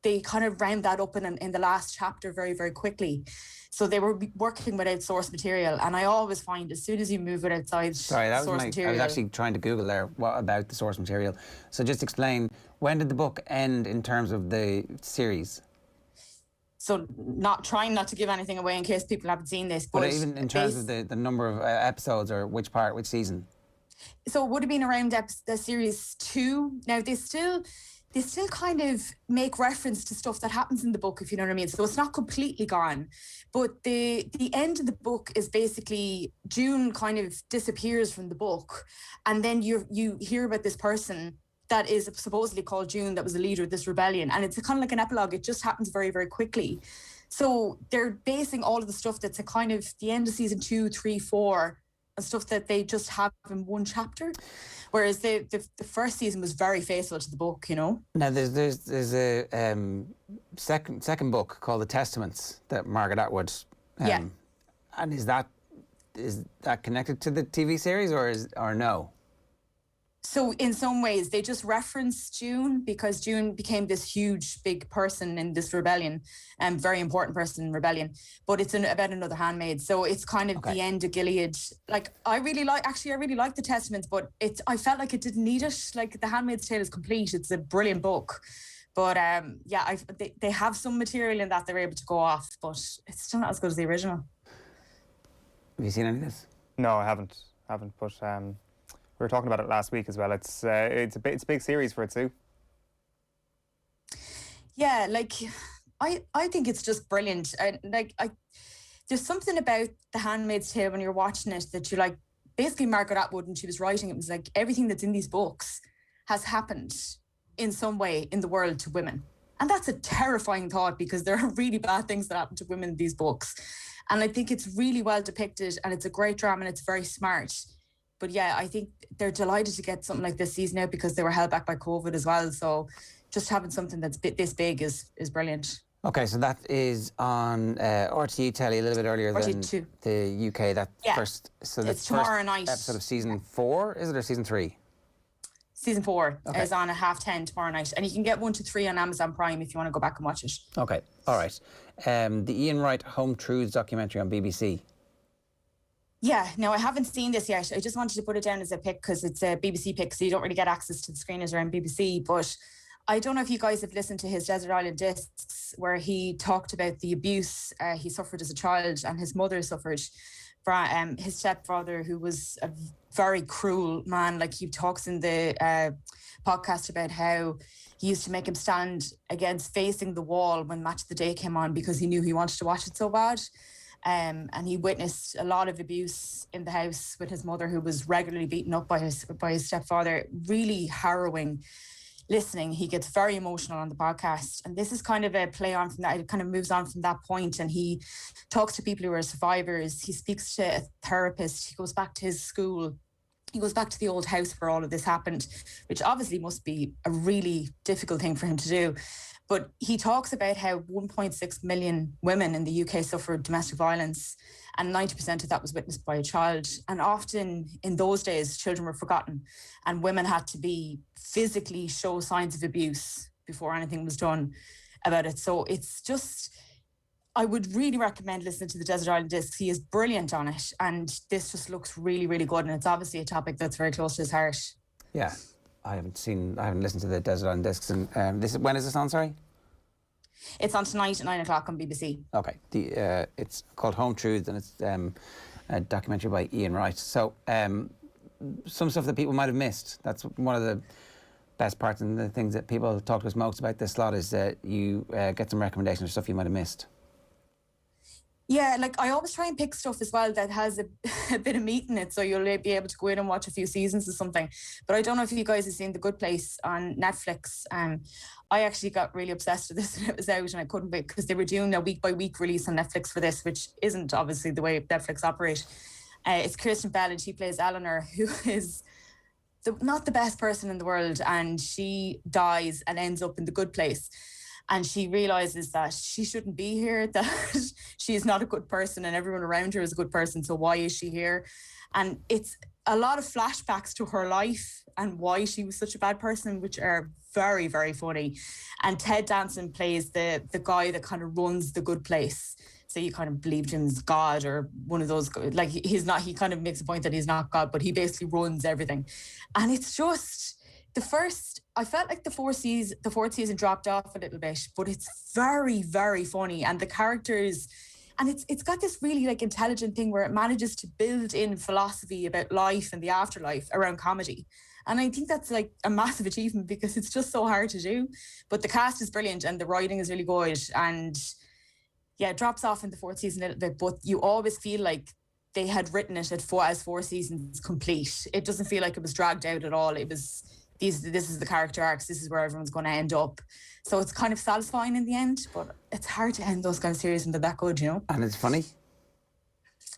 they kind of round that up in the last chapter very, very quickly. So they were working without source material, and I always find as soon as you move it outside source material... I was actually trying to Google there, what about the source material. So just explain, when did the book end in terms of the series? So trying not to give anything away in case people haven't seen this. But even in terms of the number of episodes, or which season? So it would have been around the series 2. Now, they still kind of make reference to stuff that happens in the book, if you know what I mean. So it's not completely gone. But the end of the book is basically June kind of disappears from the book. And then you hear about this person that is supposedly called June, that was the leader of this rebellion. And it's kind of like an epilogue. It just happens very, very quickly. So they're basing all of the stuff that's a kind of the end of season 2, 3, 4, and stuff that they just have in one chapter. Whereas the first season was very faithful to the book, you know. Now there's a second book called The Testaments that Margaret Atwood. And is that connected to the TV series or no? So in some ways they just reference June, because June became this huge big person in this rebellion, and very important person in rebellion, but it's about another handmaid. So it's kind of the end of Gilead. Like, I really like The Testaments, but I felt like it didn't need it. Like, The Handmaid's Tale is complete. It's a brilliant book. But they have some material in that they're able to go off, but it's still not as good as the original. Have you seen any of this? No, I haven't. But we were talking about it last week as well. It's a big series for it too. Yeah, like I think it's just brilliant. there's something about The Handmaid's Tale when you're watching it that you're like, basically Margaret Atwood, when she was writing, it was like everything that's in these books has happened in some way in the world to women. And that's a terrifying thought, because there are really bad things that happen to women in these books. And I think it's really well depicted, and it's a great drama, and it's very smart. But yeah, I think they're delighted to get something like this season out, because they were held back by COVID as well. So just having something that's this big is brilliant. Okay, so that is on RTE telly a little bit earlier than the UK. That first, so it's tomorrow night. Episode of season 4, is it, or season 3? Season 4 is on at 10:30 tomorrow night, and you can get 1 to 3 on Amazon Prime if you want to go back and watch it. Okay, all right. The Ian Wright Home Truths documentary on BBC. Yeah, no, I haven't seen this yet. I just wanted to put it down as a pick because it's a BBC pick, so you don't really get access to the screeners around BBC. But I don't know if you guys have listened to his Desert Island Discs, where he talked about the abuse he suffered as a child, and his mother suffered from his stepfather, who was a very cruel man. Like, he talks in the podcast about how he used to make him stand against facing the wall when Match of the Day came on, because he knew he wanted to watch it so bad. And he witnessed a lot of abuse in the house with his mother, who was regularly beaten up by his stepfather. Really harrowing listening. He gets very emotional on the podcast, and this is kind of a play on from that. It kind of moves on from that point, and he talks to people who are survivors. He speaks to a therapist. He goes back to his school. He goes back to the old house where all of this happened, which obviously must be a really difficult thing for him to do. But he talks about how 1.6 million women in the UK suffered domestic violence, and 90% of that was witnessed by a child. And often in those days, children were forgotten, and women had to be physically show signs of abuse before anything was done about it. So it's just, I would really recommend listening to the Desert Island Discs. He is brilliant on it, and this just looks really, really good. And it's obviously a topic that's very close to his heart. Yeah. I haven't listened to the Desert Island Discs. And when is this on, sorry? It's on tonight at 9 o'clock on BBC. Okay. It's called Home Truths, and it's a documentary by Ian Wright. So some stuff that people might have missed. That's one of the best parts, and the things that people talk to us most about this slot is that you get some recommendations of stuff you might have missed. Yeah, like I always try and pick stuff as well that has a bit of meat in it, so you'll be able to go in and watch a few seasons or something. But I don't know if you guys have seen The Good Place on Netflix. I actually got really obsessed with this when it was out, and I couldn't wait, because they were doing a week-by-week release on Netflix for this, which isn't obviously the way Netflix operate. It's Kirsten Bell, and she plays Eleanor, who is not the best person in the world, and she dies and ends up in the good place. And she realises that she shouldn't be here, that she is not a good person, and everyone around her is a good person, so why is she here? And it's a lot of flashbacks to her life and why she was such a bad person, which are very, very funny. And Ted Danson plays the guy that kind of runs the good place. So you kind of believed him as God, or one of those, like he's not, he kind of makes a point that he's not God, but he basically runs everything. And it's just, I felt like the fourth season dropped off a little bit, but it's very, very funny. And the characters, and it's got this really like intelligent thing where it manages to build in philosophy about life and the afterlife around comedy. And I think that's like a massive achievement, because it's just so hard to do. But the cast is brilliant, and the writing is really good. And yeah, it drops off in the fourth season a little bit, but you always feel like they had written it as 4 seasons complete. It doesn't feel like it was dragged out at all. It was, this is the character arcs, this is where everyone's going to end up. So it's kind of satisfying in the end, but it's hard to end those kind of series when they're that good, you know? And it's funny?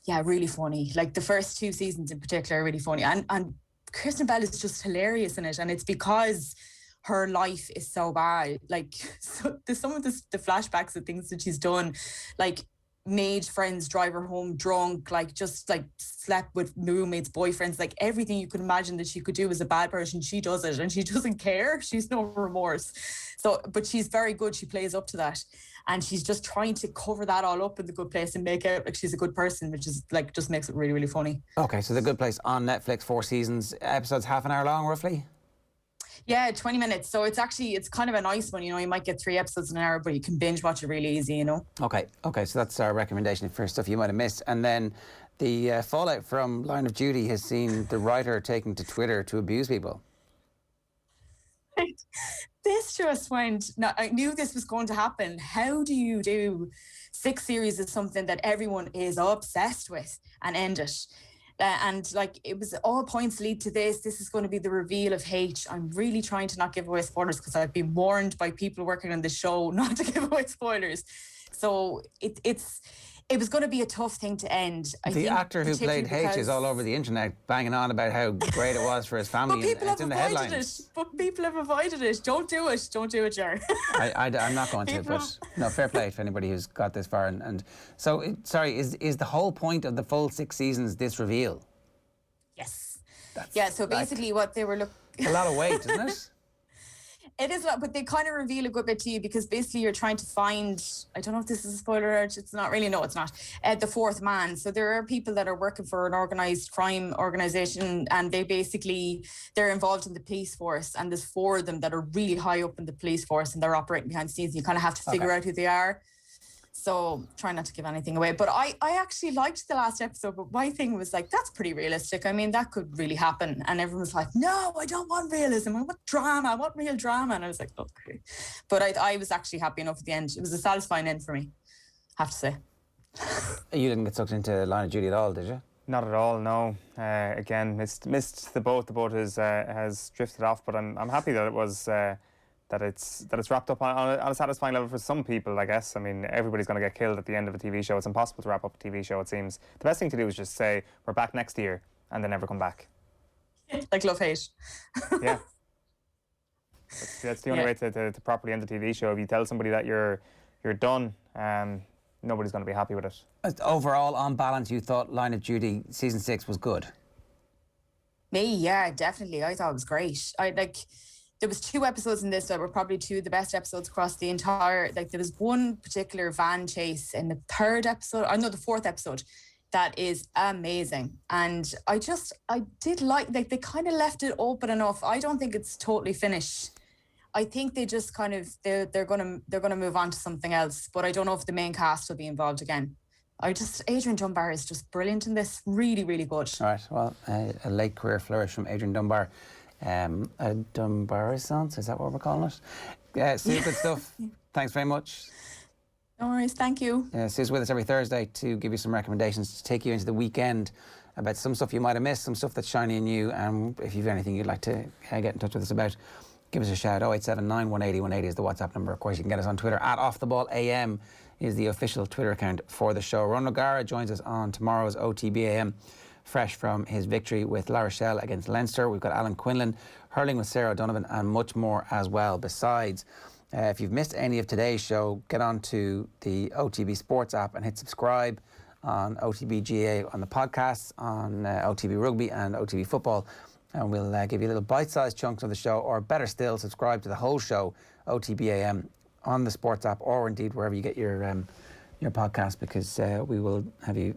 Yeah, really funny. Like the first 2 seasons in particular are really funny. And Kirsten Bell is just hilarious in it, and it's because her life is so bad. Like, so there's some of the flashbacks of things that she's done, like made friends drive her home drunk, like just like slept with roommates, boyfriends, like everything you could imagine that she could do as a bad person, she does it, and she doesn't care. She's no remorse. So, but she's very good. She plays up to that, and she's just trying to cover that all up in The Good Place and make out like she's a good person, which is like, just makes it really, really funny. Okay, so The Good Place on Netflix, 4 seasons, episodes half an hour long roughly? Yeah, 20 minutes. So it's kind of a nice one, you know. You might get 3 episodes in an hour, but you can binge watch it really easy, you know. Okay, so that's our recommendation for stuff you might have missed. And then the fallout from Line of Duty has seen the writer taking to Twitter to abuse people. This just went, I knew this was going to happen. How do you do 6 series is something that everyone is obsessed with, and end it. And like, it was all points lead to this. This is going to be the reveal of H. I'm really trying to not give away spoilers because I've been warned by people working on the show not to give away spoilers. So it was going to be a tough thing to end. The actor who played H is all over the internet banging on about how great it was for his family. But people it's have in the avoided headlines. it. But people have avoided it. Don't do it. Don't do it, Jar. I'm not going to, but no, fair play for anybody who's got this far. And so, sorry, is the whole point of the full 6 seasons this reveal? Yes. Yeah, so basically what they were looking... It's a lot of weight, isn't it? It is a lot, but they kind of reveal a good bit to you because basically you're trying to find, I don't know if this is a spoiler alert, it's not really, no, it's not, the fourth man. So there are people that are working for an organised crime organisation, and they're involved in the police force, and there's 4 of them that are really high up in the police force, and they're operating behind the scenes. You kind of have to figure out who they are. So try not to give anything away. But I actually liked the last episode, but my thing was like, that's pretty realistic. I mean, that could really happen. And everyone was like, no, I don't want realism. I want drama. I want real drama. And I was like, okay. But I was actually happy enough at the end. It was a satisfying end for me, I have to say. You didn't get sucked into Line of Duty at all, did you? Not at all, no. Again, missed the boat. The boat has drifted off, but I'm happy that it was... that it's wrapped up on a satisfying level for some people, I guess. I mean, everybody's going to get killed at the end of a TV show. It's impossible to wrap up a TV show, it seems. The best thing to do is just say, we're back next year, and then never come back. Like Love Hate. Yeah. That's the only way to properly end a TV show. If you tell somebody that you're done, nobody's going to be happy with it. Overall, on balance, you thought Line of Duty Season 6 was good? Me, yeah, definitely. I thought it was great. There was 2 episodes in this that were probably 2 of the best episodes across the entire... Like, there was one particular van chase in the 4th episode, that is amazing. And I did like they kind of left it open enough. I don't think it's totally finished. I think they just kind of... They're gonna move on to something else. But I don't know if the main cast will be involved again. Adrian Dunbar is just brilliant in this. Really, really good. All right, well, a late career flourish from Adrian Dunbar. A Dunbar-essence, is that what we're calling it? Sue, good stuff. Thanks very much. No worries, thank you. Sue's with us every Thursday to give you some recommendations to take you into the weekend about some stuff you might have missed, some stuff that's shiny and new, and if you've anything you'd like to get in touch with us about, give us a shout. 0879 180 180 is the WhatsApp number. Of course, you can get us on Twitter. @OffTheBallAM is the official Twitter account for the show. Ron O'Gara joins us on tomorrow's OTB AM, fresh from his victory with La Rochelle against Leinster. We've got Alan Quinlan, hurling with Sarah O'Donovan, and much more as well. Besides, if you've missed any of today's show, get on to the OTB Sports app and hit subscribe on OTB GA on the podcasts, on OTB Rugby and OTB Football, and we'll give you little bite-sized chunks of the show, or better still, subscribe to the whole show, OTB AM, on the Sports app, or indeed wherever you get your podcast, because we will have you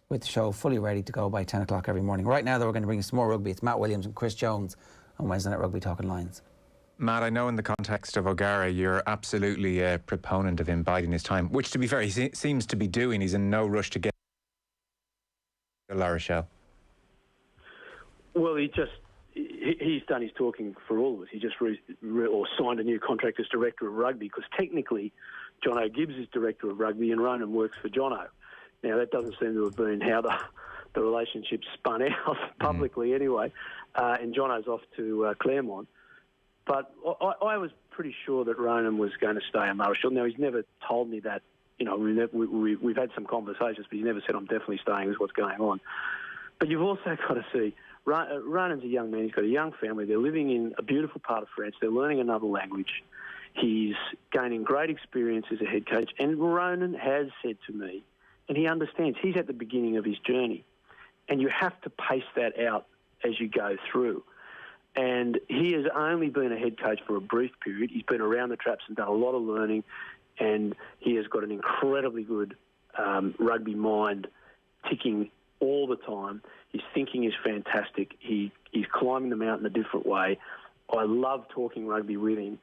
with the show fully ready to go by 10 o'clock every morning. Right now, though, we're going to bring you some more rugby. It's Matt Williams and Chris Jones on Wednesday Night Rugby Talking Lines. Matt, I know in the context of O'Gara, you're absolutely a proponent of him biding his time, which, to be fair, he seems to be doing. He's in no rush to get to La Rochelle. Well, he's done his talking for all of us. He just signed a new contract as Director of Rugby, because technically Jono Gibbs is Director of Rugby and Ronan works for Jono. Now, that doesn't seem to have been how the relationship spun out publicly anyway, and Jono's off to Claremont. But I was pretty sure that Ronan was going to stay in La Rochelle. Now, he's never told me that. You know, we've had some conversations, but he never said, I'm definitely staying, this is what's going on. But you've also got to see, Ronan's a young man, he's got a young family, they're living in a beautiful part of France, they're learning another language. He's gaining great experience as a head coach, and Ronan has said to me, and he understands, he's at the beginning of his journey, and you have to pace that out as you go through. And he has only been a head coach for a brief period. He's been around the traps and done a lot of learning, and he has got an incredibly good rugby mind ticking all the time. His thinking is fantastic. He's climbing the mountain a different way. I love talking rugby with him,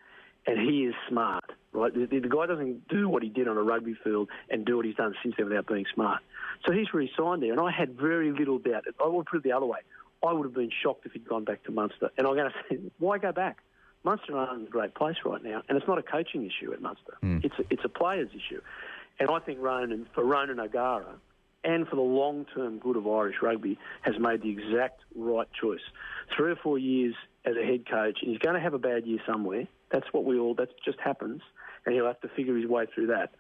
and he is smart, right? The guy doesn't do what he did on a rugby field and do what he's done since then without being smart. So he's re-signed there, and I had very little doubt. I would put it the other way. I would have been shocked if he'd gone back to Munster. And I'm going to say, why go back? Munster is a great place right now, and it's not a coaching issue at Munster. It's a players issue. And I think Ronan O'Gara, and for the long-term good of Irish rugby, has made the exact right choice. 3 or 4 years as a head coach, and he's going to have a bad year somewhere. That just happens, and he'll have to figure his way through that.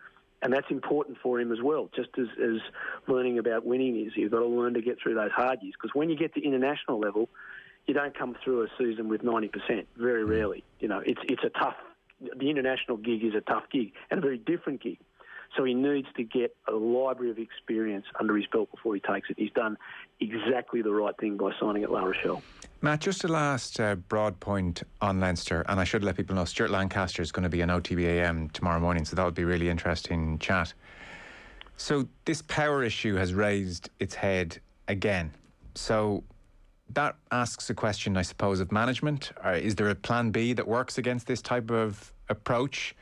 And that's important for him as well, just as learning about winning is. You've got to learn to get through those hard years, because when you get to international level, you don't come through a season with 90%, very rarely. You know, it's a tough, the international gig is a tough gig, and a very different gig. So he needs to get a library of experience under his belt before he takes it. He's done exactly the right thing by signing at La Rochelle. Matt, just a last broad point on Leinster, and I should let people know Stuart Lancaster is going to be on OTB AM tomorrow morning, so that would be really interesting chat. So this power issue has raised its head again. So that asks a question, I suppose, of management. Is there a plan B that works against this type of approach?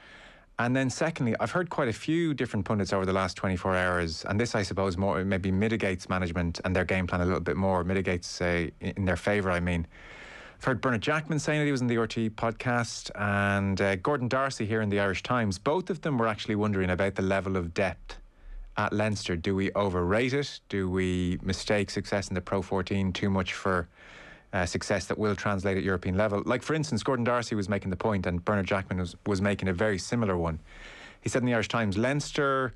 And then secondly, I've heard quite a few different pundits over the last 24 hours, and this, I suppose, more maybe mitigates management and their game plan a little bit more, mitigates in their favour, I mean. I've heard Bernard Jackman saying that he was in the RT podcast, and Gordon Darcy here in the Irish Times. Both of them were actually wondering about the level of depth at Leinster. Do we overrate it? Do we mistake success in the Pro 14 too much for success that will translate at European level? Like, for instance, Gordon Darcy was making the point, and Bernard Jackman was making a very similar one. He said in the Irish Times, Leinster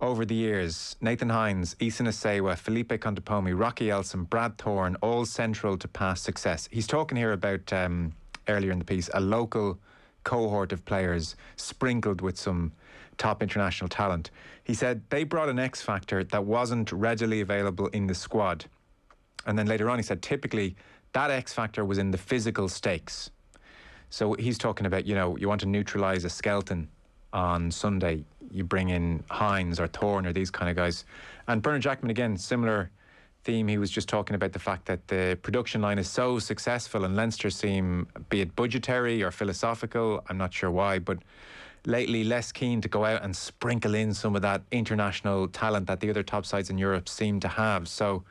over the years, Nathan Hines, Isan Asewa, Felipe Contepomi, Rocky Elsom, Brad Thorne, all central to past success. He's talking here about, earlier in the piece, a local cohort of players sprinkled with some top international talent. He said they brought an X factor that wasn't readily available in the squad. And then later on he said typically that X factor was in the physical stakes. So he's talking about, you know, you want to neutralise a skeleton on Sunday, you bring in Hines or Thorne or these kind of guys. And Bernard Jackman, again, similar theme. He was just talking about the fact that the production line is so successful, and Leinster seem, be it budgetary or philosophical, I'm not sure why, but lately less keen to go out and sprinkle in some of that international talent that the other top sides in Europe seem to have. So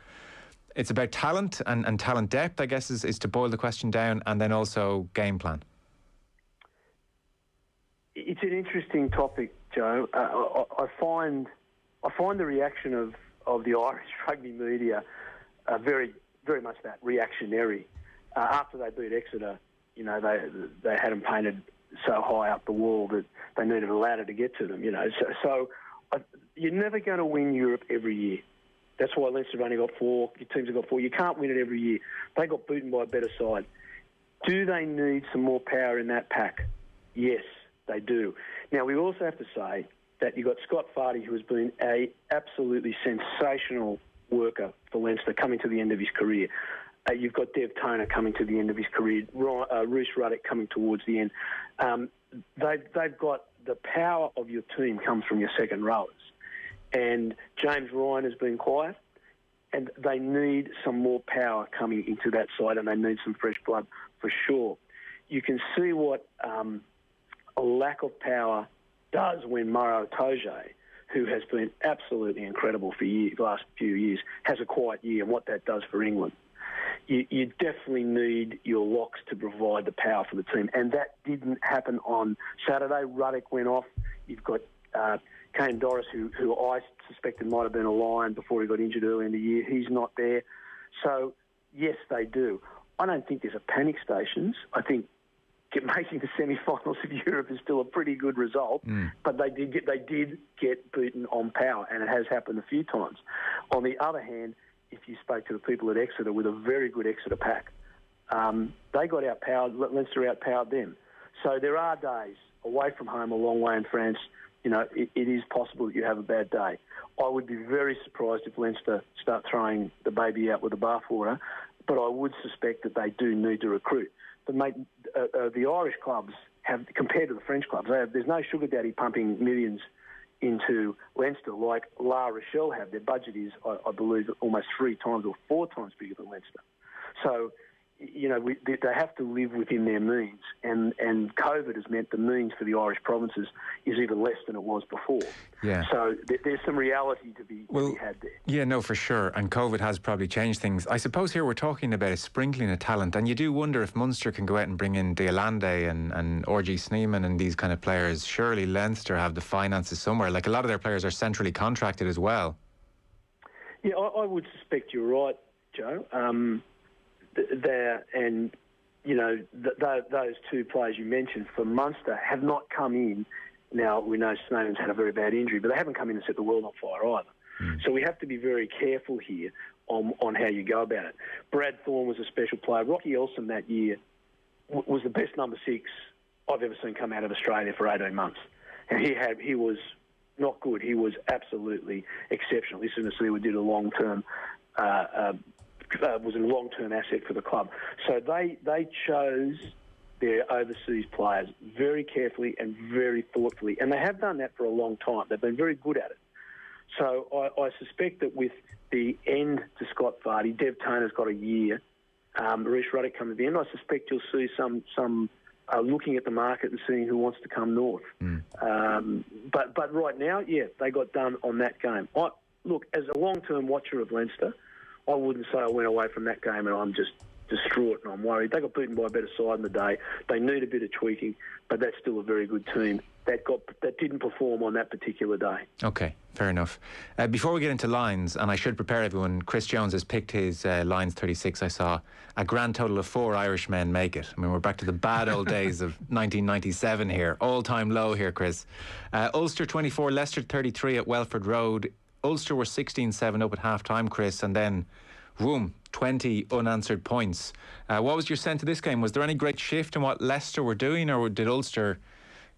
it's about talent and talent depth, I guess, is to boil the question down, and then also game plan. It's an interesting topic, Joe. I find the reaction of the Irish rugby media very, very much that, reactionary. After they beat Exeter, you know, they had them painted so high up the wall that they needed a ladder to get to them. You know, so you're never going to win Europe every year. That's why Leinster have only got 4. Your teams have got 4. You can't win it every year. They got beaten by a better side. Do they need some more power in that pack? Yes, they do. Now, we also have to say that you've got Scott Fardy, who has been a absolutely sensational worker for Leinster, coming to the end of his career. You've got Dev Toner coming to the end of his career, Roos Ruddock coming towards the end. They've got the power of your team comes from your second rowers. And James Ryan has been quiet, and they need some more power coming into that side, and they need some fresh blood for sure. You can see what a lack of power does when Maro Toje, who has been absolutely incredible for the last few years, has a quiet year, and what that does for England. You definitely need your locks to provide the power for the team, and that didn't happen on Saturday. Ruddock went off. You've got Kane Doris, who I suspected might have been a Lion before he got injured early in the year. He's not there. So, yes, they do. I don't think there's a panic stations. I think making the semi-finals of Europe is still a pretty good result, but they did get beaten on power, and it has happened a few times. On the other hand, if you spoke to the people at Exeter with a very good Exeter pack, they got outpowered, Leinster outpowered them. So there are days away from home, a long way in France. You know, it is possible that you have a bad day. I would be very surprised if Leinster start throwing the baby out with the bathwater, but I would suspect that they do need to recruit. But, mate, the Irish clubs have, compared to the French clubs, there's no sugar daddy pumping millions into Leinster like La Rochelle have. Their budget is, I believe, almost 3 times or 4 times bigger than Leinster. So they have to live within their means, and COVID has meant the means for the Irish provinces is even less than it was before. Yeah. So there's some reality to be had there. Yeah, no, for sure. And COVID has probably changed things. I suppose here we're talking about a sprinkling of talent, and you do wonder if Munster can go out and bring in Deolande and R.G. Sneeman and these kind of players. Surely Leinster have the finances somewhere. Like, a lot of their players are centrally contracted as well. Yeah, I would suspect you're right, Joe. Those two players you mentioned for Munster have not come in. Now, we know Snowden's had a very bad injury, but they haven't come in and set the world on fire either. So we have to be very careful here on how you go about it. Brad Thorne was a special player. Rocky Elsom that year was the best number 6 I've ever seen come out of Australia for 18 months. And he was not good. He was absolutely exceptional. This is we did a long-term was a long-term asset for the club. So they chose their overseas players very carefully and very thoughtfully, and they have done that for a long time. They've been very good at it. So I suspect that with the end to Scott Vardy, Dev Toner's got a year, Maurice Ruddock comes at the end, I suspect you'll see some looking at the market and seeing who wants to come north. But right now, yeah, they got done on that game. Look, as a long-term watcher of Leinster, I wouldn't say I went away from that game and I'm just distraught and I'm worried. They got beaten by a better side in the day. They need a bit of tweaking, but that's still a very good team that didn't perform on that particular day. Okay, fair enough. Before we get into lines, and I should prepare everyone, Chris Jones has picked his lines 36. I saw a grand total of 4 Irishmen make it. I mean, we're back to the bad old days of 1997 here. All-time low here, Chris. Ulster 24, Leicester 33 at Welford Road. Ulster were 16-7 up at half-time, Chris, and then, boom, 20 unanswered points. What was your sense of this game? Was there any great shift in what Leicester were doing, or did Ulster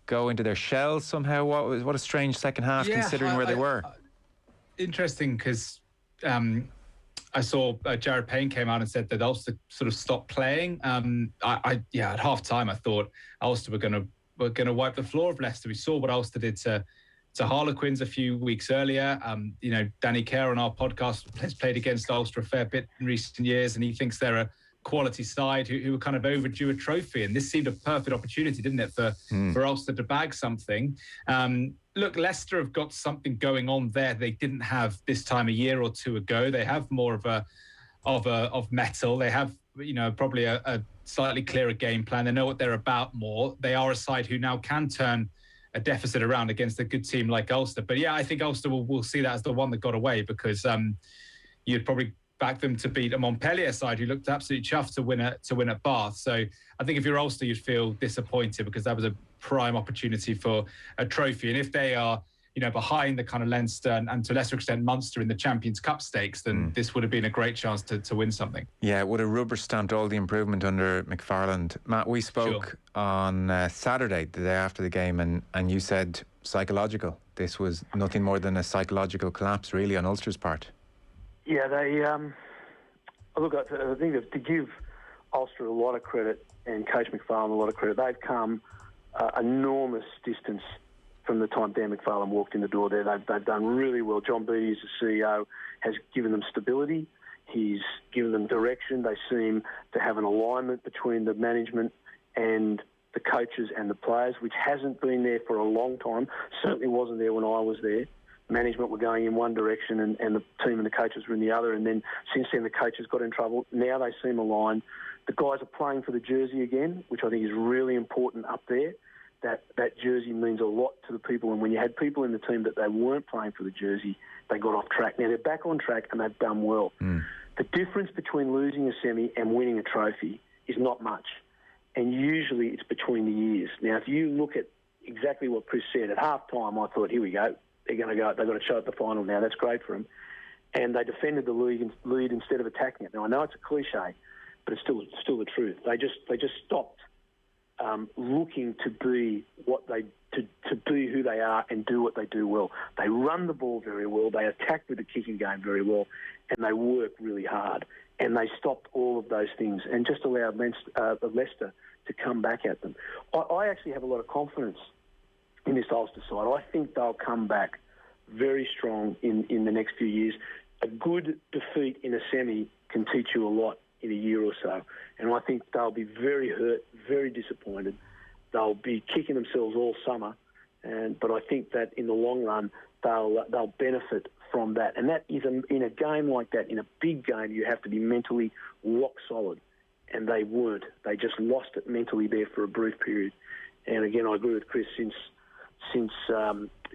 go into their shells somehow? What a strange second half, considering where they were. Interesting, because I saw Jared Payne came out and said that Ulster sort of stopped playing. At half-time, I thought Ulster were going to wipe the floor of Leicester. We saw what Ulster did to Harlequins a few weeks earlier. Danny Kerr on our podcast has played against Ulster a fair bit in recent years, and he thinks they're a quality side who were kind of overdue a trophy. And this seemed a perfect opportunity, didn't it, for Ulster to bag something. Look, Leicester have got something going on there they didn't have this time a year or two ago. They have more of metal. They have probably a slightly clearer game plan. They know what they're about more. They are a side who now can turn a deficit around against a good team like Ulster. But yeah, I think Ulster will see that as the one that got away, because you'd probably back them to beat a Montpellier side who looked absolutely chuffed to win at Bath. So I think if you're Ulster, you'd feel disappointed, because that was a prime opportunity for a trophy. And if they are behind the kind of Leinster and to a lesser extent Munster in the Champions Cup stakes, then this would have been a great chance to win something. Yeah, it would have rubber stamped all the improvement under McFarland. Matt, we spoke on Saturday, the day after the game, and you said psychological. This was nothing more than a psychological collapse, really, on Ulster's part. Yeah, they look. I think that to give Ulster a lot of credit and Coach McFarland a lot of credit, they've come enormous distance from the time Dan McFarland walked in the door there. They've done really well. John Beattie, as the CEO, has given them stability. He's given them direction. They seem to have an alignment between the management and the coaches and the players, which hasn't been there for a long time. Certainly wasn't there when I was there. Management were going in one direction and the team and the coaches were in the other. And then since then, the coaches got in trouble. Now they seem aligned. The guys are playing for the jersey again, which I think is really important up there. That jersey means a lot to the people, and when you had people in the team that they weren't playing for the jersey, they got off track. Now they're back on track and they've done well. The difference between losing a semi and winning a trophy is not much, and usually it's between the years. Now, if you look at exactly what Chris said at half-time, I thought, here we go. They've got to show at the final now. That's great for them. And they defended the lead instead of attacking it. Now, I know it's a cliche, but it's still the truth. They just stopped looking to be to be who they are and do what they do well. They run the ball very well. They attack with the kicking game very well, and they work really hard. And they stopped all of those things and just allowed Leicester to come back at them. I actually have a lot of confidence in this Ulster side. I think they'll come back very strong in the next few years. A good defeat in a semi can teach you a lot in a year or so. And I think they'll be very hurt, very disappointed. They'll be kicking themselves all summer. But I think that in the long run, they'll benefit from that. And that is, in a game like that, in a big game, you have to be mentally rock solid. And they weren't. They just lost it mentally there for a brief period. And again, I agree with Chris, since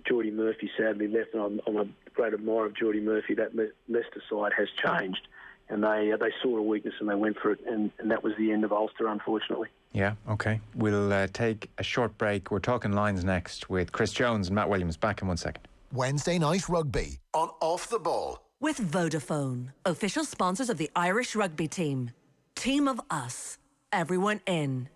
Geordie Murphy sadly left, and I'm a great admirer of Geordie Murphy, that Leicester side has changed. And they saw a weakness and they went for it. And that was the end of Ulster, unfortunately. Yeah, OK. We'll take a short break. We're talking Lions next with Chris Jones and Matt Williams. Back in 1 second. Wednesday night rugby on Off the Ball. With Vodafone, official sponsors of the Irish rugby team. Team of us. Everyone in.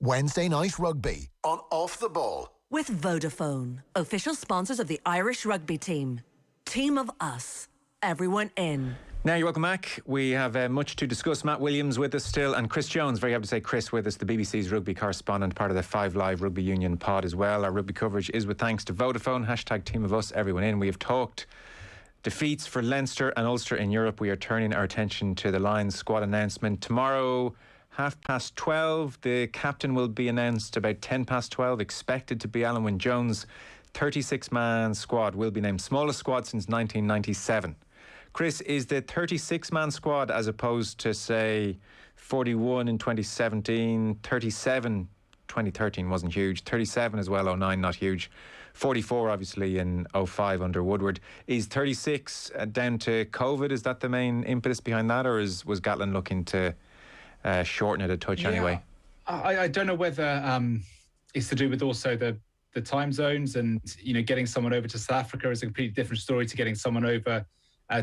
Wednesday night rugby on Off the Ball. With Vodafone, official sponsors of the Irish rugby team. Team of us. Everyone in. Now you're welcome back. We have much to discuss. Matt Williams with us still, and Chris Jones, very happy to say Chris with us, the BBC's rugby correspondent, part of the 5 Live Rugby Union pod as well. Our rugby coverage is with thanks to Vodafone, hashtag Team of Us, everyone in. We have talked defeats for Leinster and Ulster in Europe. We are turning our attention to the Lions squad announcement. Tomorrow, 12:30, the captain will be announced about 12:10, expected to be Alan Wynne-Jones. 36-man squad will be named, smallest squad since 1997. Chris, is the 36-man squad, as opposed to, say, 41 in 2017, 37 2013 wasn't huge, 37 as well, 09 not huge, 44 obviously in 05 under Woodward. Is 36 down to COVID? Is that the main impetus behind that, or was Gatlin looking to shorten it a touch anyway? I don't know whether it's to do with also the time zones, and getting someone over to South Africa is a completely different story to getting someone over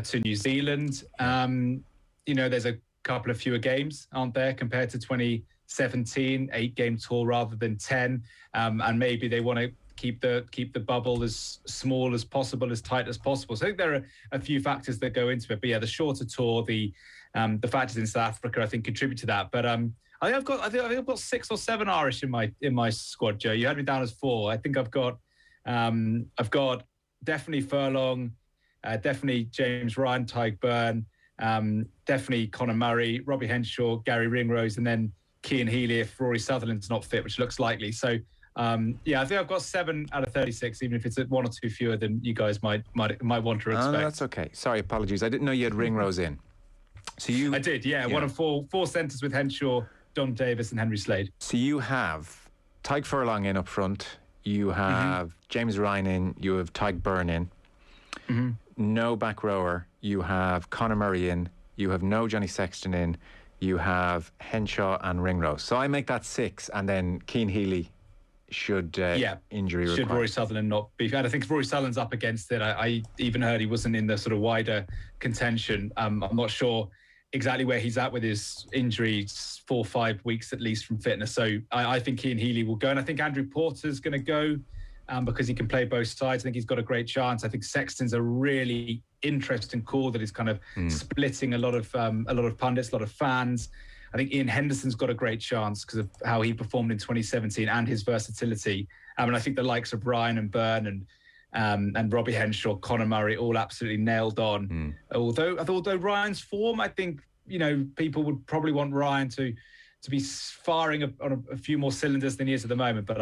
to New Zealand. There's a couple of fewer games, aren't there, compared to 2017, 8-game tour rather than 10, and maybe they want to keep the bubble as small as possible, as tight as possible. So I think there are a few factors that go into it, but yeah, the shorter tour, the factors in South Africa, I think, contribute to that. But I think I've got 6 or 7 Irish in my squad, Joe. You had me down as 4. I think I've got definitely Furlong, definitely James Ryan, Tyke Byrne, definitely Conor Murray, Robbie Henshaw, Gary Ringrose, and then Cian Healy if Rory Sutherland's not fit, which looks likely. So I think I've got 7 out of 36, even if it's 1 or 2 fewer than you guys might want to expect. No, that's okay. Sorry, apologies. I didn't know you had Ringrose in. So I did, yeah. 1 of 4 centres with Henshaw, Don Davis and Henry Slade. So you have Tyke Furlong in up front, you have James Ryan in, you have Tyke Byrne in, no back rower, you have Conor Murray in, you have no Johnny Sexton in, you have Henshaw and Ringrose. So I make that 6, and then Cian Healy should injury should required. Rory Sutherland not be? And I think if Rory Sutherland's up against it, I even heard he wasn't in the sort of wider contention. I'm not sure exactly where he's at with his injuries, 4 or 5 weeks at least from fitness. So I think Cian Healy will go, and I think Andrew Porter's going to go because he can play both sides. I think he's got a great chance. I think Sexton's a really interesting call that is kind of splitting a lot of pundits, a lot of fans. I think Ian Henderson's got a great chance because of how he performed in 2017 and his versatility. And I think the likes of Ryan and Byrne and Robbie Henshaw, Conor Murray, all absolutely nailed on. Although Ryan's form, I think people would probably want Ryan to be firing on a few more cylinders than he is at the moment. But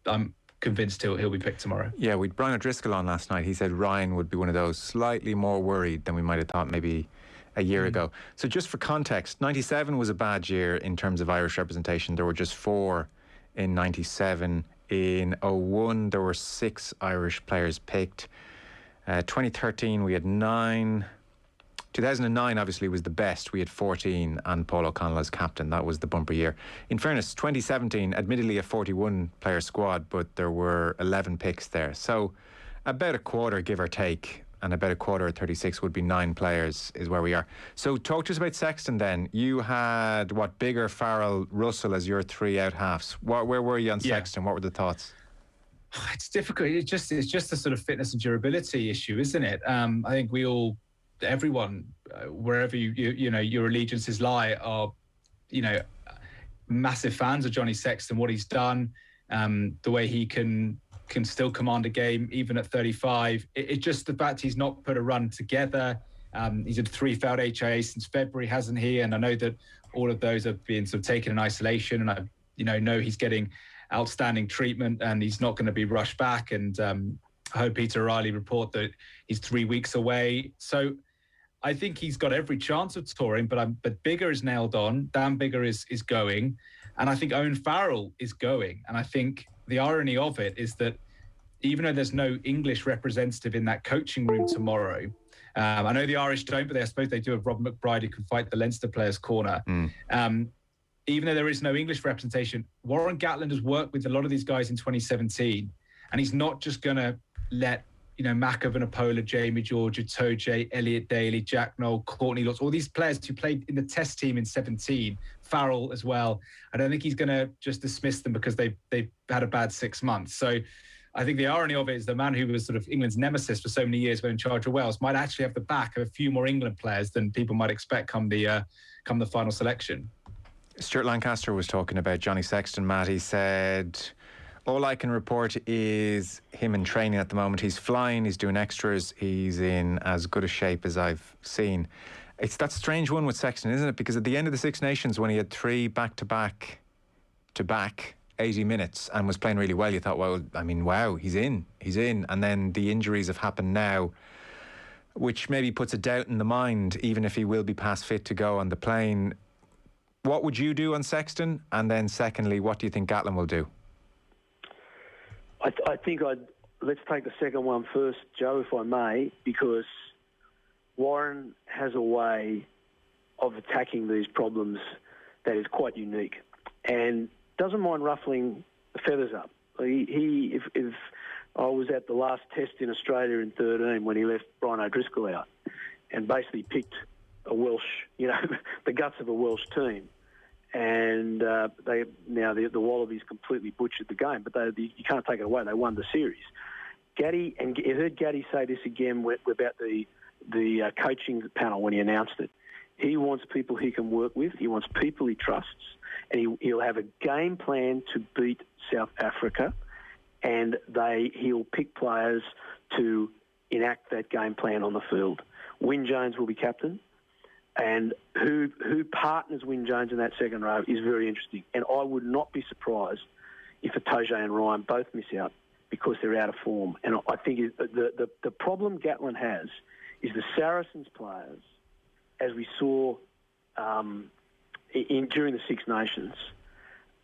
I'm convinced he'll be picked tomorrow. Yeah, we'd Brian O'Driscoll on last night. He said Ryan would be one of those slightly more worried than we might have thought maybe a year ago. So just for context, 97 was a bad year in terms of Irish representation. There were just 4 in 97. In 01, there were 6 Irish players picked. 2013, we had 9. 2009, obviously, was the best. We had 14, and Paul O'Connell as captain. That was the bumper year. In fairness, 2017, admittedly a 41-player squad, but there were 11 picks there. So about a quarter, give or take, and about a quarter of 36 would be 9 players is where we are. So talk to us about Sexton then. You had, Bigger, Farrell, Russell as your 3 out halves. Where were you on Sexton? What were the thoughts? It's difficult. It's just a sort of fitness and durability issue, isn't it? I think everyone, wherever your allegiances lie, are massive fans of Johnny Sexton, what he's done, the way he can can still command a game even at 35. It's just the fact he's not put a run together. He's had 3 failed HIA since February, hasn't he? And I know that all of those have been sort of taken in isolation, and I know he's getting outstanding treatment and he's not going to be rushed back. And I heard Peter O'Reilly report that he's 3 weeks away. So I think he's got every chance of touring, but Biggar is nailed on. Dan Biggar is going. And I think Owen Farrell is going. And I think the irony of it is that even though there's no English representative in that coaching room tomorrow, I know the Irish don't, but I suppose they do have Rob McBride who can fight the Leinster players' corner. Even though there is no English representation, Warren Gatland has worked with a lot of these guys in 2017, and he's not just going to let Maka Vanapola, Jamie George, Toje, Elliot Daly, Jack Knoll, Courtney Lutz, all these players who played in the test team in 17, Farrell as well. I don't think he's going to just dismiss them because they've had a bad 6 months. So I think the irony of it is the man who was sort of England's nemesis for so many years when in charge of Wales might actually have the back of a few more England players than people might expect come the final selection. Stuart Lancaster was talking about Johnny Sexton, Matt. He said, all I can report is him in training at the moment. He's flying, he's doing extras, he's in as good a shape as I've seen. It's that strange one with Sexton, isn't it? Because at the end of the Six Nations, when he had 3 back-to-back 80 minutes and was playing really well, you thought, well, I mean, wow, he's in. And then the injuries have happened now, which maybe puts a doubt in the mind, even if he will be past fit to go on the plane. What would you do on Sexton? And then secondly, what do you think Gatland will do? I think let's take the second one first, Joe, if I may, because Warren has a way of attacking these problems that is quite unique and doesn't mind ruffling the feathers up. If I was at the last test in Australia in 2013 when he left Brian O'Driscoll out and basically picked a Welsh, the guts of a Welsh team. And the Wallabies completely butchered the game, but you can't take it away. They won the series. Gaddy, and I heard Gaddy say this again about the coaching panel when he announced it. He wants people he can work with. He wants people he trusts, and he'll have a game plan to beat South Africa, and he'll pick players to enact that game plan on the field. Wyn Jones will be captain. And who partners Wyn Jones in that second row is very interesting. And I would not be surprised if Toje and Ryan both miss out because they're out of form. And I think the problem Gatland has is the Saracens players, as we saw during the Six Nations,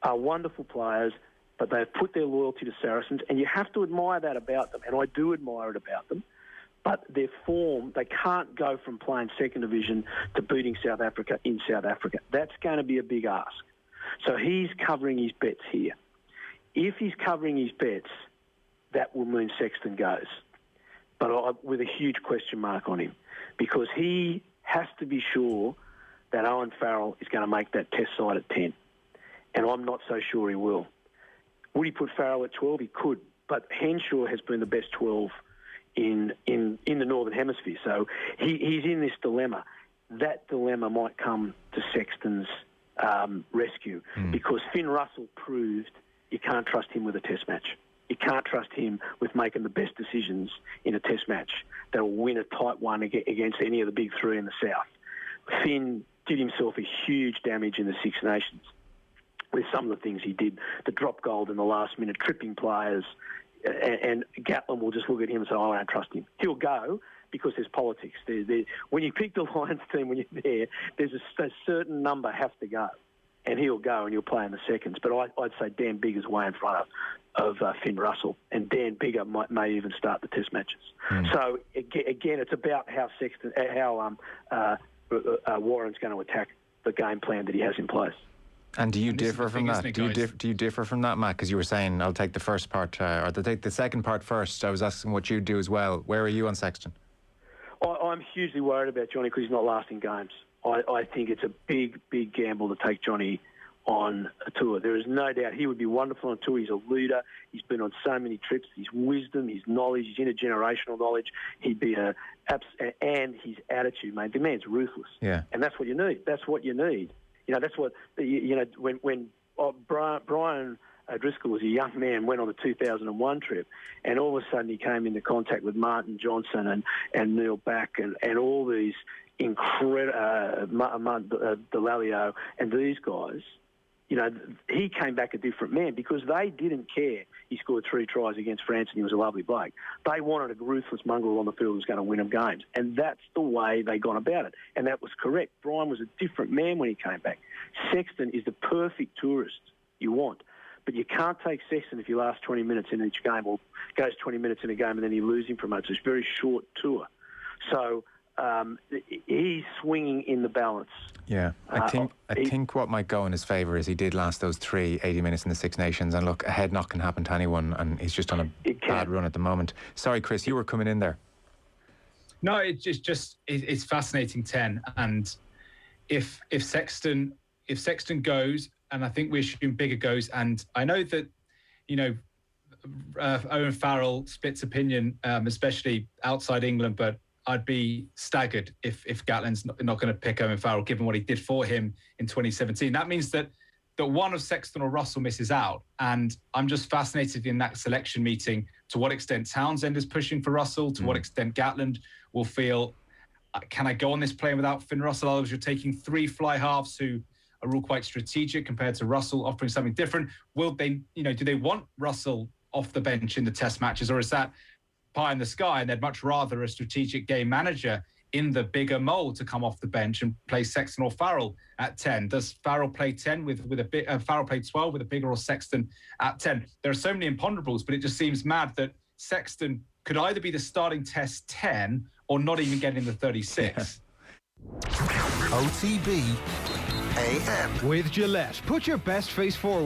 are wonderful players, but they've put their loyalty to Saracens. And you have to admire that about them. And I do admire it about them. But their form, they can't go from playing second division to beating South Africa in South Africa. That's going to be a big ask. So he's covering his bets here. If he's covering his bets, that will mean Sexton goes. But with a huge question mark on him, because he has to be sure that Owen Farrell is going to make that test side at 10. And I'm not so sure he will. Would he put Farrell at 12? He could. But Henshaw has been the best 12 in the Northern Hemisphere. So he's in this dilemma. That dilemma might come to Sexton's rescue because Finn Russell proved you can't trust him with a test match. You can't trust him with making the best decisions in a test match that will win a tight one against any of the big three in the South. Finn did himself a huge damage in the Six Nations with some of the things he did. The drop goal in the last minute, tripping players, and Gatland will just look at him and say, I don't trust him. He'll go because there's politics. When you pick the Lions team, when you're there, there's a certain number have to go. And he'll go and he'll play in the seconds. But I'd say Dan Biggar's way in front of Finn Russell. And Dan Biggar may even start the test matches. So, again, it's about how Warren's going to attack the game plan that he has in place. And do you differ from that? Do you differ from that, Matt? Because you were saying I'll take the first part, or take the second part first. I was asking what you do as well. Where are you on Sexton? I'm hugely worried about Johnny because he's not lasting games. I think it's a big, big gamble to take Johnny on a tour. There is no doubt he would be wonderful on tour. He's a leader. He's been on so many trips. His wisdom, his knowledge, his intergenerational knowledge. He'd be and his attitude, mate. The man's ruthless. Yeah. And that's what you need. That's what you need. That's what when Brian O'Driscoll was a young man, went on the 2001 trip, and all of a sudden he came into contact with Martin Johnson and Neil Back and all these incredible Delalio and these guys. You know, he came back a different man because they didn't care. He scored 3 tries against France and he was a lovely bloke. They wanted a ruthless mongrel on the field who was going to win them games. And that's the way they gone about it. And that was correct. Brian was a different man when he came back. Sexton is the perfect tourist you want. But you can't take Sexton if you last 20 minutes in each game or goes 20 minutes in a game and then you lose him from it. So it's a very short tour. So he's swinging in the balance. Yeah, I think what might go in his favour is he did last those 80 minutes in the Six Nations, and look, a head knock can happen to anyone, and he's just on a bad run at the moment. Sorry, Chris, you were coming in there. No, it's fascinating, 10, and if Sexton goes, and I think we assume Biggar goes, and I know that, you know, Owen Farrell splits opinion, especially outside England, but I'd be staggered if Gatland's not going to pick Owen Farrell, given what he did for him in 2017. That means that one of Sexton or Russell misses out. And I'm just fascinated in that selection meeting to what extent Townsend is pushing for Russell, to what extent Gatland will feel, can I go on this plane without Finn Russell? Otherwise, you're taking 3 fly halves who are all quite strategic compared to Russell offering something different. Will they, you know, do they want Russell off the bench in the test matches, or is that pie in the sky, and they'd much rather a strategic game manager in the bigger mould to come off the bench and play Sexton or Farrell at 10? Does Farrell play 10 with a bit? Farrell play 12 with a Biggar or Sexton at 10? There are so many imponderables, but it just seems mad that Sexton could either be the starting test 10 or not even get in the 36. OTB AM with Gillette. Put your best face forward.